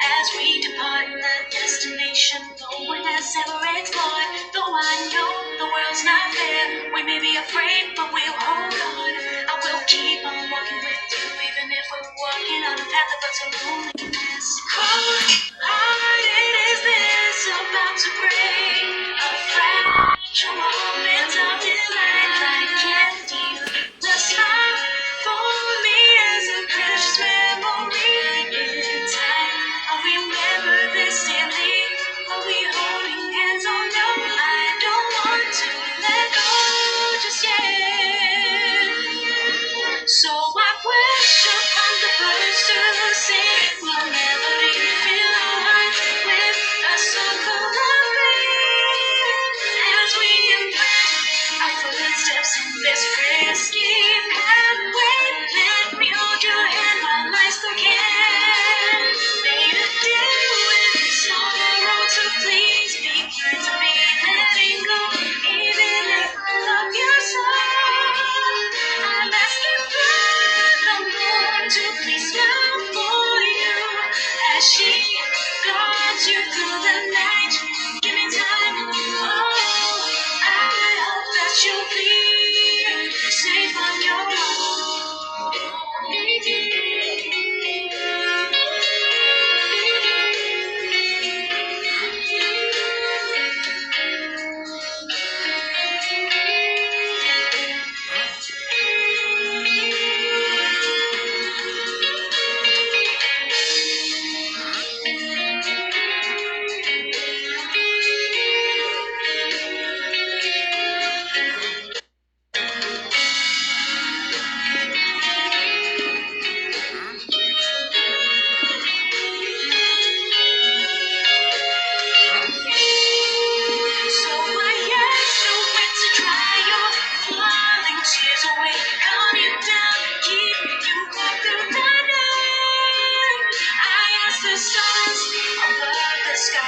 as we depart in that destination no one has ever explored. Though I know the world's not fair, we may be afraid, but we'll hold on. I will keep on walking with you, even if we're walking on a path of utter loneliness. Cold-hearted is this about to break? A fragile moment of delight like candy. The smile for me is a precious memory in time.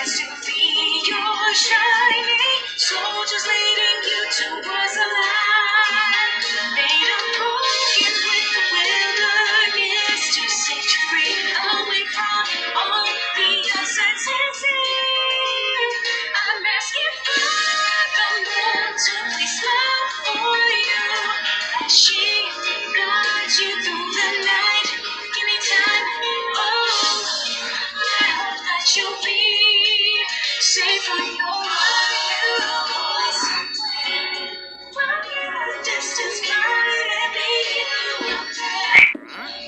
to be your shining soldiers leading you towards the light. Made of broken with the wilderness to set you free away from all the uncertainty. I'm asking for the Lord to please smile for you as she guides you through the night. Give me time. Oh, I hope that you'll be safe on your voice. From your distance, guide and lead you up there.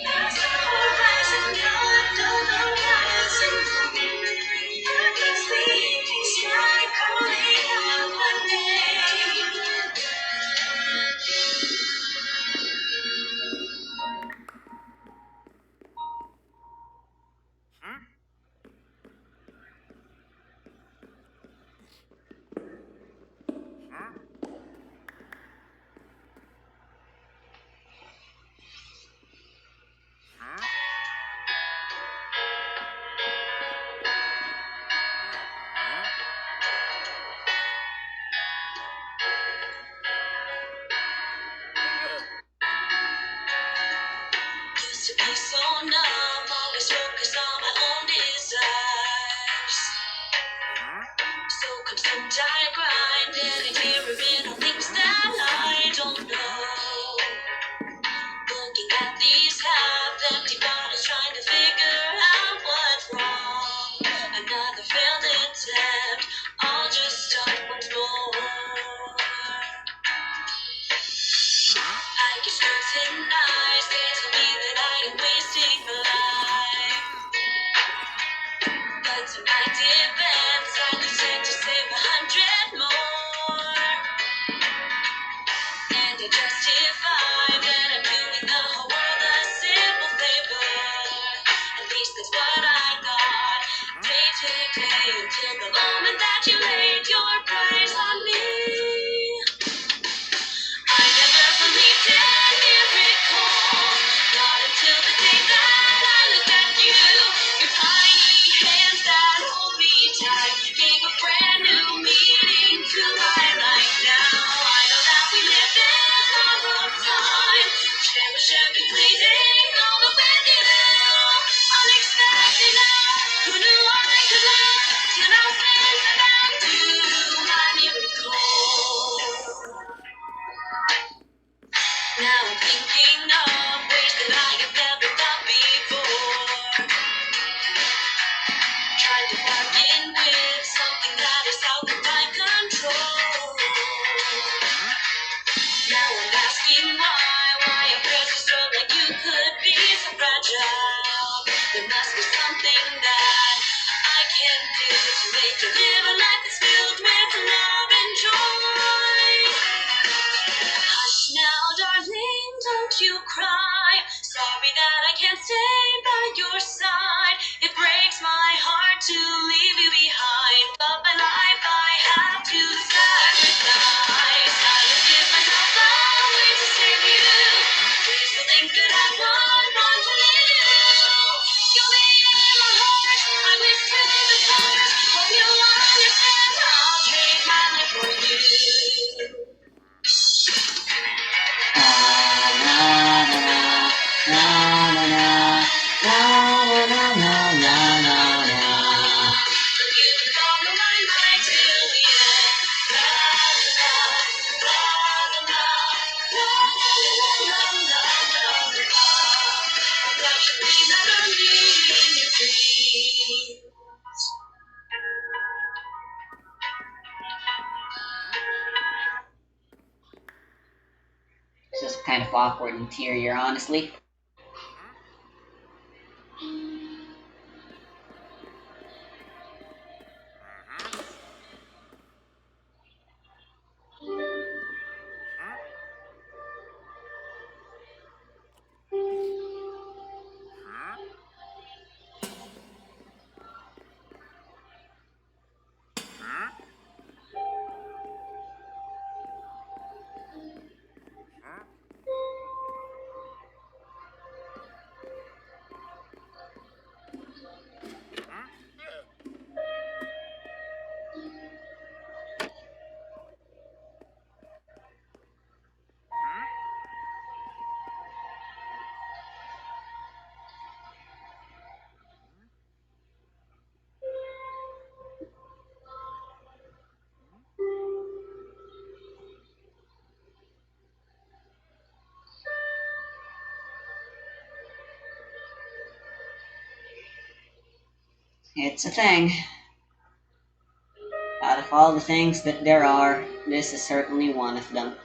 As the horizon under the rising moon, I can see the sky calling out my name. Used to be so numb, always focused on my own desires. So consumed I grind, getting mirroring on things that I don't know. Looking at these half-empty bottles, trying to figure out what's wrong. Another failed attempt, I'll just start once more. I get scrutinized, they tell me that I am wasting my life. But to my defense, I decided to save 100 more. And I justify that I'm doing the whole world a simple favor. At least that's what I thought. Day to day until the moment that you laid your price on me. I never believed in miracles, not until the day that I looked at you. Your tiny hands that hold me tight gave a brand new meaning to my life now. I know that we live in borrowed time, cherish every fleeting moment with you. Unexpected love, who knew I could love, till now since I found you, my miracle. Now I'm thinking of ways that I have never thought before. Trying to bargain with something that is out of my control. Now I'm asking why a precious girl like you could be so fragile. There must be something that I can do to make you live a life that's filled with love and joy. Hush now, darling, don't you cry. Sorry that I can't stay by your side. It breaks my heart to leave you behind, but my life I have to sacrifice. I have given myself away to save you. Please don't think that I would want to leave you. You'll be in my heart. I wish to the stars. Hope you understand. I'll trade my life for you. It's just kind of awkward interior, honestly. It's a thing. Out of all the things that there are, this is certainly one of them.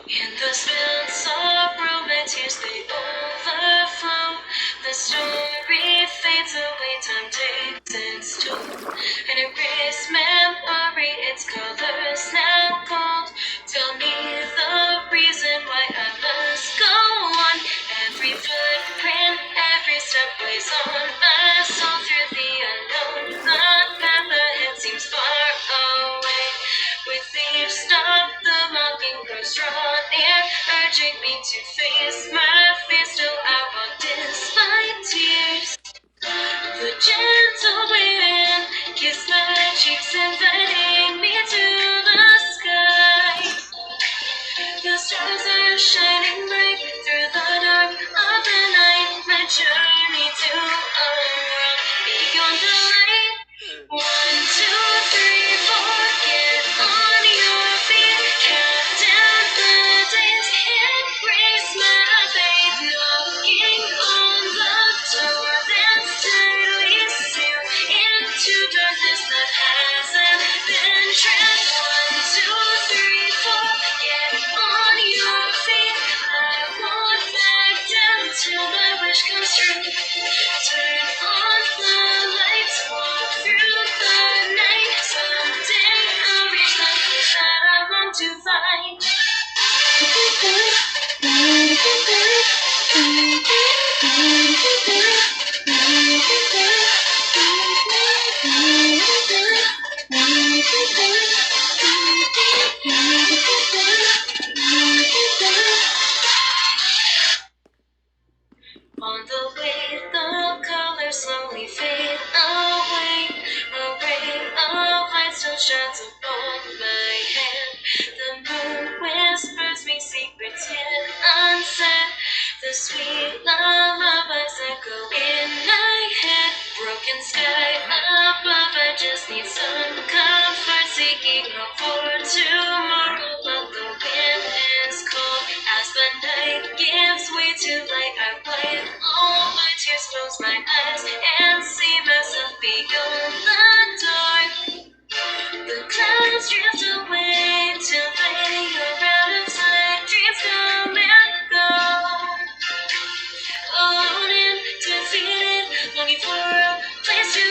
In the spills of romance, tears they overflow. The story fades away, time takes its toll. And erase memory, its colors now cold. Tell me the reason why I must go on. Every footprint, every step weighs on my soul through the unknown. The path ahead seems far away. With leaves stop, the mockingbirds draw near, urging me to face my fear. Still I walk despite tears. The gentle wind kissed my cheeks, inviting me to the sky. The stars are shining bright through the dark of the night. My journey to a world beyond the light. 1, 2, 3, 4, get on your feet. Count down the days, embrace my faith. Knocking on the door that's tightly sealed into darkness that hasn't been trapped. 1, 2, 3, 4, get on your feet. I won't back down till my wish comes true. Turn on the lights, walk through the night. Someday I'll reach the place that I long to find. On the way, the colors slowly fade away. A ray of light still shines upon my hand. The moon whispers me secrets yet unsaid. The sweet lullabies echo in my head. Broken sky above, I just need some comfort. Seeking hope for tomorrow, but the wind is cold. As the night gives way to light, I wipe all my tears, close my eyes, and see myself beyond the dark. The clouds drift away till they are out of sight. Dreams come and go. Alone and defeated, longing for a place to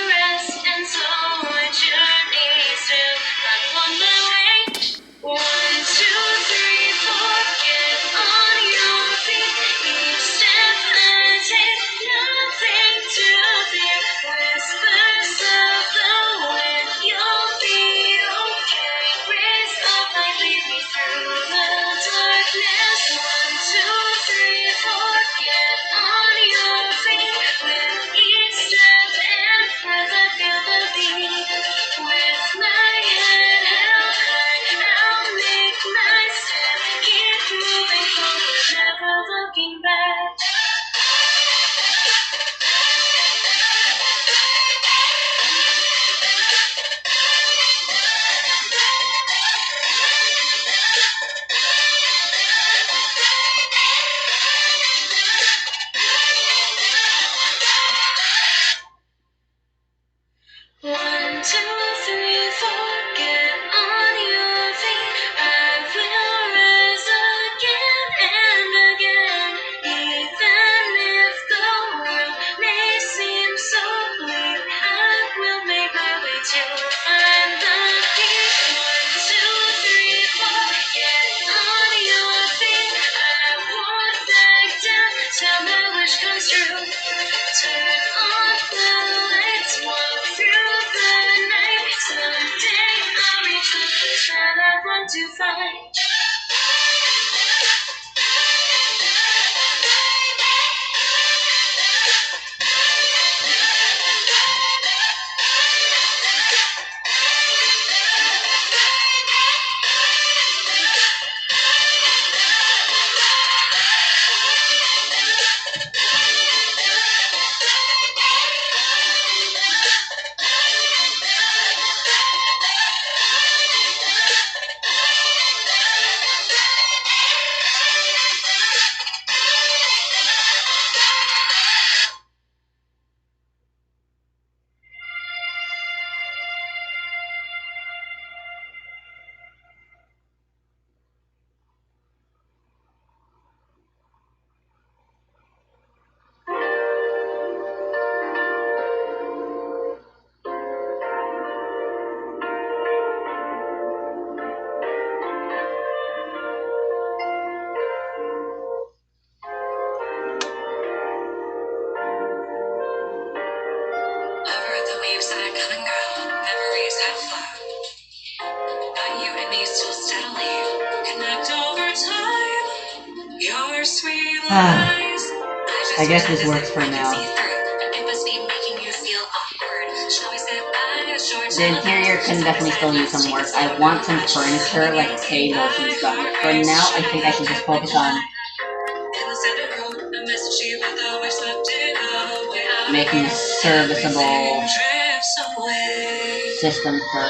I guess this works for now. The interior can definitely still use some work. I want some furniture, like tables and stuff. But for now, I think I should just focus on making a serviceable system for.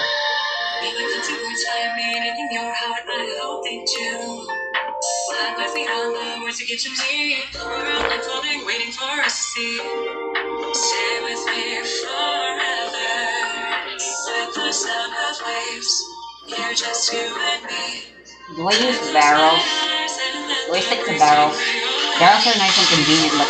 Stay with me forever. Like the sound of waves. You're just you and me. Do I use barrels? Do I stick to barrels? Barrels are nice and convenient, but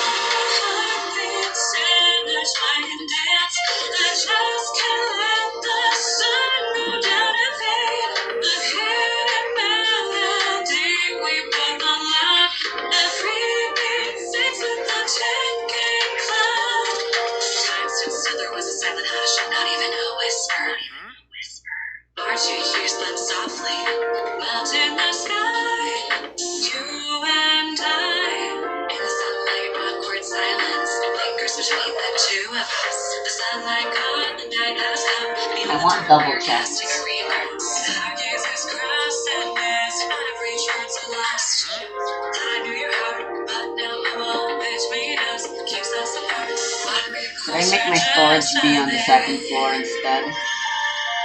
I want double chests. Should I make my storage be on the second floor instead?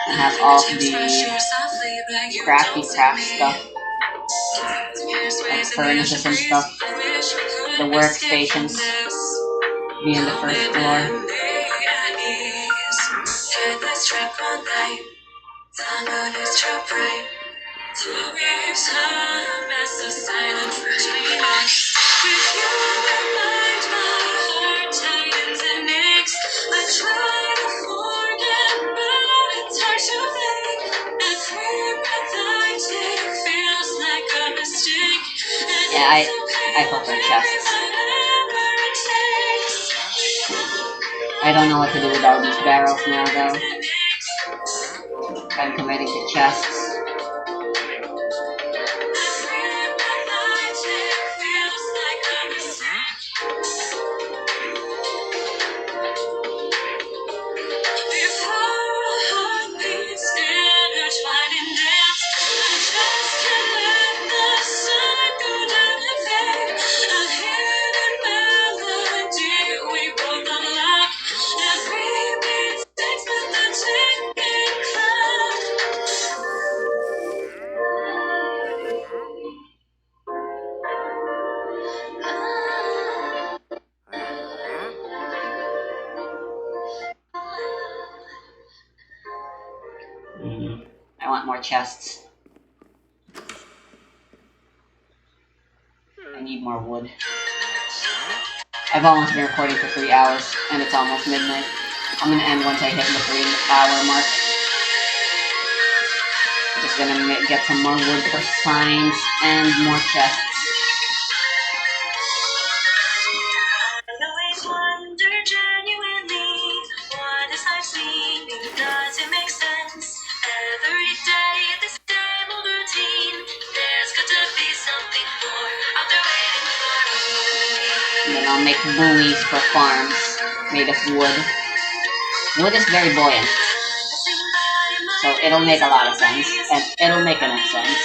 And have all of the crafty craft stuff, like furnaces and stuff, the workstations, be on the first floor. Yeah, I prefer chests. I don't know what to do with all these barrels now, though. I'm committing to chests. I want more chests. I need more wood. I've almost been recording for 3 hours, and it's almost midnight. I'm gonna end once I hit the 3-hour mark. Just gonna get some more wood for signs and more chests. And then I'll make buoys for farms made of wood. Wood is very buoyant, so it'll make a lot of sense, and it'll make enough sense.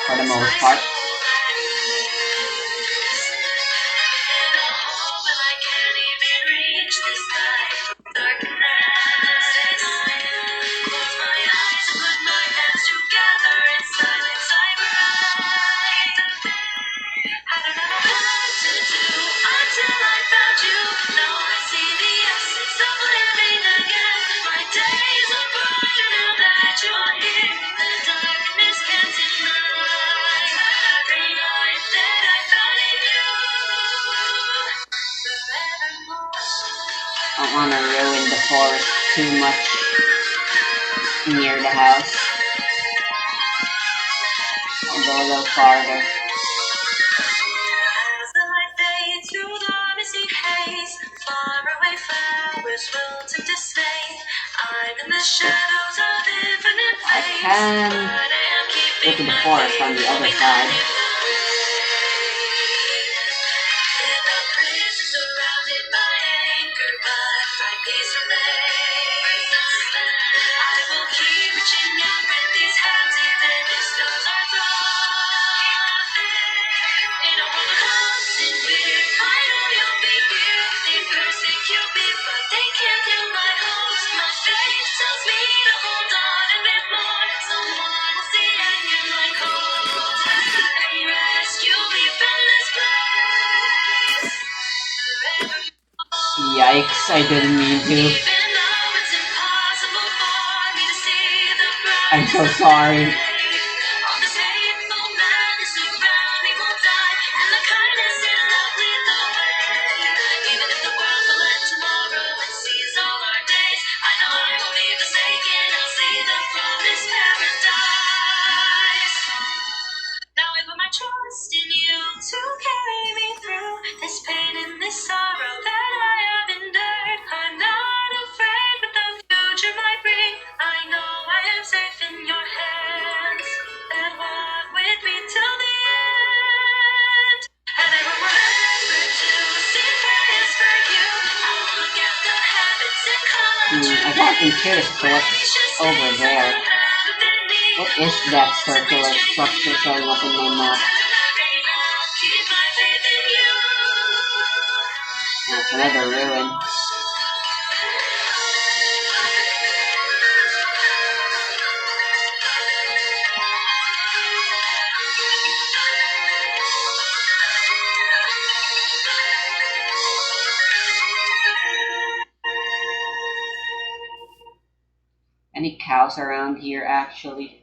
For the most part. I don't want to ruin the forest too much near the house. I'll go a little farther. I can go to the forest on the other side. Yikes, I didn't mean to. I'm so sorry. Trust in you to carry me through this pain and this sorrow that I have endured. I'm not afraid what the future might bring. I know I am safe in your hands that walk with me till the end. And I will remember to sing prayers for you. I'll look at the habits and colors. I got curious to what's over there. What is that circular structure showing up in my map? That's another ruin. Any cows around here, actually?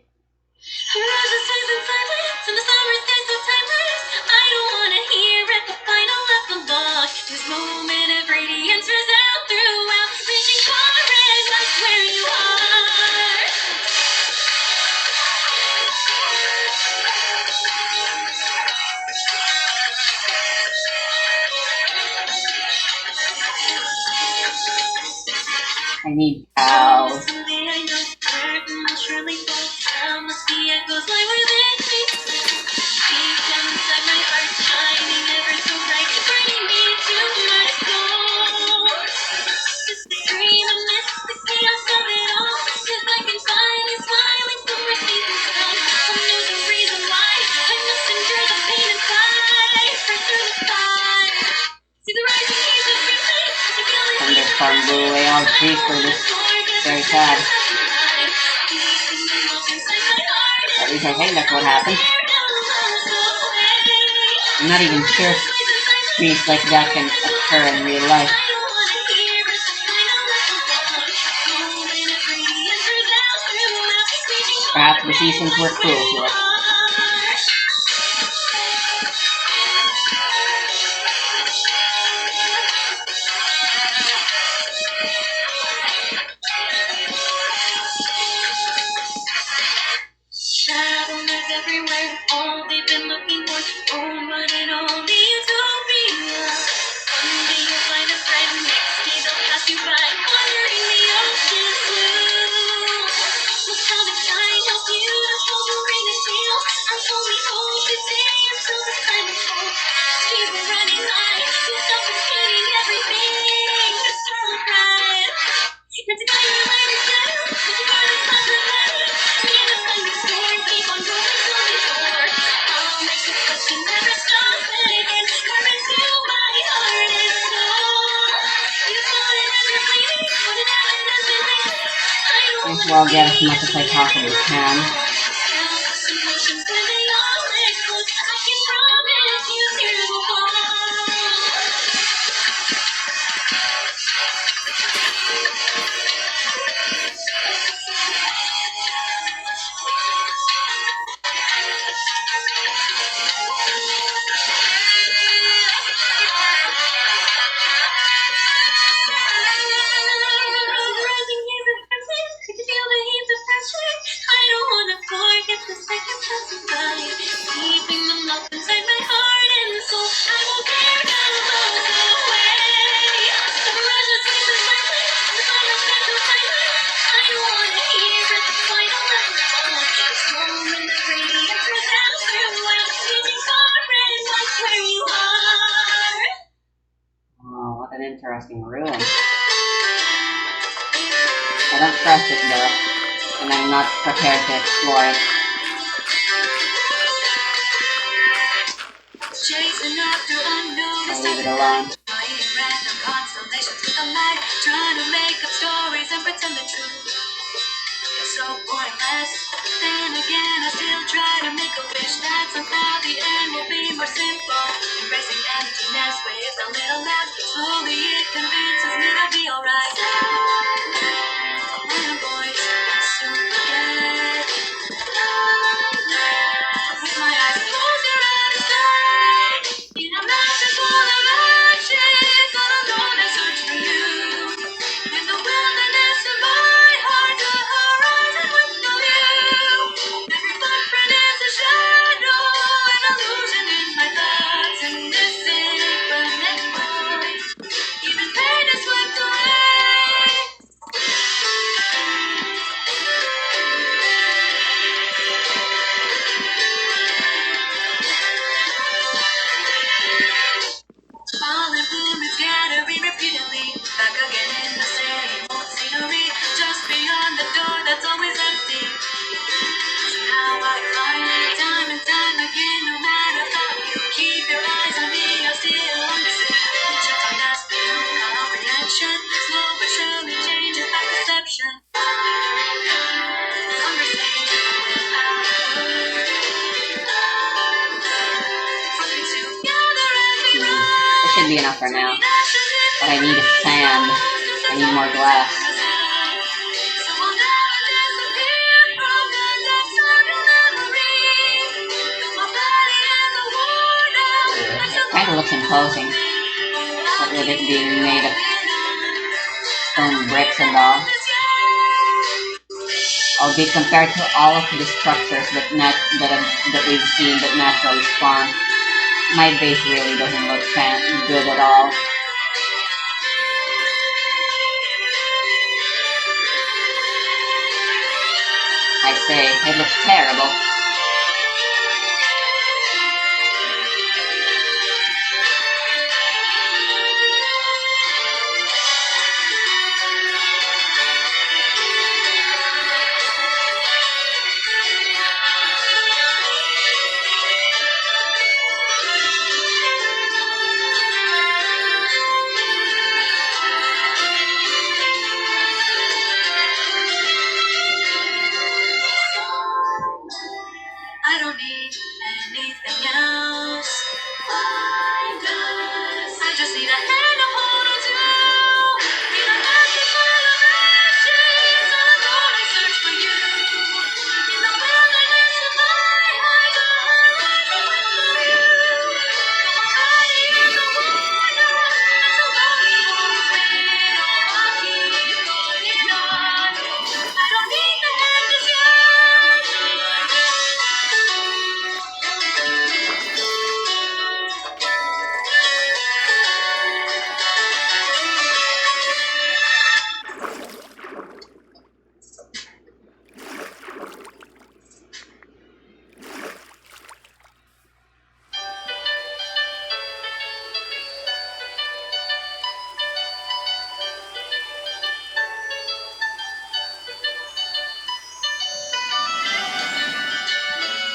This moment of radiance resound throughout, reaching forest, that's where you are. I need cows. Someday I know certain I'll surely fall down, must be echoes lie within me. Deep down inside my heart, shining ever so bright, bringing me to my soul. Just a dream amidst the chaos of it all. If I can find you smiling somewhere safe and sound, I'll know the reason why I must endure the pain and fight right through the fire. See the rising heat of your face, I feel it. Thunderstorm blew away all the trees for this. Very sad. At least I think that's what happened. I'm not even sure trees like that can occur in real life. Perhaps the seasons were cruel to us. Travelers everywhere, all they've been looking for, one and only utopia. One day you'll find a friend, next day they'll pass you by, wandering the ocean's blue. Look how they shine, how beautiful the rain is still. I'm only hope today until the time is full. Trees are running high, you're suffocating everything. Just all right. Now today you're lying down, but you gotta stop the light. Me and the thunderstorm keep on going till the door. I'll make the question never stop again. Come into my heart and soul. You feel it as you're bleeding, what it happened has been made. I don't Might as wanna well see get as it much as I possibly can. emotions when they all explode. I can promise you tears will fall. Rising heat of passion, I can feel the heat of passion. I don't wanna interesting room. I don't trust it though, and I'm not prepared to explore it. Chasing after I'll unnoticed leave it alone. trying random constellations with the light, trying to make up stories and pretend the truth is so pointless. Then again, I still try to make a wish that somehow the end will be more simple. Embracing emptiness with a little laugh. Slowly it convinces me I'll be alright. And I'm going to soon forget. With my eyes closed around the sky, in a mountain full of ashes, all alone I search for you. In the wilderness of my heart, the horizon with no view. Every footprint is a shadow, an illusion in my thoughts, and this infinite void. Even pain is swept away. Fallen bloom is gathering repeatedly, back again in the same old scenery, just beyond the door that's always empty. Now I find it time and time again, no matter how you keep your eyes on me, you'll still understand. Each time that's beyond comprehension, slow but surely changes my perception. Conversation without words, coming together as we run. This should be enough for now. What I need is sand. I need more glass. It kind of looks imposing. What with it being made of stone bricks and all. Albeit compared to all of the structures that we've seen that naturally spawn, my base really doesn't look good at all. I say, it looks terrible. I don't need anything else. I just need a hand to hold on to. In a mountain full of ashes, all alone I search for you. In the wilderness of my heart, the horizon with no view. My body is a wonder, and so lonely won't wait. Oh, I'll keep going on. I don't need the hand just yet.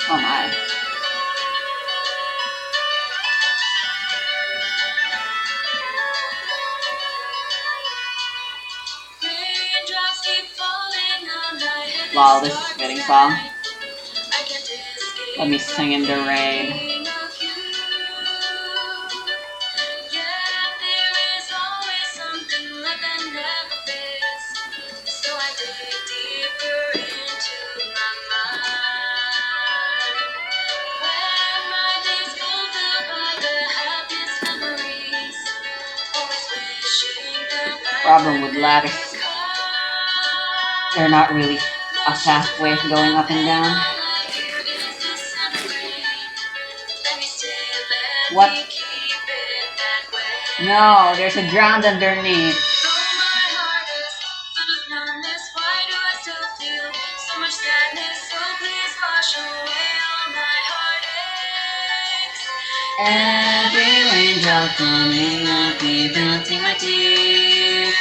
Oh my. Raindrops keep falling on my head. Wow, this is a fitting song. I can't escape Let me sing in the rain. thinking of you. Yet there is always something left that never fits. So I dig deeper into my mind. Where my days go filled by the happiest memories. Always wishing that Problem with lattice, they're not really a fast way of going up and down. What? No, there's a ground underneath. Every raindrop falling on me, melting my tears.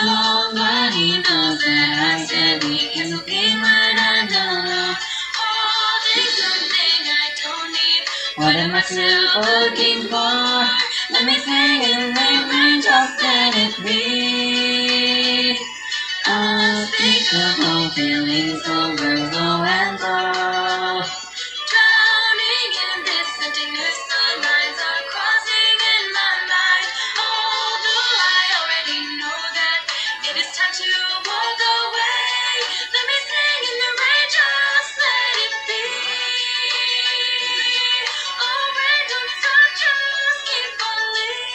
Nobody knows that I said we can be what I know. Holding something I don't need. What am I still looking for? Let me sing in the raindrops, let it be. Unspeakable feelings overflow and flow. Drowning in this emptiness, the lines are crossing in my mind. Although I already know that it is time to walk away. Let me sing in the rain, just let it be. Oh, rain, don't stop, just keep falling.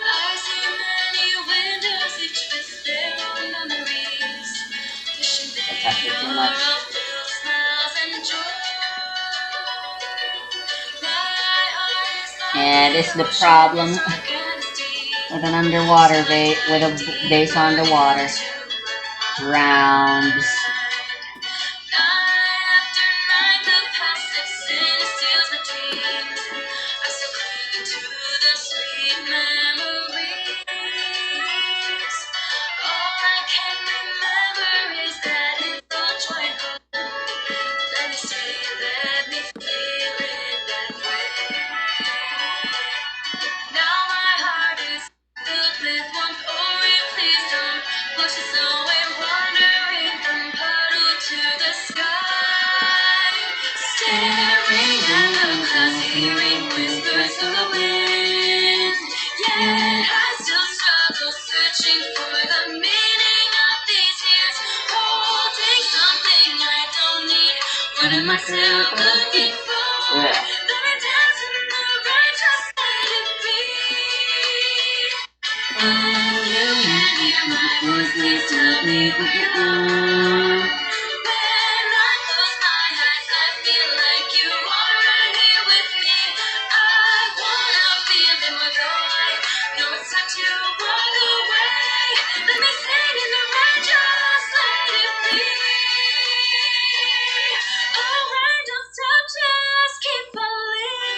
I see many windows, each with their own memories. Wishing they are all filled smiles and joy. My heart is like And it's the the ocean, problem so dark and deep. with an underwater base, with a base underwater. Drowns. Night after night, the past slips in and steals my dreams. I still cling to the sweet memories. All I can remember is that it's all joy and hope. Let me see, let me feel it that way. Now my heart is filled with warmth. Oh, please don't push us away, wandering from puddle to the sky. Staring at the clouds, hearing whispers of the wind. Yet I still struggle, searching for the meaning of these years. Holding something I don't need. What am I still looking for? Yeah. Let me dance in the rain, just let it be. And you can hear my voice, please tell me what you want. When I close my eyes, I feel like you are right here with me. I wanna feel it more though I know it's time to walk away. Let me sing in the rain, just let it be. Oh, rain, don't stop, just keep falling.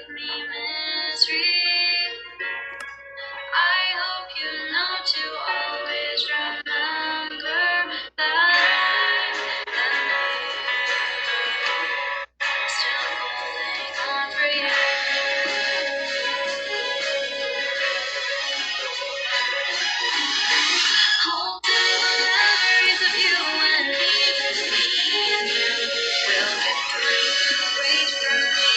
give me misery. I hope you know to always remember that I'm still holding on for you. Hold to the memories of you and me. We'll get through. Wait for me.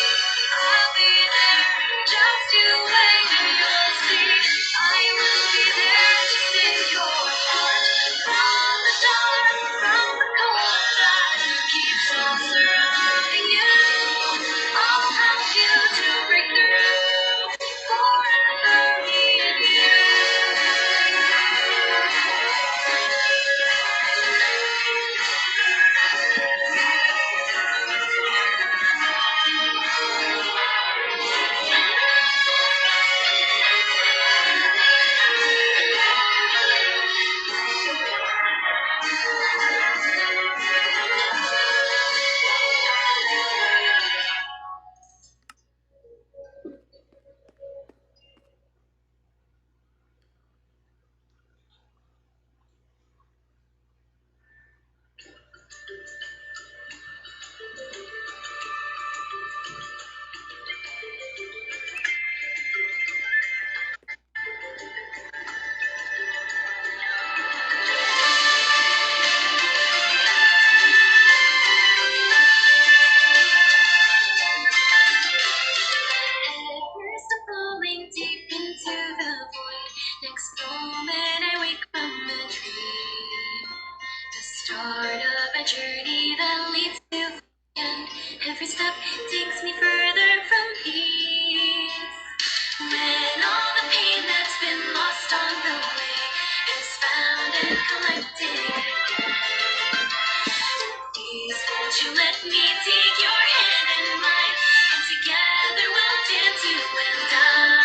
I'll be there. Just you wait and you'll see. I will be there to save your heart from the dark, from the cold that keeps on surrounding you. I'll help you to break through. Forever me and you. Headfirst I'm falling deep into the void. Next moment I wake from a dream. The start of a journey that leads to the end. Every step takes me further from peace. When all the pain that's been lost on the way is found and collected again. Please won't you let me take your hand in mine, and together we'll dance you and I.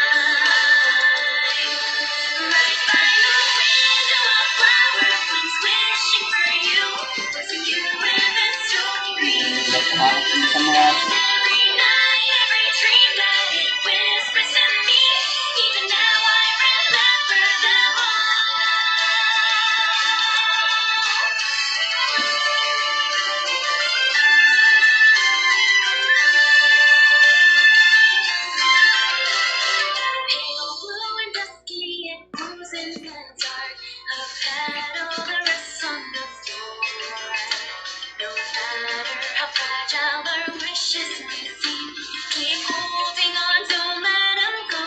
Right by the window, a flower blooms, wishing for you. Wasn't you when the storm green? Let's have it from somewhere else. Every night, every dream that it whispers to me. Even now I remember them all. Pale blue and dusky, it moves in the dark. A petal that rests on the floor. No matter how fragile our wishes may seem, keep holding on, don't let them go.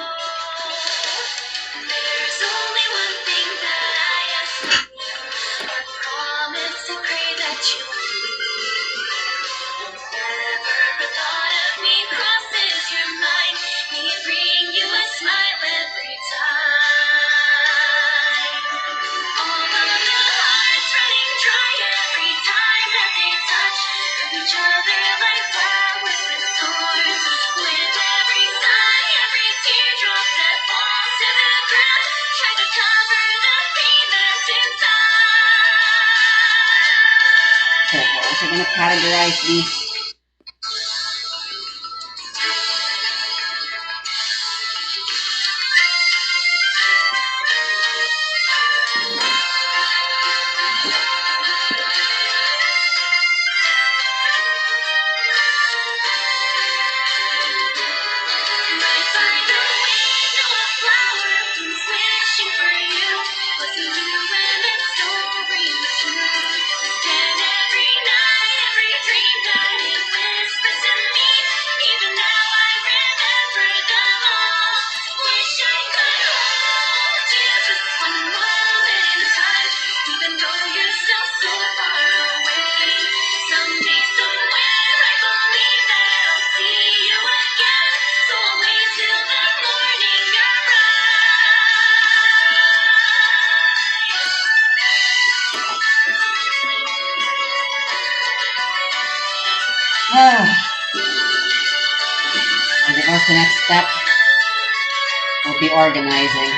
There's only one thing that I ask of you, a promise to pray that you'll believe. Whenever a thought of me crosses your mind, may it bring you a smile every time. All of the hearts running dry every time that they touch each other like flowers with thorns. With every sigh, every teardrop that falls to the ground, try to cover the pain that's inside. So we're also gonna categorize these. Right by the window, a flower blooms, wishing for you. Wasn't you when that story was true? And every night, every dream that it whispers to me. Even now I remember them all. Wish I could hold you just one moment in time, even though you're still so far away. Someday, somewhere, I believe that I'll see you again. So I'll wait till the morning And of course the next step will be organizing.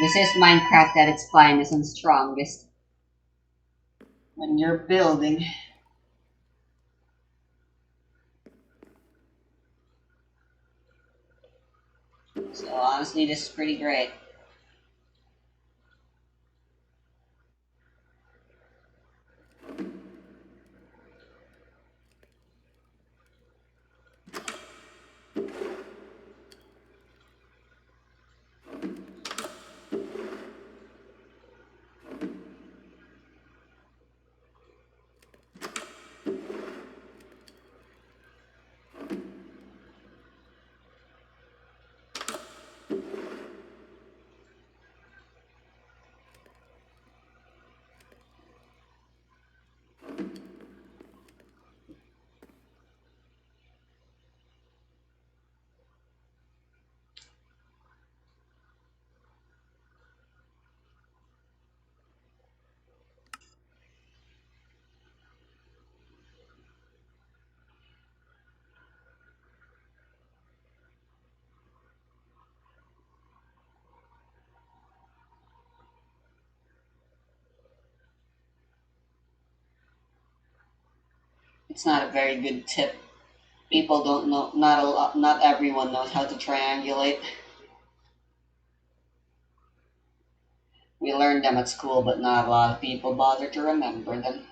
This is Minecraft at its finest and strongest. When you're building, So honestly, this is pretty great. It's not a very good tip. People don't know. Not everyone knows how to triangulate. We learned them at school, but not a lot of people bother to remember them.